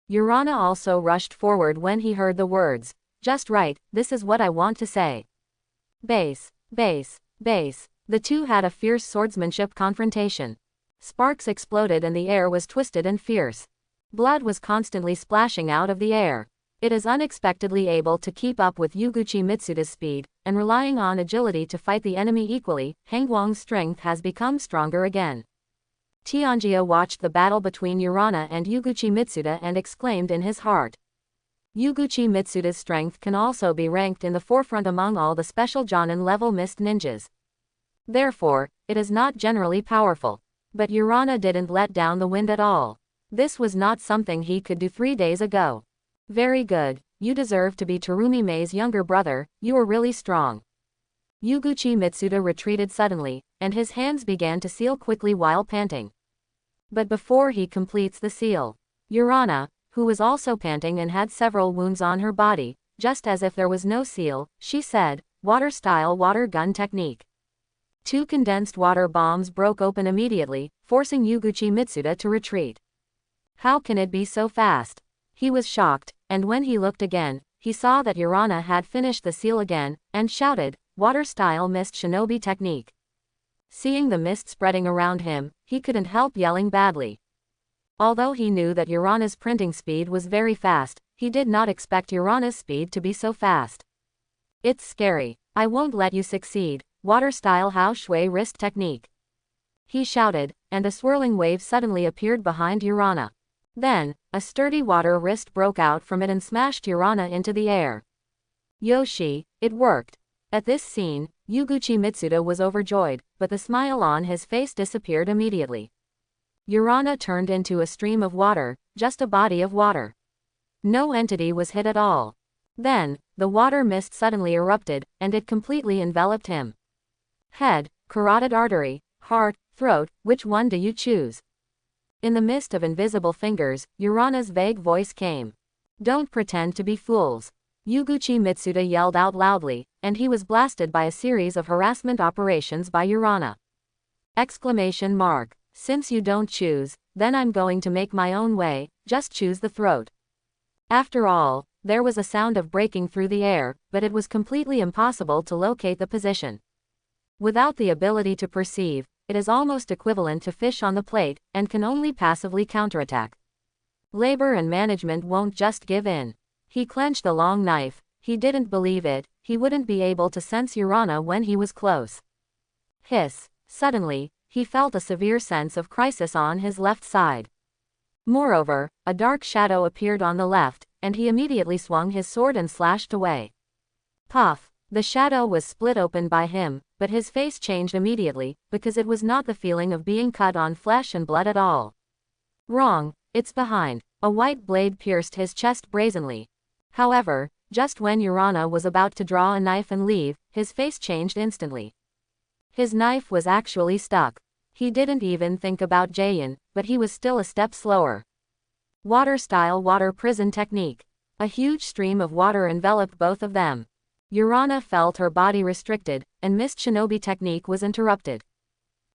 Urana also rushed forward when he heard the words. "Just right, this is what I want to say." Base, base, base. The two had a fierce swordsmanship confrontation. Sparks exploded and the air was twisted and fierce. Blood was constantly splashing out of the air. It is unexpectedly able to keep up with Yuguchi Mitsuda's speed, and relying on agility to fight the enemy equally, Hangwang's strength has become stronger again. Tianjia watched the battle between Urana and Yuguchi Mitsuda and exclaimed in his heart. Yuguchi Mitsuda's strength can also be ranked in the forefront among all the special Jonin level mist ninjas. Therefore, it is not generally powerful. But Urana didn't let down the wind at all. This was not something he could do 3 days ago. "Very good, you deserve to be Terumi Mei's younger brother, you are really strong." Yuguchi Mitsuda retreated suddenly, and his hands began to seal quickly while panting. But before he completes the seal, Urana, who was also panting and had several wounds on her body, just as if there was no seal, she said, "Water-style water gun technique." 2 condensed water bombs broke open immediately, forcing Yuguchi Mitsuda to retreat. How can it be so fast? He was shocked, and when he looked again, he saw that Urana had finished the seal again, and shouted, "Water-style mist shinobi technique." Seeing the mist spreading around him, he couldn't help yelling badly. Although he knew that Urana's printing speed was very fast, he did not expect Urana's speed to be so fast. "It's scary. I won't let you succeed. Water-style Hao Shui wrist technique." He shouted, and a swirling wave suddenly appeared behind Urana. Then, a sturdy water wrist broke out from it and smashed Urana into the air. Yoshi, it worked. At this scene, Yuguchi Mitsuda was overjoyed, but the smile on his face disappeared immediately. Urana turned into a stream of water, just a body of water. No entity was hit at all. Then, the water mist suddenly erupted, and it completely enveloped him. Head, carotid artery, heart, throat, which one do you choose? In the mist of invisible fingers, Urana's vague voice came. "Don't pretend to be fools." Yuguchi Mitsuda yelled out loudly, and he was blasted by a series of harassment operations by Urana. Exclamation mark. "Since you don't choose, then I'm going to make my own way, just choose the throat." After all, there was a sound of breaking through the air, but it was completely impossible to locate the position. Without the ability to perceive, it is almost equivalent to fish on the plate, and can only passively counterattack. Labor and management won't just give in. He clenched the long knife. He didn't believe it, he wouldn't be able to sense Urana when he was close. Hiss. Suddenly, he felt a severe sense of crisis on his left side. Moreover, a dark shadow appeared on the left, and he immediately swung his sword and slashed away. Puff. The shadow was split open by him, but his face changed immediately, because it was not the feeling of being cut on flesh and blood at all. Wrong, it's behind. A white blade pierced his chest brazenly. However, just when Urana was about to draw a knife and leave, his face changed instantly. His knife was actually stuck. He didn't even think about Jayan, but he was still a step slower. Water-style water prison technique. A huge stream of water enveloped both of them. Urana felt her body restricted, and mist shinobi technique was interrupted.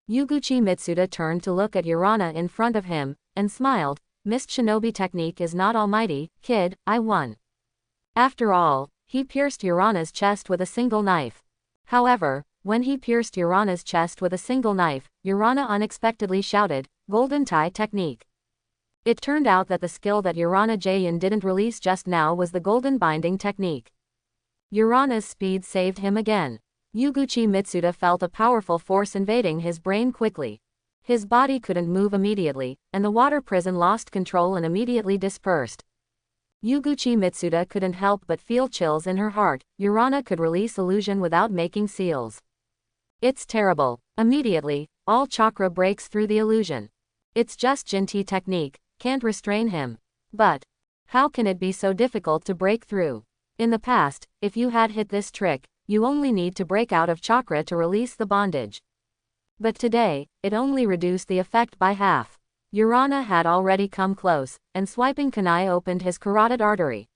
Yuguchi Mitsuda turned to look at Urana in front of him, and smiled. "Mist shinobi technique is not almighty, kid, I won." After all, he pierced Urana's chest with a single knife. However, when he pierced Urana's chest with a single knife, Urana unexpectedly shouted, "Golden tie technique." It turned out that the skill that Urana Jayan didn't release just now was the golden binding technique. Urana's speed saved him again. Yuguchi Mitsuda felt a powerful force invading his brain quickly. His body couldn't move immediately, and the water prison lost control and immediately dispersed. Yuguchi Mitsuda couldn't help but feel chills in her heart. Urana could release illusion without making seals. It's terrible. Immediately, all chakra breaks through the illusion. It's just Jinti technique, can't restrain him. But how can it be so difficult to break through? In the past, if you had hit this trick, you only need to break out of chakra to release the bondage. But today, it only reduced the effect by half. Urana had already come close, and swiping kunai opened his carotid artery.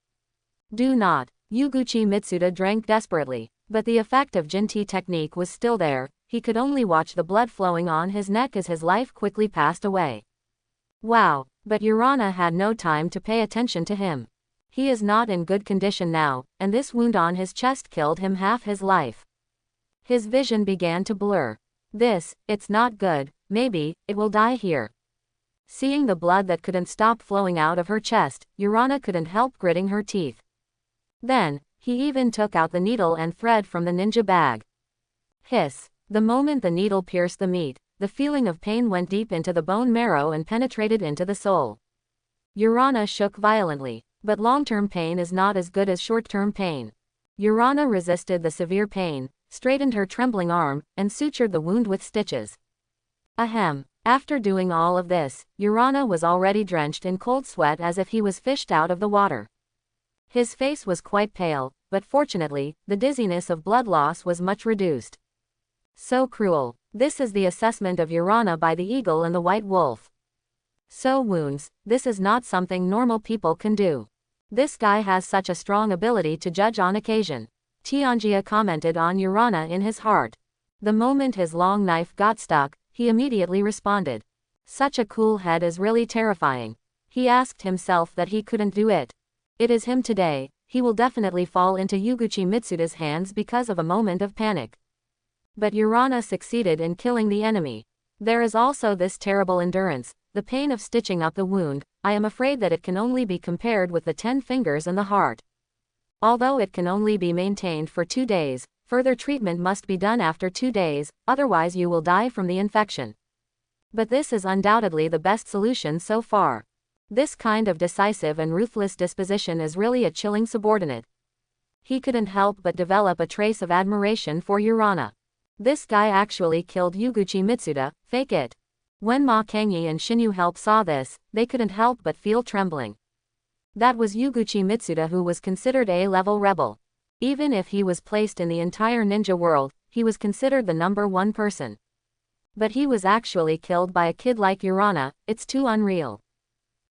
Do not. Yuguchi Mitsuda drank desperately, but the effect of Jinti technique was still there. He could only watch the blood flowing on his neck as his life quickly passed away. Wow, but Urana had no time to pay attention to him. He is not in good condition now, and this wound on his chest killed him half his life. His vision began to blur. It's not good, maybe, it will die here. Seeing the blood that couldn't stop flowing out of her chest, Urana couldn't help gritting her teeth. Then, he even took out the needle and thread from the ninja bag. Hiss. The moment the needle pierced the meat, the feeling of pain went deep into the bone marrow and penetrated into the soul. Urana shook violently, but long-term pain is not as good as short-term pain. Urana resisted the severe pain, straightened her trembling arm, and sutured the wound with stitches. Ahem. After doing all of this, Urana was already drenched in cold sweat as if he was fished out of the water. His face was quite pale, but fortunately, the dizziness of blood loss was much reduced. So cruel. This is the assessment of Urana by the eagle and the white wolf. So wounds, this is not something normal people can do. This guy has such a strong ability to judge on occasion. Tianjia commented on Urana in his heart. The moment his long knife got stuck, he immediately responded. Such a cool head is really terrifying. He asked himself that he couldn't do it. It is him today, he will definitely fall into Yuguchi Mitsuda's hands because of a moment of panic. But Urana succeeded in killing the enemy. There is also this terrible endurance, the pain of stitching up the wound. I am afraid that it can only be compared with the 10 fingers and the heart. Although it can only be maintained for 2 days, further treatment must be done after 2 days, otherwise you will die from the infection. But this is undoubtedly the best solution so far. This kind of decisive and ruthless disposition is really a chilling subordinate. He couldn't help but develop a trace of admiration for Urana. This guy actually killed Yuguchi Mitsuda, fake it. When Ma Kangi and Shinyu Help saw this, they couldn't help but feel trembling. That was Yuguchi Mitsuda, who was considered A-level rebel. Even if he was placed in the entire ninja world, he was considered the #1 person. But he was actually killed by a kid like Urana. It's too unreal.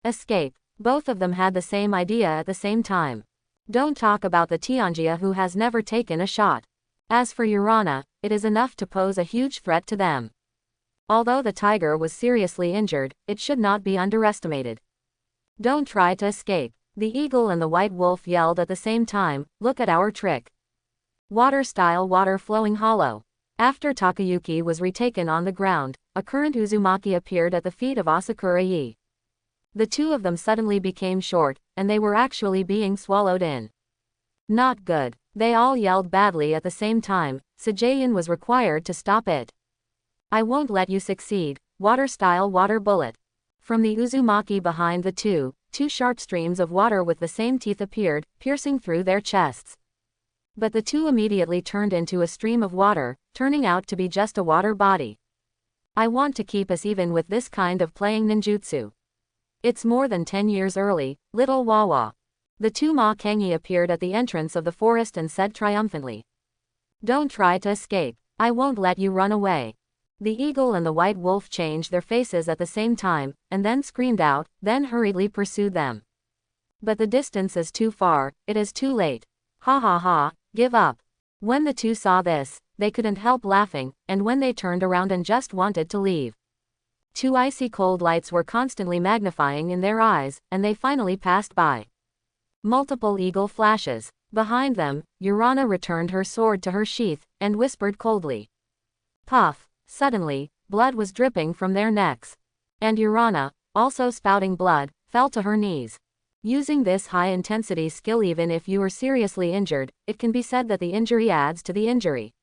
Escape. Both of them had the same idea at the same time. Don't talk about the Tianjia who has never taken a shot. As for Urana, it is enough to pose a huge threat to them. Although the tiger was seriously injured, it should not be underestimated. Don't try to escape. The eagle and the white wolf yelled at the same time, look at our trick. Water style, water flowing hollow. After Takayuki was retaken on the ground, a current Uzumaki appeared at the feet of Asakura-yi. The two of them suddenly became short, and they were actually being swallowed in. Not good. They all yelled badly at the same time. Sajayan was required to stop it. I won't let you succeed. Water style, water bullet. From the Uzumaki behind the two sharp streams of water with the same teeth appeared, piercing through their chests. But the two immediately turned into a stream of water, turning out to be just a water body. I want to keep us even with this kind of playing ninjutsu. It's more than 10 years early, little Wawa. The two Ma Kangi appeared at the entrance of the forest and said triumphantly. Don't try to escape. I won't let you run away. The eagle and the white wolf changed their faces at the same time, and then screamed out, then hurriedly pursued them. But the distance is too far, it is too late. Ha ha ha, give up. When the two saw this, they couldn't help laughing, and when they turned around and just wanted to leave. Two icy cold lights were constantly magnifying in their eyes, and they finally passed by. Multiple eagle flashes. Behind them, Urana returned her sword to her sheath, and whispered coldly. Puff. Suddenly, blood was dripping from their necks. And Urana, also spouting blood, fell to her knees. Using this high-intensity skill even if you are seriously injured, it can be said that the injury adds to the injury.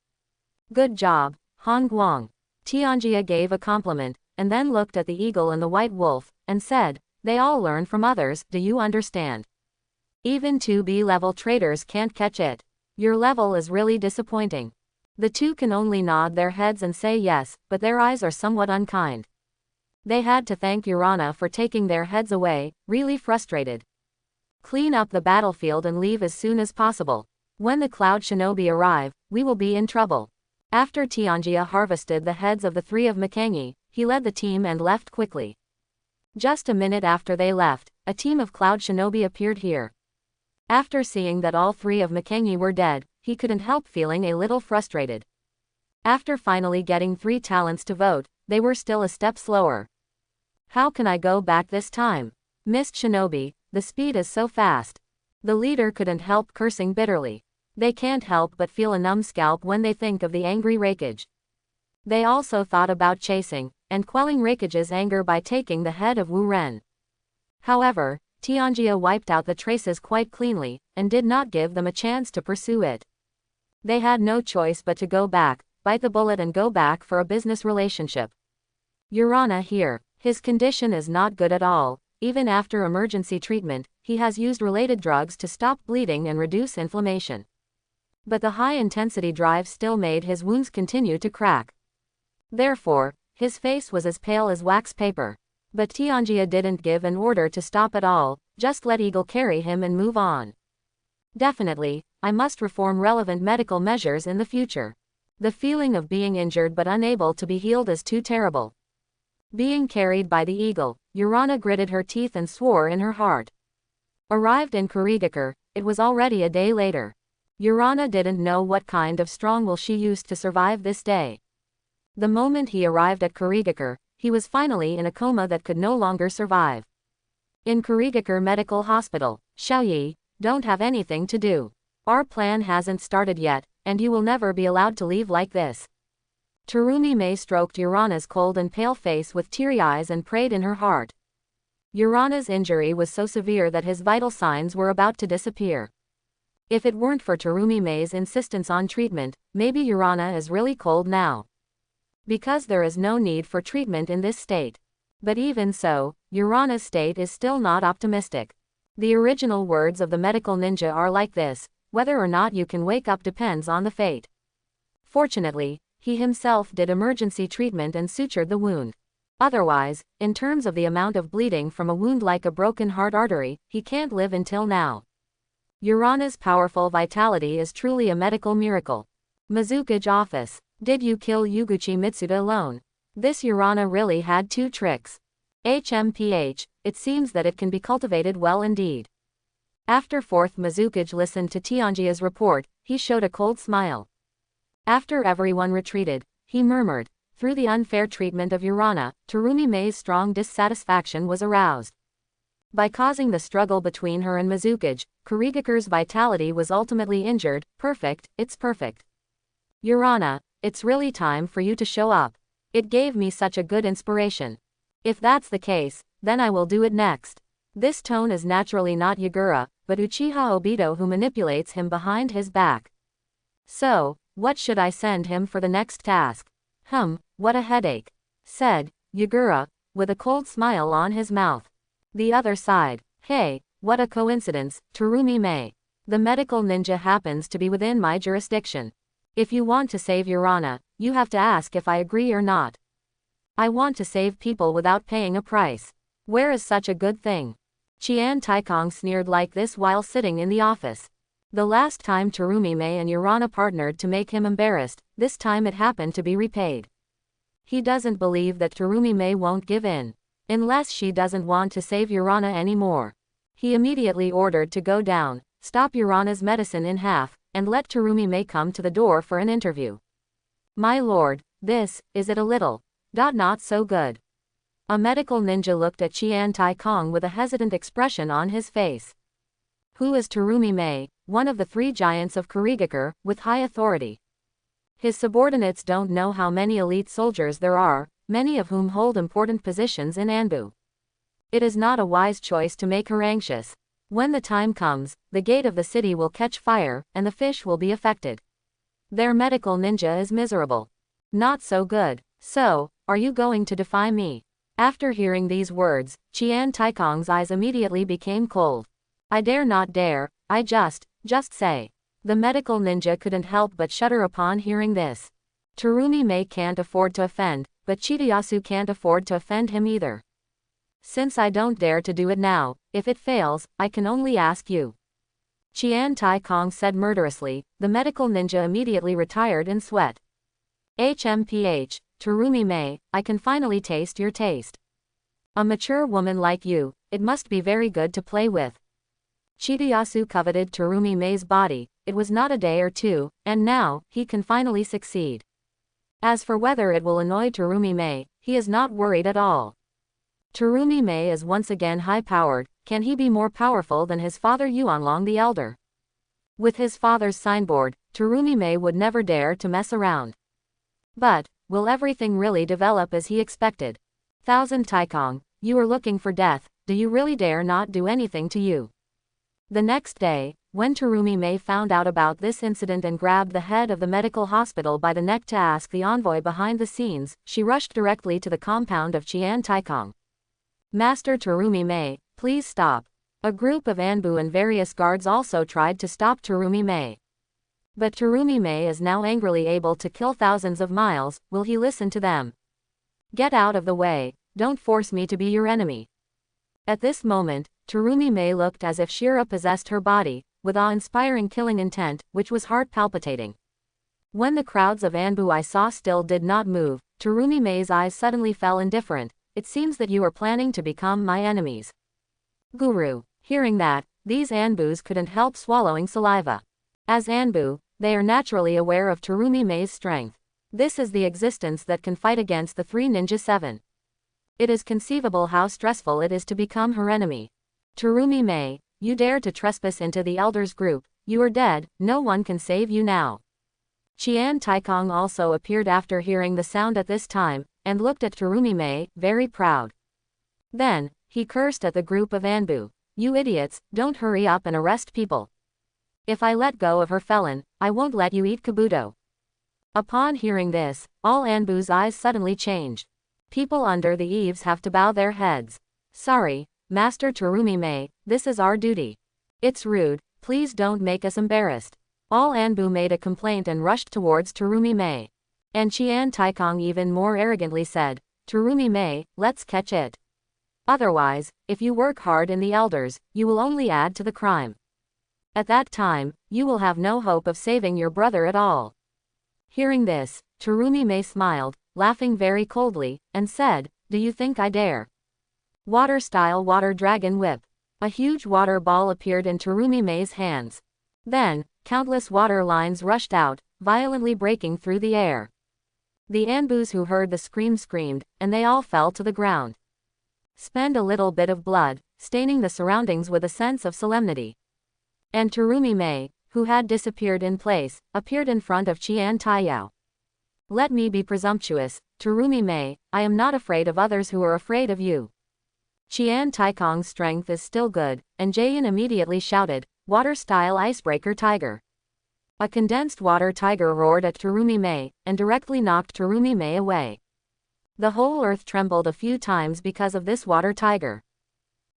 Good job, Han Guang. Tianjia gave a compliment, and then looked at the eagle and the white wolf, and said, they all learn from others, do you understand? Even 2B level traders can't catch it. Your level is really disappointing. The two can only nod their heads and say yes, but their eyes are somewhat unkind. They had to thank Urana for taking their heads away, really frustrated. Clean up the battlefield and leave as soon as possible. When the Cloud Shinobi arrive, we will be in trouble. After Tianjia harvested the heads of the three of Makangi, he led the team and left quickly. Just a minute after they left, a team of Cloud Shinobi appeared here. After seeing that all three of Makangi were dead, he couldn't help feeling a little frustrated. After finally getting 3 talents to vote, they were still a step slower. How can I go back this time? Missed Shinobi, the speed is so fast. The leader couldn't help cursing bitterly. They can't help but feel a numb scalp when they think of the angry Raikage. They also thought about chasing, and quelling Raikage's anger by taking the head of Wu Ren. However, Tianjia wiped out the traces quite cleanly, and did not give them a chance to pursue it. They had no choice but to go back, bite the bullet and go back for a business relationship. Urana here, his condition is not good at all. Even after emergency treatment, he has used related drugs to stop bleeding and reduce inflammation. But the high-intensity drive still made his wounds continue to crack. Therefore, his face was as pale as wax paper. But Tianjia didn't give an order to stop at all, just let Eagle carry him and move on. Definitely, I must reform relevant medical measures in the future. The feeling of being injured but unable to be healed is too terrible. Being carried by the eagle, Urana gritted her teeth and swore in her heart. Arrived in Kurigakure, it was already a day later. Urana didn't know what kind of strong will she used to survive this day. The moment he arrived at Kurigakure, he was finally in a coma that could no longer survive. In Kurigakure Medical Hospital, Xiaoyi, don't have anything to do. Our plan hasn't started yet, and you will never be allowed to leave like this. Terumi Mei stroked Urana's cold and pale face with teary eyes and prayed in her heart. Urana's injury was so severe that his vital signs were about to disappear. If it weren't for Terumi Mei's insistence on treatment, maybe Urana is really cold now. Because there is no need for treatment in this state. But even so, Urana's state is still not optimistic. The original words of the medical ninja are like this: whether or not you can wake up depends on the fate. Fortunately, he himself did emergency treatment and sutured the wound. Otherwise, in terms of the amount of bleeding from a wound like a broken heart artery, he can't live until now. Urana's powerful vitality is truly a medical miracle. Mizukage office. Did you kill Yuguchi Mitsuda alone? This Urana really had 2 tricks. HMPH, it seems that it can be cultivated well indeed. After 4th Mizukage listened to Tianjia's report, he showed a cold smile. After everyone retreated, he murmured, through the unfair treatment of Urana, Terumi Mei's strong dissatisfaction was aroused. By causing the struggle between her and Mizukage, Kurigakure's vitality was ultimately injured. Perfect, it's perfect. Urana, it's really time for you to show up. It gave me such a good inspiration. If that's the case, then I will do it next. This tone is naturally not Yagura, but Uchiha Obito who manipulates him behind his back. So, what should I send him for the next task? What a headache, said Yagura, with a cold smile on his mouth. The other side. Hey, what a coincidence, Terumi Mei. The medical ninja happens to be within my jurisdiction. If you want to save Urana, you have to ask if I agree or not. I want to save people without paying a price. Where is such a good thing? Qian Taikong sneered like this while sitting in the office. The last time Terumi Mei and Urana partnered to make him embarrassed, this time it happened to be repaid. He doesn't believe that Terumi Mei won't give in. Unless she doesn't want to save Urana anymore. He immediately ordered to go down, stop Urana's medicine in half, and let Terumi Mei come to the door for an interview. My lord, is it a little, not so good? A medical ninja looked at Qian Taikong with a hesitant expression on his face. Who is Terumi Mei, one of the 3 giants of Kurigakure, with high authority? His subordinates don't know how many elite soldiers there are, many of whom hold important positions in ANBU. It is not a wise choice to make her anxious. When the time comes, the gate of the city will catch fire, and the fish will be affected. Their medical ninja is miserable. Not so good. So, are you going to defy me? After hearing these words, Qian Taikong's eyes immediately became cold. I dare not dare, I just say. The medical ninja couldn't help but shudder upon hearing this. Terumi Mei can't afford to offend, but Chidiyasu can't afford to offend him either. Since I don't dare to do it now, if it fails, I can only ask you. Qian Taikong said murderously. The medical ninja immediately retired in sweat. HMPH, Terumi Mei, I can finally taste your taste. A mature woman like you, it must be very good to play with. Chidiyasu coveted Terumi Mei's body. It was not a day or two, and now, he can finally succeed. As for whether it will annoy Terumi Mei, he is not worried at all. Terumi Mei is once again high-powered. Can he be more powerful than his father Yuanlong the Elder? With his father's signboard, Terumi Mei would never dare to mess around. But, will everything really develop as he expected? Thousand Taikong, you are looking for death, do you really dare not do anything to you? The next day, when Terumi Mei found out about this incident and grabbed the head of the medical hospital by the neck to ask the envoy behind the scenes, she rushed directly to the compound of Qian Taikong. Master Terumi Mei, please stop. A group of ANBU and various guards also tried to stop Terumi Mei. But Terumi Mei is now angrily able to kill thousands of miles. Will he listen to them? Get out of the way, don't force me to be your enemy. At this moment, Terumi Mei looked as if Shira possessed her body, with awe-inspiring killing intent, which was heart-palpitating. When the crowds of ANBU I saw still did not move, Terumi Mei's eyes suddenly fell indifferent. It seems that you are planning to become my enemies. Guru. Hearing that, these ANBUs couldn't help swallowing saliva. As ANBU, they are naturally aware of Terumi Mei's strength. This is the existence that can fight against the three ninja seven. It is conceivable how stressful it is to become her enemy. Terumi Mei, you dare to trespass into the elders group, you are dead, no one can save you now. Qian Taikong also appeared after hearing the sound at this time, and looked at Terumi Mei, very proud. Then, he cursed at the group of ANBU. You idiots, don't hurry up and arrest people. If I let go of her felon, I won't let you eat Kabuto. Upon hearing this, all ANBU's eyes suddenly changed. People under the eaves have to bow their heads. Sorry, Master Terumi Mei, this is our duty. It's rude, please don't make us embarrassed. All ANBU made a complaint and rushed towards Terumi Mei. And Qian Taikong even more arrogantly said, Terumi Mei, let's catch it. Otherwise, if you work hard in the elders, you will only add to the crime. At that time, you will have no hope of saving your brother at all. Hearing this, Terumi Mei smiled, laughing very coldly, and said, do you think I dare? Water-style water dragon whip. A huge water ball appeared in Terumi Mei's hands. Then, countless water lines rushed out, violently breaking through the air. The ANBUs who heard the scream screamed, and they all fell to the ground. Spend a little bit of blood, staining the surroundings with a sense of solemnity. And Terumi Mei, who had disappeared in place, appeared in front of Qian Taiyao. Let me be presumptuous, Terumi Mei, I am not afraid of others who are afraid of you. Qian Taikong's strength is still good, and Jayan immediately shouted, Water-style icebreaker tiger. A condensed water tiger roared at Terumi Mei, and directly knocked Terumi Mei away. The whole earth trembled a few times because of this water tiger.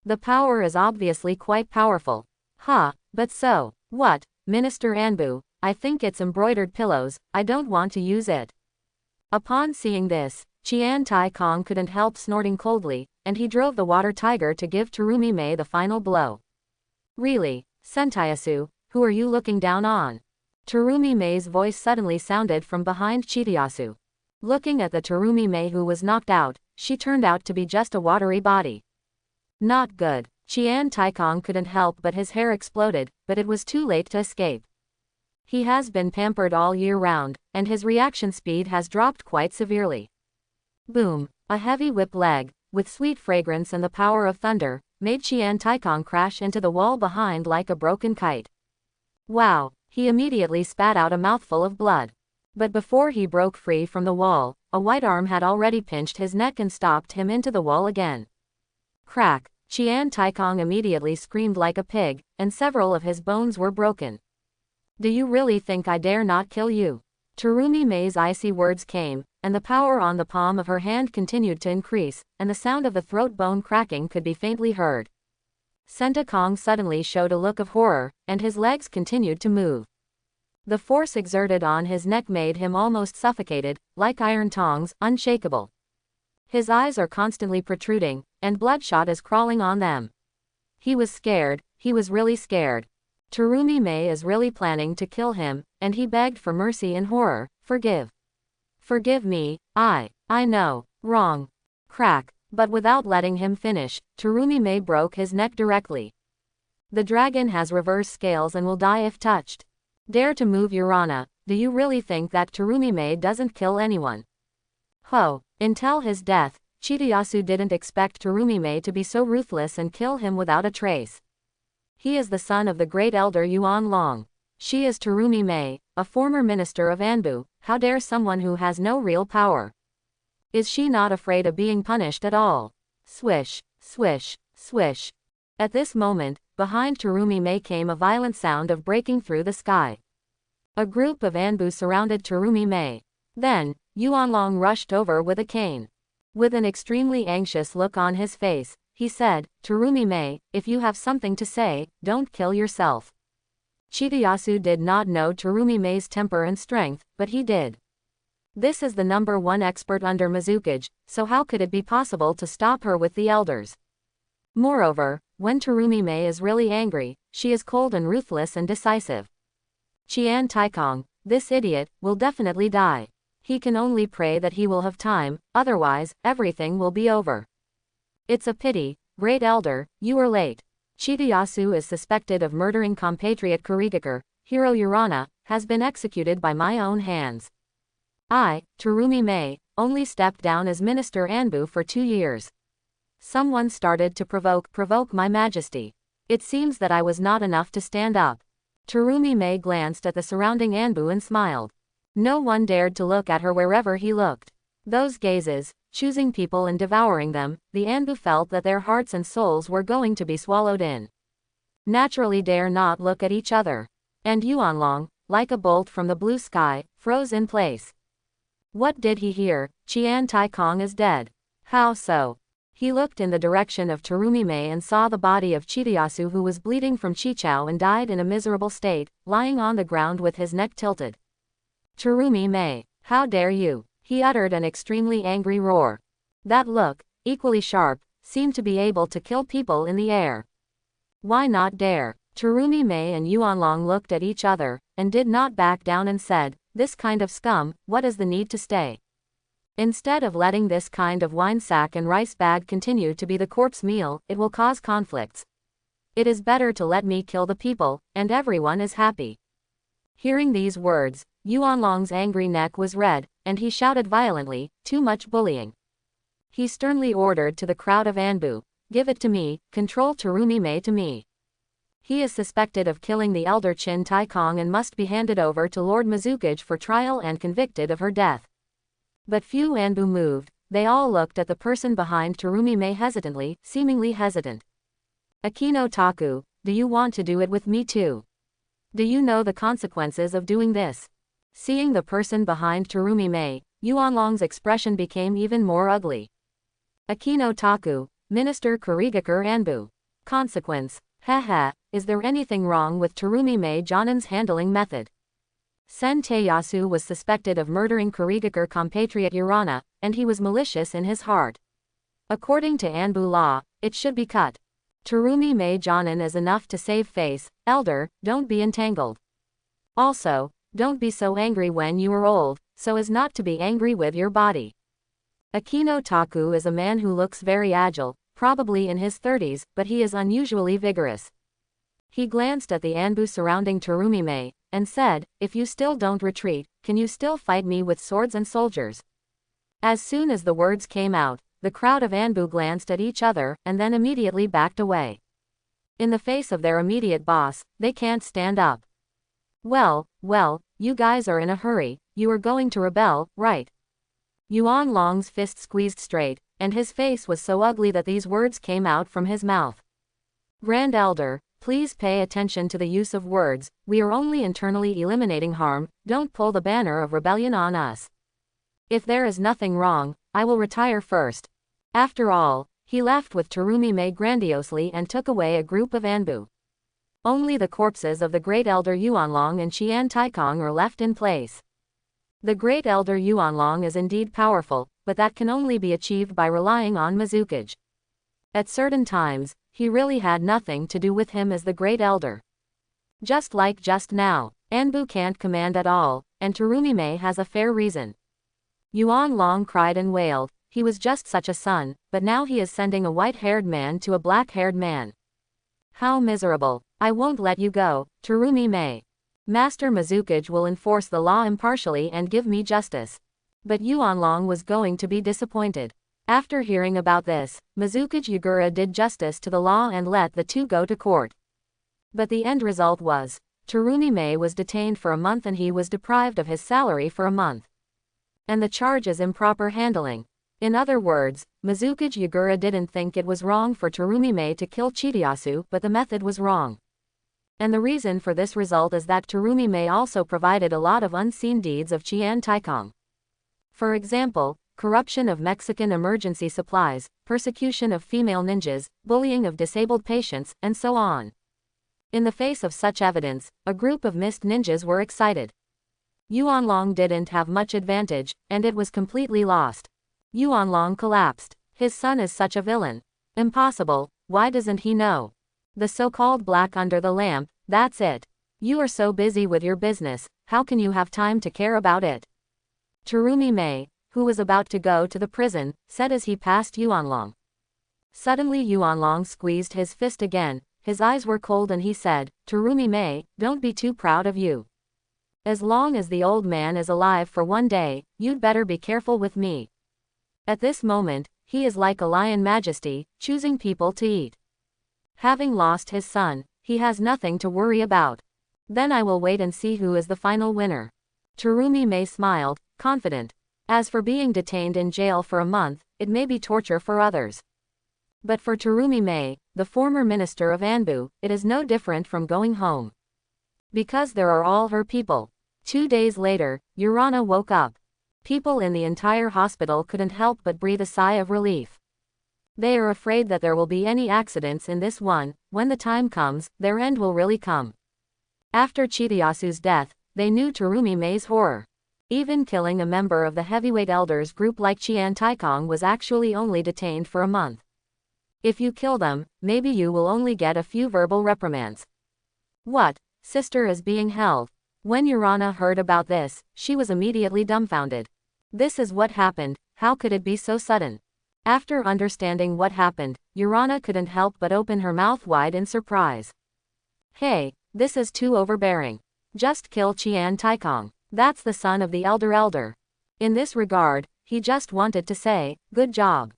The power is obviously quite powerful. But so, what, Minister ANBU, I think it's embroidered pillows, I don't want to use it. Upon seeing this, Qian Taikong couldn't help snorting coldly, and he drove the water tiger to give Terumi Mei the final blow. Really, Sentaiyasu, who are you looking down on? Terumi Mei's voice suddenly sounded from behind Chidiyasu. Looking at the Terumi Mei who was knocked out, she turned out to be just a watery body. Not good. Qian Taikong couldn't help but his hair exploded, but it was too late to escape. He has been pampered all year round, and his reaction speed has dropped quite severely. Boom! A heavy whip leg, with sweet fragrance and the power of thunder, made Qian Taikong crash into the wall behind like a broken kite. Wow! He immediately spat out a mouthful of blood. But before he broke free from the wall, a white arm had already pinched his neck and stopped him into the wall again. Crack! Qian Taikong immediately screamed like a pig, and several of his bones were broken. Do you really think I dare not kill you? Terumi Mei's icy words came, and the power on the palm of her hand continued to increase, and the sound of the throat bone cracking could be faintly heard. Senta Kong suddenly showed a look of horror, and his legs continued to move. The force exerted on his neck made him almost suffocated, like iron tongs, unshakable. His eyes are constantly protruding, and bloodshot is crawling on them. He was scared, he was really scared. Terumi Mei is really planning to kill him, and he begged for mercy in horror. Forgive. Forgive me, I know, wrong. Crack, but without letting him finish, Terumi Mei broke his neck directly. The dragon has reverse scales and will die if touched. Dare to move your Honor, do you really think that Terumi Mei doesn't kill anyone? Ho, until his death, Chidiyasu didn't expect Terumi Mei to be so ruthless and kill him without a trace. He is the son of the great elder Yuan Long. She is Terumi Mei, a former minister of ANBU. How dare someone who has no real power? Is she not afraid of being punished at all? Swish, swish, swish. At this moment, behind Terumi Mei came a violent sound of breaking through the sky. A group of ANBU surrounded Terumi Mei. Then, Yuan Long rushed over with a cane. With an extremely anxious look on his face, he said, Terumi Mei, if you have something to say, don't kill yourself. Chidiyasu did not know Terumi Mei's temper and strength, but he did. This is the #1 expert under Mizukage, so how could it be possible to stop her with the elders? Moreover, when Terumi Mei is really angry, she is cold and ruthless and decisive. Qian Taikong, this idiot, will definitely die. He can only pray that he will have time, otherwise, everything will be over. It's a pity, great elder, you are late. Chidiyasu is suspected of murdering compatriot Kurigakure. Hiro Urana has been executed by my own hands. I, Terumi Mei, only stepped down as Minister ANBU for 2 years. Someone started to provoke my majesty. It seems that I was not enough to stand up. Terumi Mei glanced at the surrounding ANBU and smiled. No one dared to look at her wherever he looked. Those gazes, choosing people and devouring them, the ANBU felt that their hearts and souls were going to be swallowed in. Naturally dare not look at each other. And Yuan Long, like a bolt from the blue sky, froze in place. What did he hear? Qian Taikong is dead. How so? He looked in the direction of Terumi Mei and saw the body of Chidiyasu, who was bleeding from Chichao and died in a miserable state, lying on the ground with his neck tilted. Terumi Mei, how dare you? He uttered an extremely angry roar. That look, equally sharp, seemed to be able to kill people in the air. Why not dare? Terumi Mei and Yuan Long looked at each other, and did not back down and said, this kind of scum, what is the need to stay? Instead of letting this kind of wine sack and rice bag continue to be the corpse meal, it will cause conflicts. It is better to let me kill the people, and everyone is happy. Hearing these words, Yuan Long's angry neck was red, and he shouted violently, too much bullying. He sternly ordered to the crowd of ANBU, give it to me, control Terumi Mei to me. He is suspected of killing the elder Qian Taikong and must be handed over to Lord Mizukage for trial and convicted of her death. But few ANBU moved, they all looked at the person behind Terumi Mei hesitantly, seemingly hesitant. Akino Taku, do you want to do it with me too? Do you know the consequences of doing this? Seeing the person behind Terumi Mei, Yuan Long's expression became even more ugly. Akino Taku, Minister Kurigakure ANBU. Consequence. Haha, is there anything wrong with Terumi Mei Jonin's handling method? Sen Taeyasu was suspected of murdering Kurigakure compatriot Urana, and he was malicious in his heart. According to ANBU law, it should be cut. Terumi Mei Jonin is enough to save face. Elder, don't be entangled. Also, don't be so angry when you are old, so as not to be angry with your body. Akino Taku is a man who looks very agile, probably in his 30s, but he is unusually vigorous. He glanced at the ANBU surrounding Terumi Mei, and said, if you still don't retreat, can you still fight me with swords and soldiers? As soon as the words came out, the crowd of ANBU glanced at each other, and then immediately backed away. In the face of their immediate boss, they can't stand up. Well, you guys are in a hurry, you are going to rebel, right? Yuan Long's fist squeezed straight, and his face was so ugly that these words came out from his mouth. Grand Elder, please pay attention to the use of words, we are only internally eliminating harm, don't pull the banner of rebellion on us. If there is nothing wrong, I will retire first. After all, he laughed with Terumi-Mei grandiosely and took away a group of ANBU. Only the corpses of the Great Elder Yuanlong and Qian Taikong are left in place. The Great Elder Yuanlong is indeed powerful, but that can only be achieved by relying on Mizukage. At certain times, he really had nothing to do with him as the Great Elder. Just like just now, ANBU can't command at all, and Terumi-Mei has a fair reason. Yuanlong cried and wailed, he was just such a son, but now he is sending a white-haired man to a black-haired man. How miserable. I won't let you go, Terumi-Mei. Master Mizukage will enforce the law impartially and give me justice. But Yuanlong was going to be disappointed. After hearing about this, Mizukage Yagura did justice to the law and let the two go to court. But the end result was, Terumi-Mei was detained for a month and he was deprived of his salary for a month. And the charge is improper handling. In other words, Mizukage Yagura didn't think it was wrong for Terumi-Mei to kill Chidiasu, but the method was wrong. And the reason for this result is that Terumi-Mei also provided a lot of unseen deeds of Qian Taikong. For example, corruption of Mexican emergency supplies, persecution of female ninjas, bullying of disabled patients, and so on. In the face of such evidence, a group of mist ninjas were excited. Yuanlong didn't have much advantage, and it was completely lost. Yuanlong collapsed. His son is such a villain. Impossible, why doesn't he know? The so-called black under the lamp, that's it. You are so busy with your business, how can you have time to care about it? Terumi-Mei, who was about to go to the prison, said as he passed Yuanlong. Suddenly Yuanlong squeezed his fist again, his eyes were cold and he said, Terumi-Mei, don't be too proud of you. As long as the old man is alive for one day, you'd better be careful with me. At this moment, he is like a lion majesty, choosing people to eat. Having lost his son, he has nothing to worry about. Then I will wait and see who is the final winner. Terumi-Mei smiled, confident. As for being detained in jail for a month, it may be torture for others. But for Terumi-Mei, the former minister of ANBU, it is no different from going home. Because there are all her people. 2 days later, Urana woke up. People in the entire hospital couldn't help but breathe a sigh of relief. They are afraid that there will be any accidents in this one. When the time comes, their end will really come. After Chidayasu's death, they knew Terumi-Mei's horror. Even killing a member of the heavyweight elders group like Qian Taikong was actually only detained for a month. If you kill them, maybe you will only get a few verbal reprimands. What? Sister is being held. When Urana heard about this, she was immediately dumbfounded. This is what happened, how could it be so sudden? After understanding what happened, Urana couldn't help but open her mouth wide in surprise. Hey, this is too overbearing. Just kill Qian Taikong. That's the son of the elder. In this regard, he just wanted to say, good job.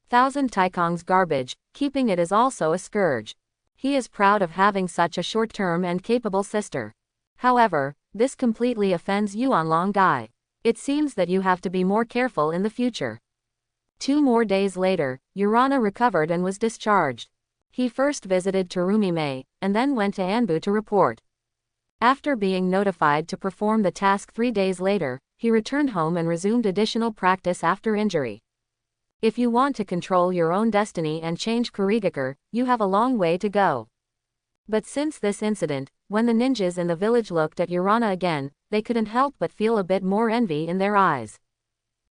1,000 Taikong's garbage, keeping it is also a scourge. He is proud of having such a short-term and capable sister. However, this completely offends Yuanlong Gai. It seems that you have to be more careful in the future. 2 more days later, Urana recovered and was discharged. He first visited Terumi-Mei, and then went to ANBU to report. After being notified to perform the task 3 days later, he returned home and resumed additional practice after injury. If you want to control your own destiny and change Kurigakure, you have a long way to go. But since this incident, when the ninjas in the village looked at Urana again, they couldn't help but feel a bit more envy in their eyes.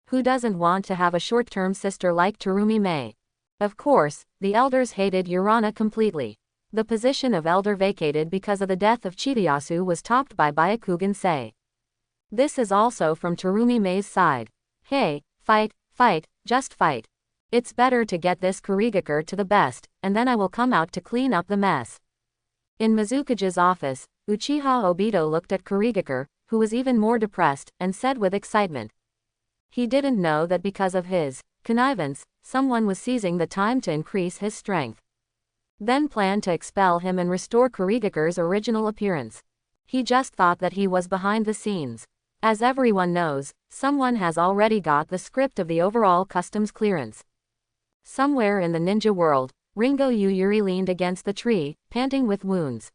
Who doesn't want to have a short-term sister like Terumi-Mei? Of course, the elders hated Urana completely. The position of elder vacated because of the death of Chidiasu was topped by Byakugan-sei. This is also from Terumi-Mei's side. Hey, fight, just fight. It's better to get this Kurigakure to the best, and then I will come out to clean up the mess. In Mizukage's office, Uchiha Obito looked at Kurigakure, who was even more depressed, and said with excitement. He didn't know that because of his connivance, someone was seizing the time to increase his strength. Then planned to expel him and restore Kurigakure's original appearance. He just thought that he was behind the scenes. As everyone knows, someone has already got the script of the overall customs clearance. Somewhere in the ninja world, Ringo Yuyuri leaned against the tree, panting with wounds.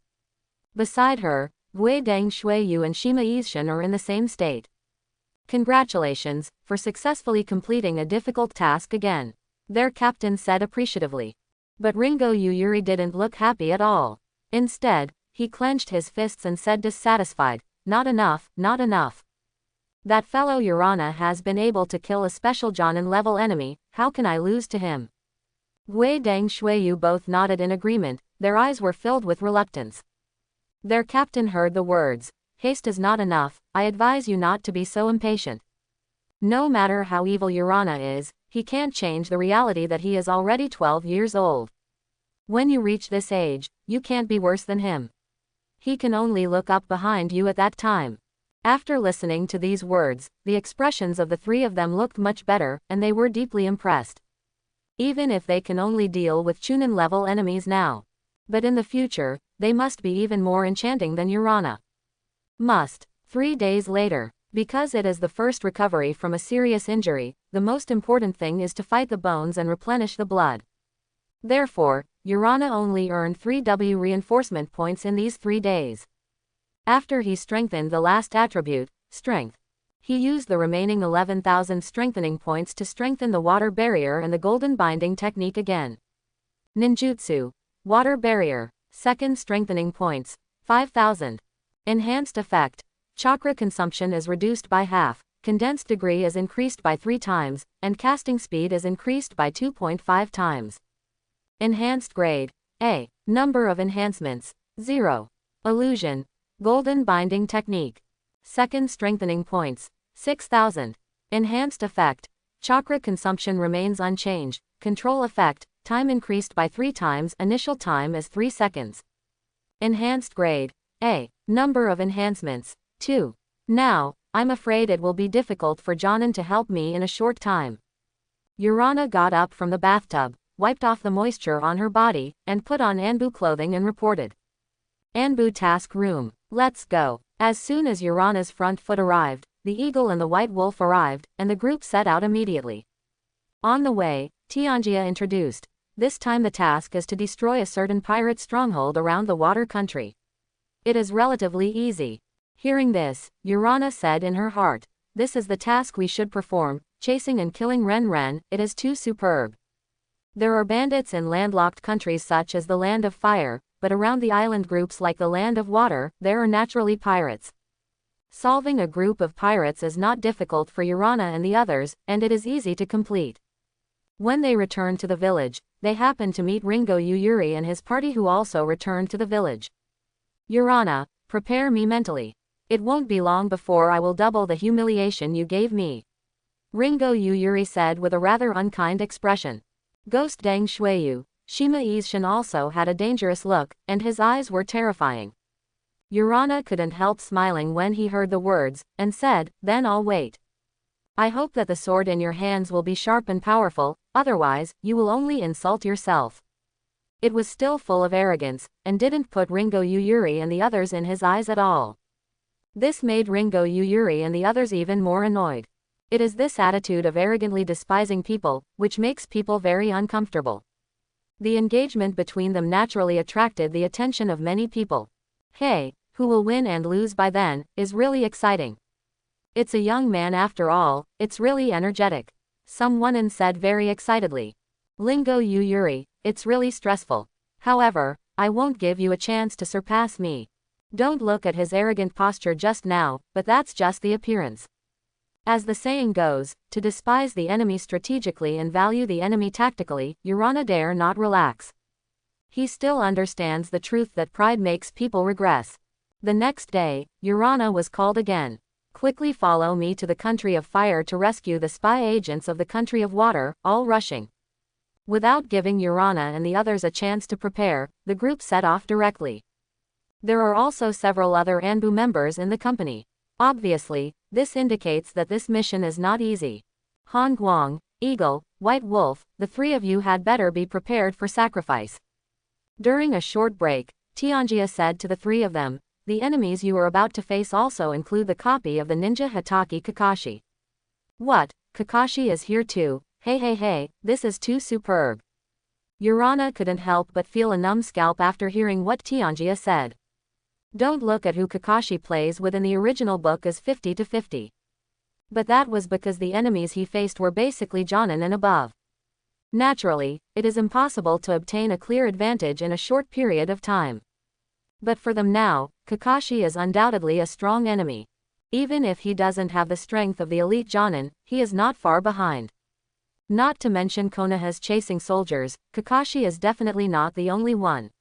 Beside her, Wei Deng Shuiyu and Shima Izshin are in the same state. Congratulations, for successfully completing a difficult task again, their captain said appreciatively. But Ringo Yuyuri didn't look happy at all. Instead, he clenched his fists and said dissatisfied, not enough, not enough. That fellow Urana has been able to kill a special Jonin-level enemy, how can I lose to him? Wei Deng Shuiyu both nodded in agreement, their eyes were filled with reluctance. Their captain heard the words, haste is not enough, I advise you not to be so impatient. No matter how evil Urana is, he can't change the reality that he is already 12 years old. When you reach this age, you can't be worse than him. He can only look up behind you at that time. After listening to these words, the expressions of the three of them looked much better, and they were deeply impressed. Even if they can only deal with Chunin-level enemies now. But in the future, they must be even more enchanting than Urana. Must. 3 days later. Because it is the first recovery from a serious injury, the most important thing is to fight the bones and replenish the blood. Therefore, Urana only earned 3W reinforcement points in these 3 days. After he strengthened the last attribute, strength, he used the remaining 11,000 strengthening points to strengthen the water barrier and the golden binding technique again. Ninjutsu, water barrier, second strengthening points, 5,000. Enhanced effect, chakra consumption is reduced by half, condensed degree is increased by 3 times, and casting speed is increased by 2.5 times. Enhanced grade, A. Number of enhancements, 0. Illusion, golden binding technique. Second strengthening points, 6,000. Enhanced effect, chakra consumption remains unchanged, control effect, time increased by 3 times, initial time is 3 seconds. Enhanced grade, A. Number of enhancements, 2. Now, I'm afraid it will be difficult for Jonin to help me in a short time. Urana got up from the bathtub, wiped off the moisture on her body, and put on ANBU clothing and reported. ANBU task room, let's go. As soon as Urana's front foot arrived, the eagle and the white wolf arrived, and the group set out immediately. On the way, Tianjia introduced. This time the task is to destroy a certain pirate stronghold around the water country. It is relatively easy. Hearing this, Urana said in her heart, this is the task we should perform, chasing and killing Ren, it is too superb. There are bandits in landlocked countries such as the Land of Fire, but around the island groups like the Land of Water, there are naturally pirates. Solving a group of pirates is not difficult for Urana and the others, and it is easy to complete. When they returned to the village, they happened to meet Ringo Yuyuri and his party who also returned to the village. Urana, prepare me mentally. It won't be long before I will double the humiliation you gave me. Ringo Yuyuri said with a rather unkind expression. Ghost Deng Shuiyu, Shima Izshin also had a dangerous look, and his eyes were terrifying. Urana couldn't help smiling when he heard the words, and said, then I'll wait. I hope that the sword in your hands will be sharp and powerful, otherwise, you will only insult yourself. It was still full of arrogance, and didn't put Ringo Yuyuri and the others in his eyes at all. This made Ringo Yuyuri and the others even more annoyed. It is this attitude of arrogantly despising people, which makes people very uncomfortable. The engagement between them naturally attracted the attention of many people. Hey, who will win and lose by then, is really exciting. It's a young man after all, it's really energetic. Someone said very excitedly. Ringo Yuyuri, it's really stressful. However, I won't give you a chance to surpass me. Don't look at his arrogant posture just now, but that's just the appearance. As the saying goes, to despise the enemy strategically and value the enemy tactically, Urana dare not relax. He still understands the truth that pride makes people regress. The next day, Urana was called again. Quickly follow me to the country of fire to rescue the spy agents of the country of water, all rushing. Without giving Urana and the others a chance to prepare, the group set off directly. There are also several other ANBU members in the company. Obviously, this indicates that this mission is not easy. Han Guang, Eagle, White Wolf, the 3 of you had better be prepared for sacrifice. During a short break, Tianjia said to the 3 of them, the enemies you are about to face also include the copy of the ninja Hitachi Kakashi. What, Kakashi is here too? Hey, this is too superb. Urana couldn't help but feel a numb scalp after hearing what Tianjia said. Don't look at who Kakashi plays with in the original book as 50-50. But that was because the enemies he faced were basically Jonin and above. Naturally, it is impossible to obtain a clear advantage in a short period of time. But for them now, Kakashi is undoubtedly a strong enemy. Even if he doesn't have the strength of the elite Jonin, he is not far behind. Not to mention Konoha's chasing soldiers, Kakashi is definitely not the only one.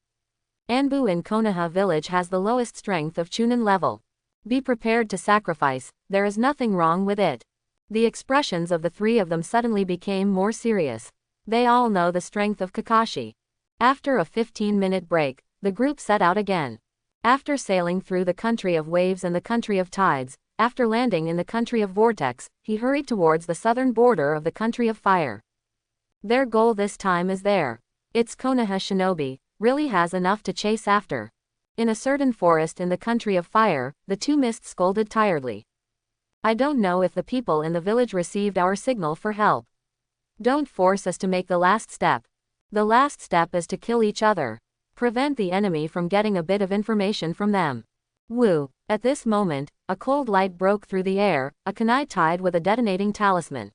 ANBU in Konoha village has the lowest strength of Chunin level. Be prepared to sacrifice, there is nothing wrong with it. The expressions of the three of them suddenly became more serious. They all know the strength of Kakashi. After a 15-minute break, the group set out again. After sailing through the country of waves and the country of tides, after landing in the country of vortex, he hurried towards the southern border of the country of fire. Their goal this time is there. It's Konoha shinobi, really has enough to chase after. In a certain forest in the country of fire, the two mists scolded tiredly. I don't know if the people in the village received our signal for help. Don't force us to make the last step. The last step is to kill each other. Prevent the enemy from getting a bit of information from them. Woo! At this moment, a cold light broke through the air, a kunai tied with a detonating talisman.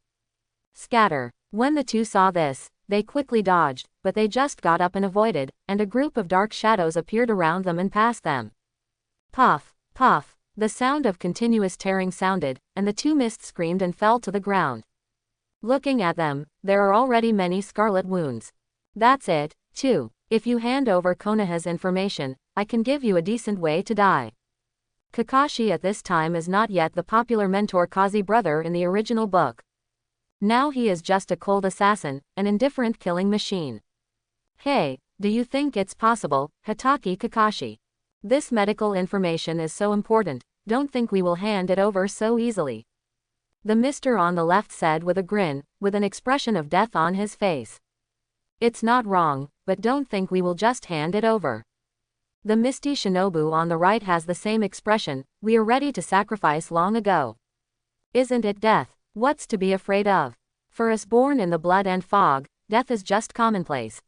Scatter. When the two saw this, they quickly dodged, but they just got up and avoided, and a group of dark shadows appeared around them and past them. Puff, puff. The sound of continuous tearing sounded, and the two mists screamed and fell to the ground. Looking at them, there are already many scarlet wounds. That's it, too. If you hand over Konoha's information, I can give you a decent way to die. Kakashi at this time is not yet the popular mentor Kazi brother in the original book. Now he is just a cold assassin, an indifferent killing machine. Hey, do you think it's possible, Hitaki Kakashi? This medical information is so important, don't think we will hand it over so easily. The mister on the left said with a grin, with an expression of death on his face. It's not wrong, but don't think we will just hand it over. The misty shinobu on the right has the same expression, we are ready to sacrifice long ago. Isn't it death? What's to be afraid of? For us born in the blood and fog, death is just commonplace.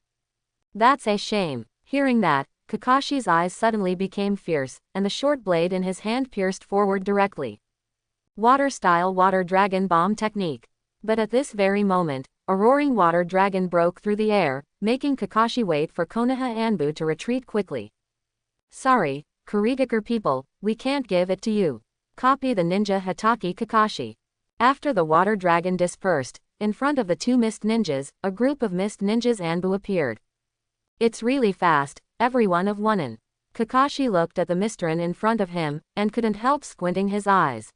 That's a shame. Hearing that, Kakashi's eyes suddenly became fierce, and the short blade in his hand pierced forward directly. Water-style water dragon bomb technique. But at this very moment, a roaring water dragon broke through the air, making Kakashi wait for Konoha ANBU to retreat quickly. Sorry, Kurigakure people, we can't give it to you. Copy the ninja Hitaki Kakashi. After the water dragon dispersed, in front of the two mist ninjas, a group of mist ninjas ANBU appeared. It's really fast, everyone of Onein. Kakashi looked at the Mistran in front of him, and couldn't help squinting his eyes.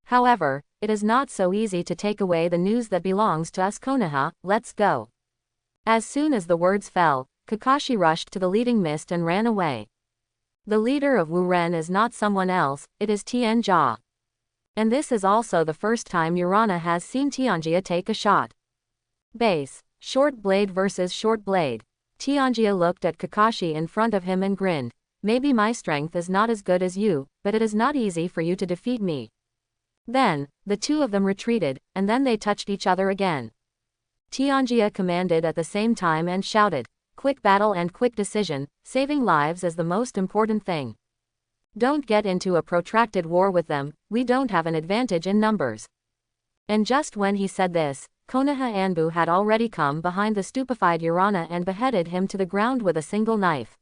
However, it is not so easy to take away the news that belongs to us Konoha, let's go. As soon as the words fell, Kakashi rushed to the leading mist and ran away. The leader of Wuren is not someone else, it is Tianjia. And this is also the first time Urana has seen Tianjia take a shot. Base, short blade versus short blade. Tianjia looked at Kakashi in front of him and grinned. Maybe my strength is not as good as you, but it is not easy for you to defeat me. Then, the two of them retreated, and then they touched each other again. Tianjia commanded at the same time and shouted, quick battle and quick decision, saving lives is the most important thing. Don't get into a protracted war with them, we don't have an advantage in numbers. And just when he said this, Konoha ANBU had already come behind the stupefied Urana and beheaded him to the ground with a single knife.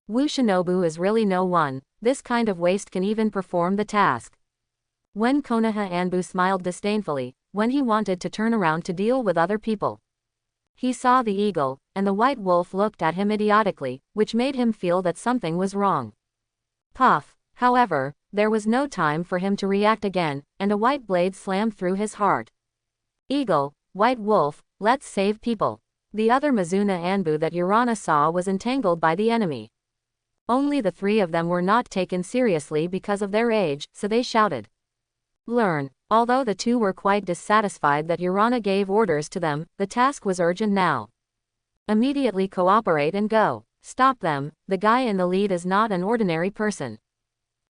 Wu Shinobu is really no one, this kind of waste can even perform the task. When Konoha ANBU smiled disdainfully, when he wanted to turn around to deal with other people. He saw the eagle, and the white wolf looked at him idiotically, which made him feel that something was wrong. Puff. However, there was no time for him to react again, and a white blade slammed through his heart. Eagle, white wolf, let's save people. The other Mizuna ANBU that Urana saw was entangled by the enemy. Only the three of them were not taken seriously because of their age, so they shouted. Learn. Although the two were quite dissatisfied that Urana gave orders to them, the task was urgent now. Immediately cooperate and go. Stop them, the guy in the lead is not an ordinary person.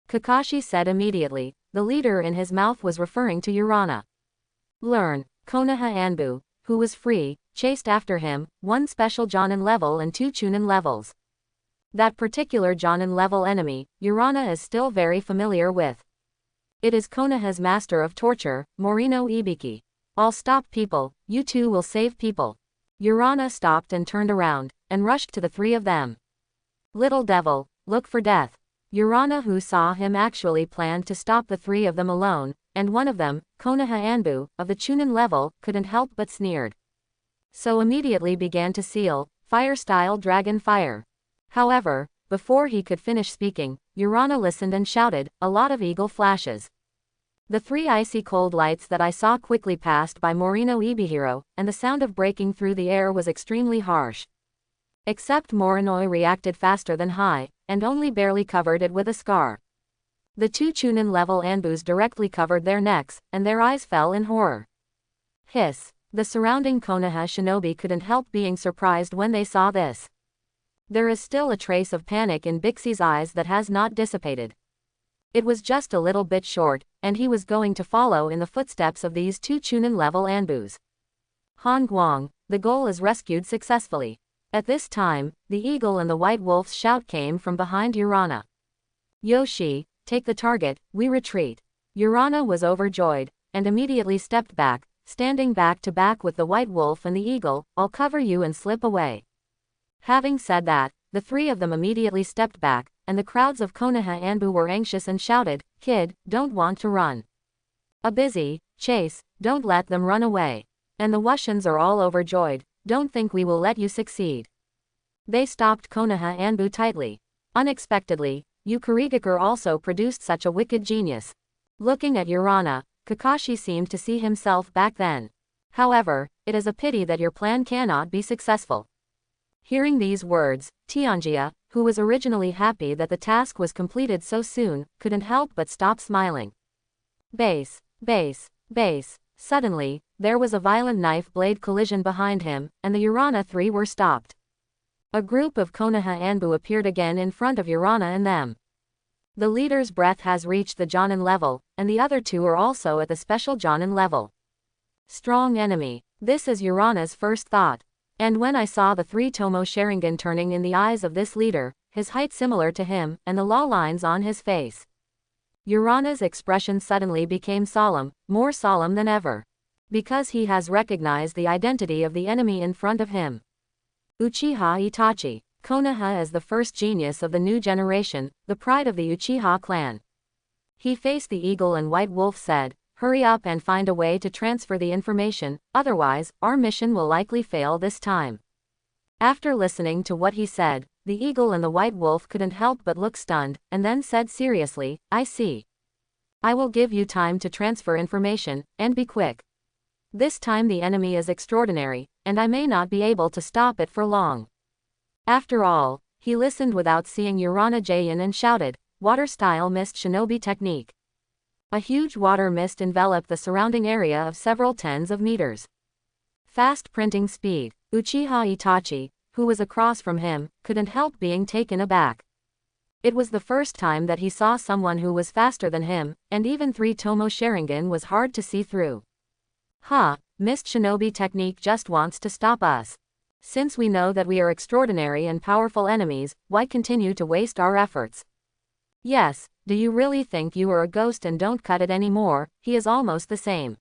Kakashi said immediately, the leader in his mouth was referring to Urana. Learn. Konoha ANBU, who was free, chased after him, 1 special Jonin level and 2 Chunin levels. That particular Jonin level enemy, Urana is still very familiar with. It is Konoha's master of torture, Morino Ibiki. I'll stop people, you two will save people. Urana stopped and turned around, and rushed to the 3 of them. Little devil, look for death. Urana, who saw him, actually planned to stop the 3 of them alone, and one of them, Konoha ANBU, of the Chunin level, couldn't help but sneered. So immediately began to seal, fire-style dragon fire. However, before he could finish speaking, Urana listened and shouted, a lot of eagle flashes. The 3 icy cold lights that I saw quickly passed by Morino Ibihiro, and the sound of breaking through the air was extremely harsh. Except Morino reacted faster than Hai, and only barely covered it with a scar. The 2 Chunin level Anbus directly covered their necks, and their eyes fell in horror. Hiss. The surrounding Konoha shinobi couldn't help being surprised when they saw this. There is still a trace of panic in Bixie's eyes that has not dissipated. It was just a little bit short, and he was going to follow in the footsteps of these 2 Chunin level Anbus. Han Guang, the goal is rescued successfully. At this time, the eagle and the white wolf's shout came from behind Urana. Yoshi, take the target, we retreat. Urana was overjoyed, and immediately stepped back, standing back to back with the white wolf and the eagle. I'll cover you and slip away. Having said that, the 3 of them immediately stepped back, and the crowds of Konoha ANBU were anxious and shouted, kid, don't want to run. A busy, chase, don't let them run away. And the Wushins are all overjoyed, don't think we will let you succeed. They stopped Konoha ANBU tightly. Unexpectedly, Yukarigakur also produced such a wicked genius. Looking at Urana, Kakashi seemed to see himself back then. However, it is a pity that your plan cannot be successful. Hearing these words, Tianjia, who was originally happy that the task was completed so soon, couldn't help but stop smiling. Base. Suddenly, there was a violent knife blade collision behind him, and the Urana 3 were stopped. A group of Konoha ANBU appeared again in front of Urana and them. The leader's breath has reached the Jonin level, and the other 2 are also at the special Jonin level. Strong enemy. This is Urana's first thought. And when I saw the 3 Tomo Sharingan turning in the eyes of this leader, his height similar to him, and the law lines on his face, Urana's expression suddenly became solemn, more solemn than ever. Because he has recognized the identity of the enemy in front of him. Uchiha Itachi. Konoha is the first genius of the new generation, the pride of the Uchiha clan. He faced the eagle and white wolf said, hurry up and find a way to transfer the information, otherwise, our mission will likely fail this time. After listening to what he said, the eagle and the white wolf couldn't help but look stunned, and then said seriously, I see. I will give you time to transfer information, and be quick. This time the enemy is extraordinary, and I may not be able to stop it for long. After all, he listened without seeing Urana Jayan and shouted, water-style mist shinobi technique. A huge water mist enveloped the surrounding area of several tens of meters. Fast printing speed. Uchiha Itachi, who was across from him, couldn't help being taken aback. It was the first time that he saw someone who was faster than him, and even 3 Tomo Sharingan was hard to see through. Mist shinobi technique just wants to stop us. Since we know that we are extraordinary and powerful enemies, why continue to waste our efforts? Yes, do you really think you are a ghost and don't cut it anymore? He is almost the same.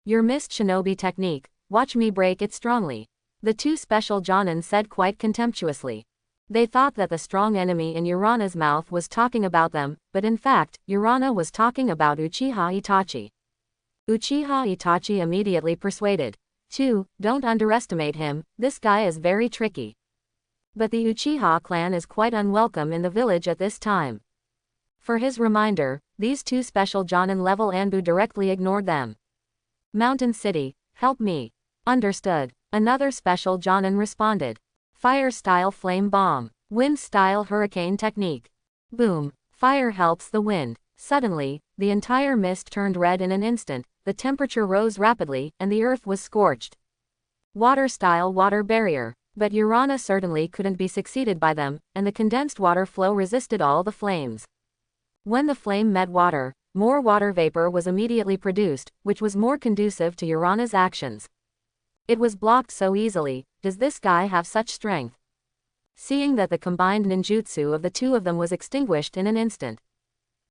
Your mist shinobi technique, watch me break it strongly. The 2 special Jonin said quite contemptuously. They thought that the strong enemy in Urana's mouth was talking about them, but in fact, Urana was talking about Uchiha Itachi. Uchiha Itachi immediately persuaded. 2, don't underestimate him, this guy is very tricky. But the Uchiha clan is quite unwelcome in the village at this time. For his reminder, these 2 special Jonin level Anbu directly ignored them. Mountain City, help me. Understood. Another special Jonin responded. Fire-style flame bomb. Wind-style hurricane technique. Boom. Fire helps the wind. Suddenly, the entire mist turned red in an instant, the temperature rose rapidly, and the earth was scorched. Water-style water barrier. But Urana certainly couldn't be succeeded by them, and the condensed water flow resisted all the flames. When the flame met water, more water vapor was immediately produced, which was more conducive to Urana's actions. It was blocked so easily. Does this guy have such strength? Seeing that the combined ninjutsu of the two of them was extinguished in an instant.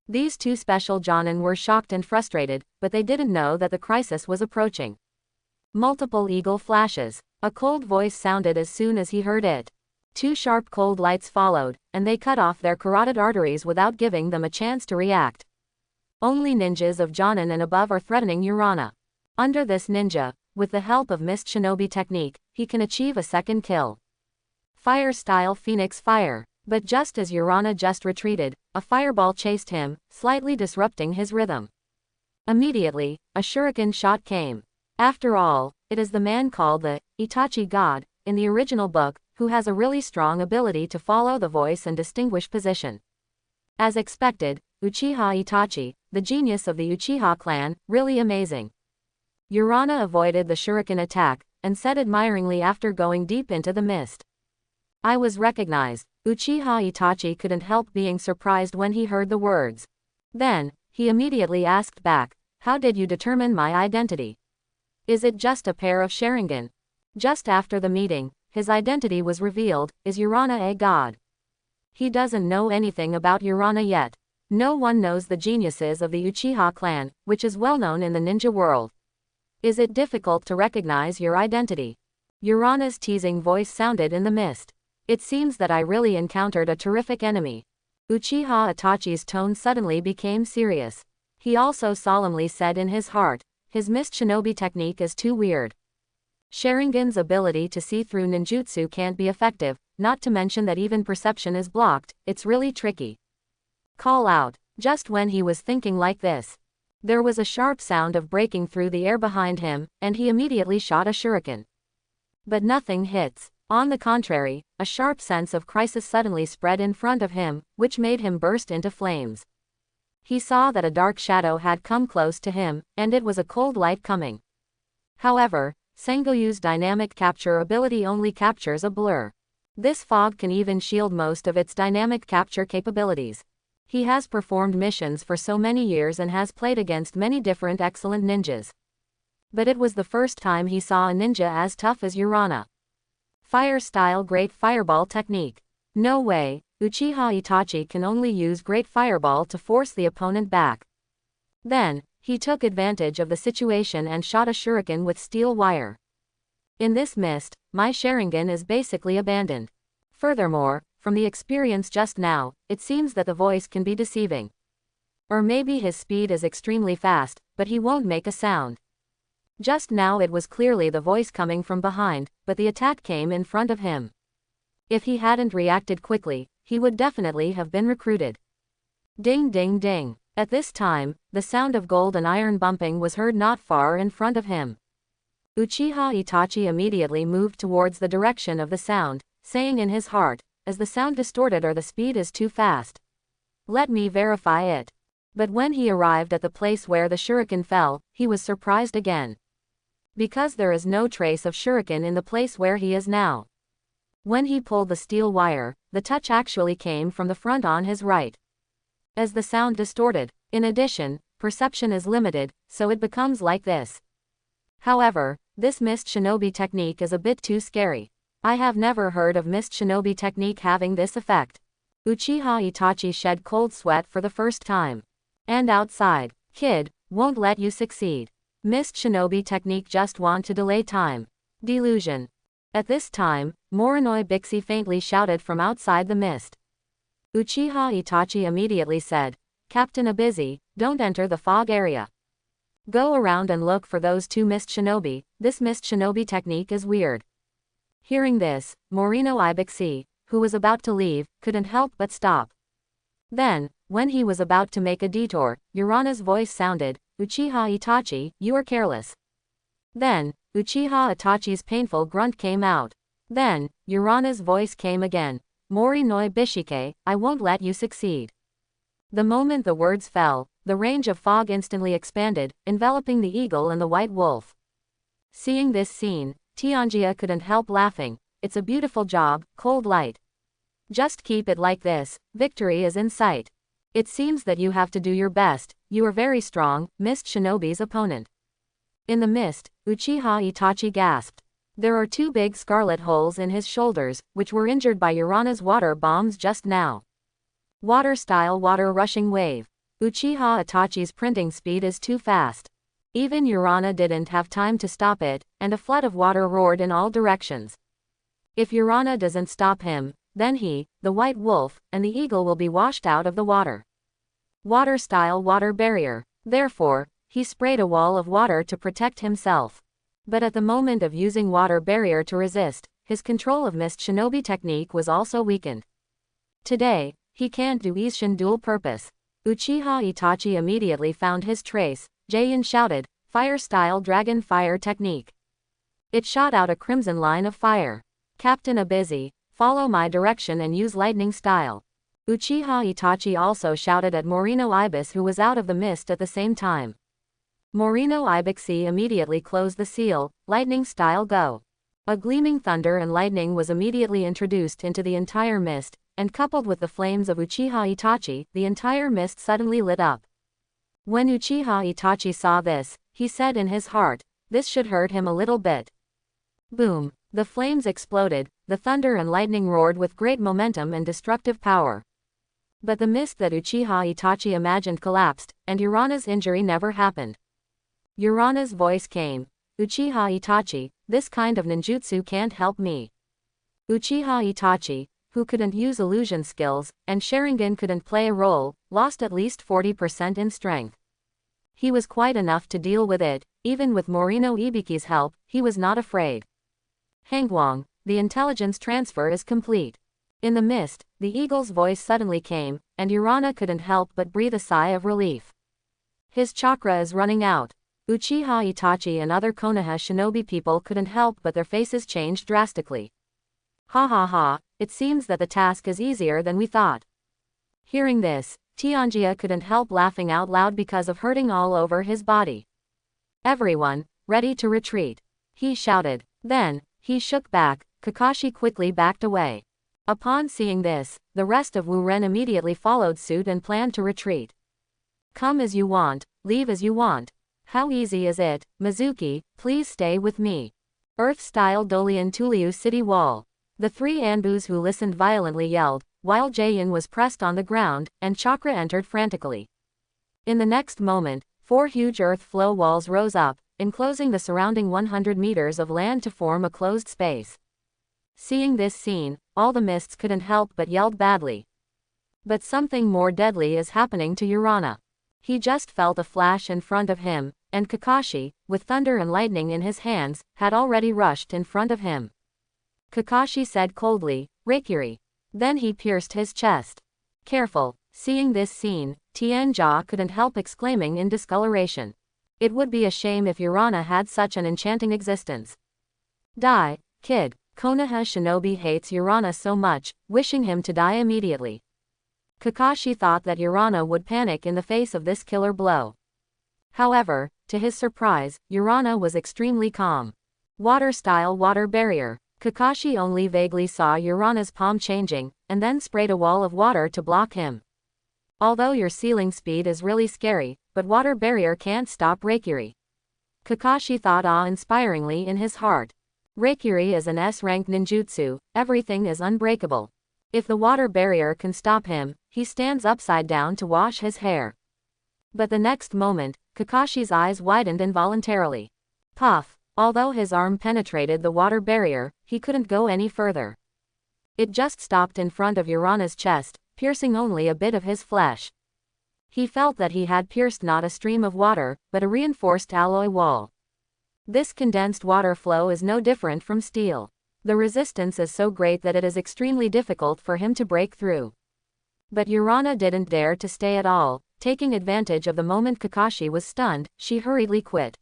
These two special Jonin were shocked and frustrated, but they didn't know that the crisis was approaching. Multiple eagle flashes. A cold voice sounded as soon as he heard it. Two sharp cold lights followed, and they cut off their carotid arteries without giving them a chance to react. Only ninjas of Jonin and above are threatening Urana. Under this ninja, with the help of Mist Shinobi technique, he can achieve a second kill. Fire style Phoenix Fire. But just as Urana just retreated, a fireball chased him, slightly disrupting his rhythm. Immediately, a shuriken shot came. After all, it is the man called the Itachi God, in the original book, who has a really strong ability to follow the voice and distinguish position. As expected, Uchiha Itachi, the genius of the Uchiha clan, really amazing. Urana avoided the shuriken attack, and said admiringly after going deep into the mist. I was recognized. Uchiha Itachi couldn't help being surprised when he heard the words. Then, he immediately asked back, how did you determine my identity? Is it just a pair of Sharingan? Just after the meeting, his identity was revealed. Is Urana a god? He doesn't know anything about Urana yet. No one knows the geniuses of the Uchiha clan, which is well known in the ninja world. Is it difficult to recognize your identity? Urana's teasing voice sounded in the mist. It seems that I really encountered a terrific enemy. Uchiha Itachi's tone suddenly became serious. He also solemnly said in his heart, his Mist Shinobi technique is too weird. Sharingan's ability to see through ninjutsu can't be effective, not to mention that even perception is blocked. It's really tricky. Call out. Just when he was thinking like this, there was a sharp sound of breaking through the air behind him, and he immediately shot a shuriken. But nothing hits. On the contrary, a sharp sense of crisis suddenly spread in front of him, which made him burst into flames. He saw that a dark shadow had come close to him, and it was a cold light coming. However, Sengoyu's dynamic capture ability only captures a blur. This fog can even shield most of its dynamic capture capabilities. He has performed missions for so many years and has played against many different excellent ninjas. But it was the first time he saw a ninja as tough as Urana. Fire style Great Fireball technique. No way, Uchiha Itachi can only use Great Fireball to force the opponent back. Then, he took advantage of the situation and shot a shuriken with steel wire. In this mist, my Sharingan is basically abandoned. Furthermore, from the experience just now, it seems that the voice can be deceiving. Or maybe his speed is extremely fast, but he won't make a sound. Just now it was clearly the voice coming from behind, but the attack came in front of him. If he hadn't reacted quickly, he would definitely have been recruited. Ding ding ding. At this time, the sound of gold and iron bumping was heard not far in front of him. Uchiha Itachi immediately moved towards the direction of the sound, saying in his heart, is the sound distorted or the speed is too fast? Let me verify it. But when he arrived at the place where the shuriken fell, he was surprised again. Because there is no trace of shuriken in the place where he is now. When he pulled the steel wire, the touch actually came from the front on his right. As the sound distorted, in addition, perception is limited, so it becomes like this. However, this Mist Shinobi technique is a bit too scary. I have never heard of Mist Shinobi technique having this effect. Uchiha Itachi shed cold sweat for the first time. And outside, kid, won't let you succeed. Mist Shinobi technique just want to delay time. Delusion. At this time, Morinoi Bixi faintly shouted from outside the mist. Uchiha Itachi immediately said, Captain Abizi, don't enter the fog area. Go around and look for those two Mist Shinobi. This Mist Shinobi technique is weird. Hearing this, Morino Ibixi, who was about to leave, couldn't help but stop. Then, when he was about to make a detour, Urana's voice sounded, Uchiha Itachi, you are careless. Then, Uchiha Itachi's painful grunt came out. Then, Urana's voice came again, Mori noi Bishike, I won't let you succeed. The moment the words fell, the range of fog instantly expanded, enveloping the eagle and the white wolf. Seeing this scene, Tianjia couldn't help laughing. It's a beautiful job, Cold Light. Just keep it like this, victory is in sight. It seems that you have to do your best, you are very strong, Mist Shinobi's opponent. In the mist, Uchiha Itachi gasped. There are two big scarlet holes in his shoulders, which were injured by Urana's water bombs just now. Water-style water rushing wave. Uchiha Itachi's printing speed is too fast. Even Urana didn't have time to stop it, and a flood of water roared in all directions. If Urana doesn't stop him, then he, the white wolf, and the eagle will be washed out of the water. Water-style water barrier. Therefore, he sprayed a wall of water to protect himself. But at the moment of using water barrier to resist, his control of mist shinobi technique was also weakened. Today, he can't do Isshin dual purpose. Uchiha Itachi immediately found his trace. Jain shouted, fire-style dragon fire technique. It shot out a crimson line of fire. Captain Abizi, follow my direction and use lightning style. Uchiha Itachi also shouted at Morino Ibis, who was out of the mist at the same time. Morino Ibixi immediately closed the seal, lightning style go. A gleaming thunder and lightning was immediately introduced into the entire mist, and coupled with the flames of Uchiha Itachi, the entire mist suddenly lit up. When Uchiha Itachi saw this, he said in his heart, this should hurt him a little bit. Boom! The flames exploded, the thunder and lightning roared with great momentum and destructive power. But the mist that Uchiha Itachi imagined collapsed, and Urana's injury never happened. Urana's voice came, Uchiha Itachi, this kind of ninjutsu can't help me. Uchiha Itachi, who couldn't use illusion skills, and Sharingan couldn't play a role, lost at least 40% in strength. He was quite enough to deal with it, even with Morino Ibiki's help, he was not afraid. Hangwang, the intelligence transfer is complete. In the mist, the eagle's voice suddenly came, and Urana couldn't help but breathe a sigh of relief. His chakra is running out. Uchiha Itachi and other Konoha shinobi people couldn't help but their faces changed drastically. Ha ha ha, it seems that the task is easier than we thought. Hearing this, Tianjia couldn't help laughing out loud because of hurting all over his body. Everyone, ready to retreat, he shouted. Then, he shook back. Kakashi quickly backed away. Upon seeing this, the rest of Wuren immediately followed suit and planned to retreat. Come as you want, leave as you want. How easy is it, Mizuki, please stay with me. Earth-style Dolian Tuliu city wall. The three ANBUs who listened violently yelled, while Jain was pressed on the ground, and Chakra entered frantically. In the next moment, 4 huge earth flow walls rose up, enclosing the surrounding 100 meters of land to form a closed space. Seeing this scene, all the mists couldn't help but yelled badly. But something more deadly is happening to Urana. He just felt a flash in front of him, and Kakashi, with thunder and lightning in his hands, had already rushed in front of him. Kakashi said coldly, Reikiri. Then he pierced his chest. Careful. Seeing this scene, Tianjia couldn't help exclaiming in discoloration. It would be a shame if Urana had such an enchanting existence. Die, kid. Konoha shinobi hates Urana so much, wishing him to die immediately. Kakashi thought that Urana would panic in the face of this killer blow. However, to his surprise, Urana was extremely calm. Water-style water barrier. Kakashi only vaguely saw Urana's palm changing, and then sprayed a wall of water to block him. Although your ceiling speed is really scary, but water barrier can't stop Reikiri. Kakashi thought awe-inspiringly in his heart. Reikiri is an S-rank ninjutsu, everything is unbreakable. If the water barrier can stop him, he stands upside down to wash his hair. But the next moment, Kakashi's eyes widened involuntarily. Puff! Although his arm penetrated the water barrier, he couldn't go any further. It just stopped in front of Urana's chest, piercing only a bit of his flesh. He felt that he had pierced not a stream of water, but a reinforced alloy wall. This condensed water flow is no different from steel. The resistance is so great that it is extremely difficult for him to break through. But Urana didn't dare to stay at all. Taking advantage of the moment Kakashi was stunned, she hurriedly quit.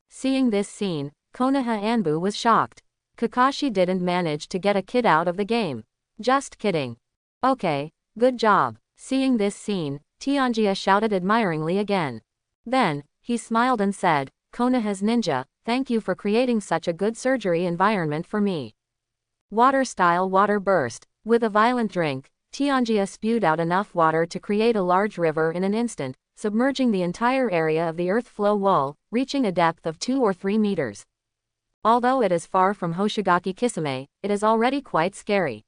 Seeing this scene, Konoha ANBU was shocked. Kakashi didn't manage to get a kid out of the game. Just kidding. Okay, good job. Seeing this scene, Tianjia shouted admiringly again. Then, he smiled and said, Konoha's ninja, thank you for creating such a good surgery environment for me. Water-style water burst. With a violent drink, Tianjia spewed out enough water to create a large river in an instant, submerging the entire area of the earth flow wall, reaching a depth of 2 or 3 meters. Although it is far from Hoshigaki Kisame, it is already quite scary.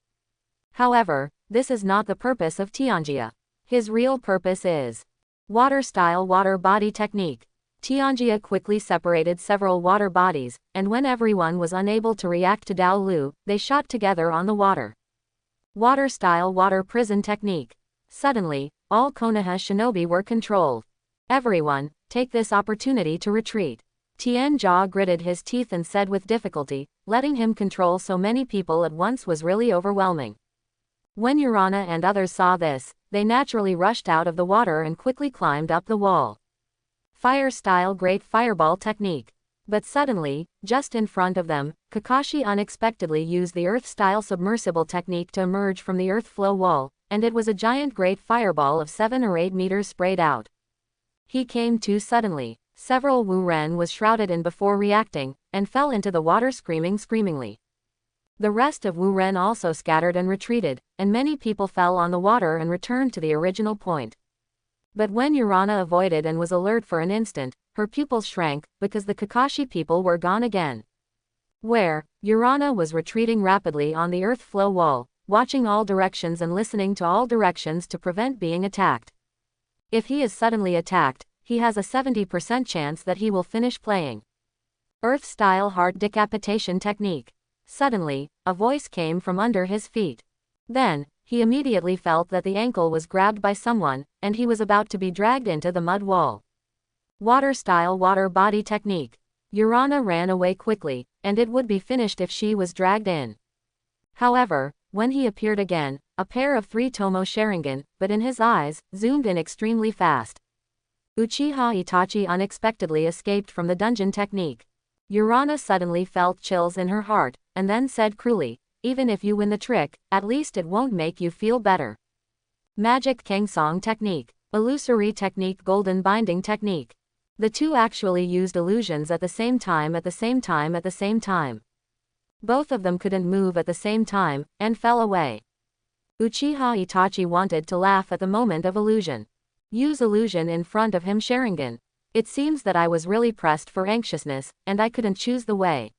However, this is not the purpose of Tianjia. His real purpose is water-style water body technique. Tianjia quickly separated several water bodies, and when everyone was unable to react to Dao Lu, they shot together on the water. Water-style water prison technique. Suddenly, all Konoha shinobi were controlled. Everyone, take this opportunity to retreat. Tien Jia gritted his teeth and said with difficulty, letting him control so many people at once was really overwhelming. When Urana and others saw this, they naturally rushed out of the water and quickly climbed up the wall. Fire-style great fireball technique. But suddenly, just in front of them, Kakashi unexpectedly used the earth-style submersible technique to emerge from the earth flow wall, and it was a giant great fireball of 7 or 8 meters sprayed out. He came too suddenly. Several Wu Ren was shrouded in before reacting, and fell into the water screamingly. The rest of Wu Ren also scattered and retreated, and many people fell on the water and returned to the original point. But when Urana avoided and was alert for an instant, her pupils shrank, because the Kakashi people were gone again. Where, Urana was retreating rapidly on the earth flow wall, watching all directions and listening to all directions to prevent being attacked. If he is suddenly attacked, he has a 70% chance that he will finish playing. Earth-style heart decapitation technique. Suddenly, a voice came from under his feet. Then, he immediately felt that the ankle was grabbed by someone, and he was about to be dragged into the mud wall. Water-style water body technique. Urana ran away quickly, and it would be finished if she was dragged in. However, when he appeared again, a pair of 3 Tomo Sharingan, but in his eyes, zoomed in extremely fast. Uchiha Itachi unexpectedly escaped from the dungeon technique. Urana suddenly felt chills in her heart, and then said cruelly, "Even if you win the trick, at least it won't make you feel better." Magic Kengsong technique. Illusory technique. Golden binding technique. The two actually used illusions at the same time. Both of them couldn't move at the same time, and fell away. Uchiha Itachi wanted to laugh at the moment of illusion. Use illusion in front of him. Sharingan. It seems that I was really pressed for anxiousness, and I couldn't choose the way.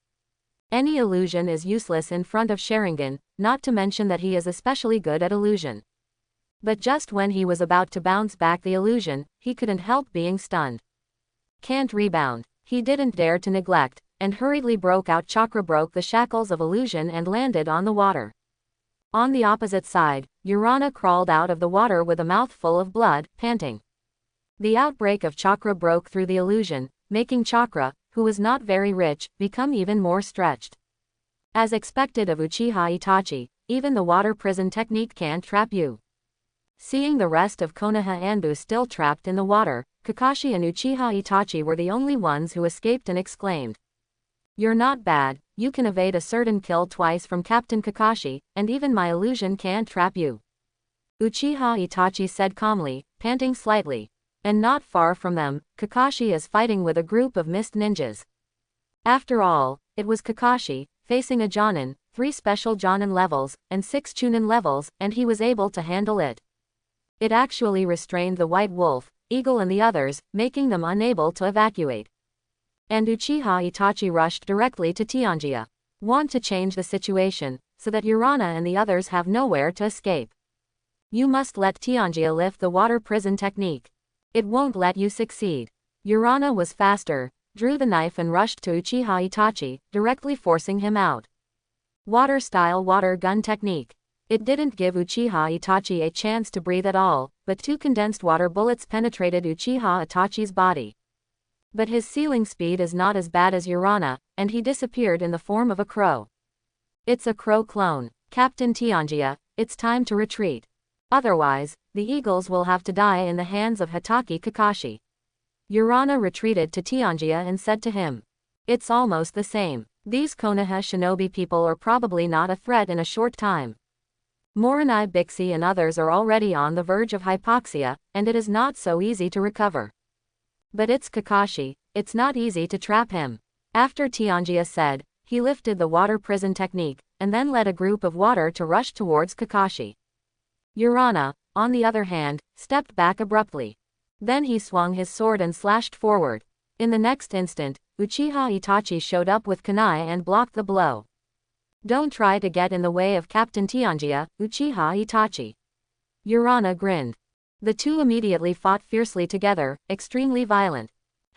Any illusion is useless in front of Sharingan, not to mention that he is especially good at illusion. But just when he was about to bounce back the illusion, he couldn't help being stunned. Can't rebound. He didn't dare to neglect, and hurriedly broke out chakra, broke the shackles of illusion and landed on the water. On the opposite side, Urana crawled out of the water with a mouthful of blood, panting. The outbreak of chakra broke through the illusion, making Chakra, who was not very rich, become even more stretched. As expected of Uchiha Itachi, even the water prison technique can't trap you. Seeing the rest of Konoha ANBU still trapped in the water, Kakashi and Uchiha Itachi were the only ones who escaped and exclaimed, "You're not bad, you can evade a certain kill twice from Captain Kakashi, and even my illusion can't trap you." Uchiha Itachi said calmly, panting slightly. And not far from them, Kakashi is fighting with a group of mist ninjas. After all, it was Kakashi, facing a Jonin, 3 special Jonin levels, and 6 Chunin levels, and he was able to handle it. It actually restrained the White Wolf, Eagle and the others, making them unable to evacuate. And Uchiha Itachi rushed directly to Tianjia. Want to change the situation, so that Urana and the others have nowhere to escape. You must let Tianjia lift the water prison technique. It won't let you succeed. Urana was faster, drew the knife and rushed to Uchiha Itachi, directly forcing him out. Water-style water gun technique. It didn't give Uchiha Itachi a chance to breathe at all, but 2 condensed water bullets penetrated Uchiha Itachi's body. But his ceiling speed is not as bad as Urana, and he disappeared in the form of a crow. It's a crow clone. Captain Tianjia, it's time to retreat. Otherwise, the eagles will have to die in the hands of Hitaki Kakashi. Urana retreated to Tianjia and said to him, "It's almost the same. These Konoha shinobi people are probably not a threat in a short time. Morinai Bixi and others are already on the verge of hypoxia, and it is not so easy to recover. But it's Kakashi, it's not easy to trap him." After Tianjia said, he lifted the water prison technique, and then led a group of water to rush towards Kakashi. Urana, on the other hand, stepped back abruptly. Then he swung his sword and slashed forward. In the next instant, Uchiha Itachi showed up with kunai and blocked the blow. Don't try to get in the way of Captain Tianjia, Uchiha Itachi. Urana grinned. The two immediately fought fiercely together, extremely violent.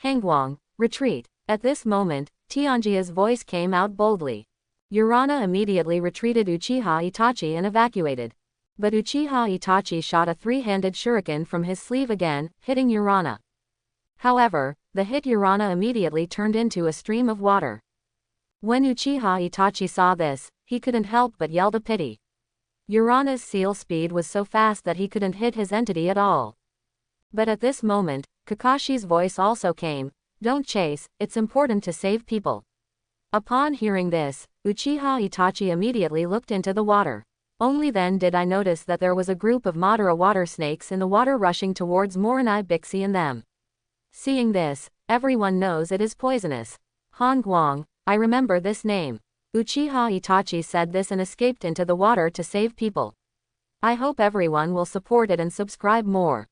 Hangguang, retreat. At this moment, Tianjia's voice came out boldly. Urana immediately retreated Uchiha Itachi and evacuated. But Uchiha Itachi shot a three-handed shuriken from his sleeve again, hitting Urana. However, the hit Urana immediately turned into a stream of water. When Uchiha Itachi saw this, he couldn't help but yell a pity. Urana's seal speed was so fast that he couldn't hit his entity at all. But at this moment, Kakashi's voice also came, "Don't chase, it's important to save people." Upon hearing this, Uchiha Itachi immediately looked into the water. Only then did I notice that there was a group of Madara water snakes in the water rushing towards Morinai Bixi and them. Seeing this, everyone knows it is poisonous. Hangguang, I remember this name. Uchiha Itachi said this and escaped into the water to save people. I hope everyone will support it and subscribe more.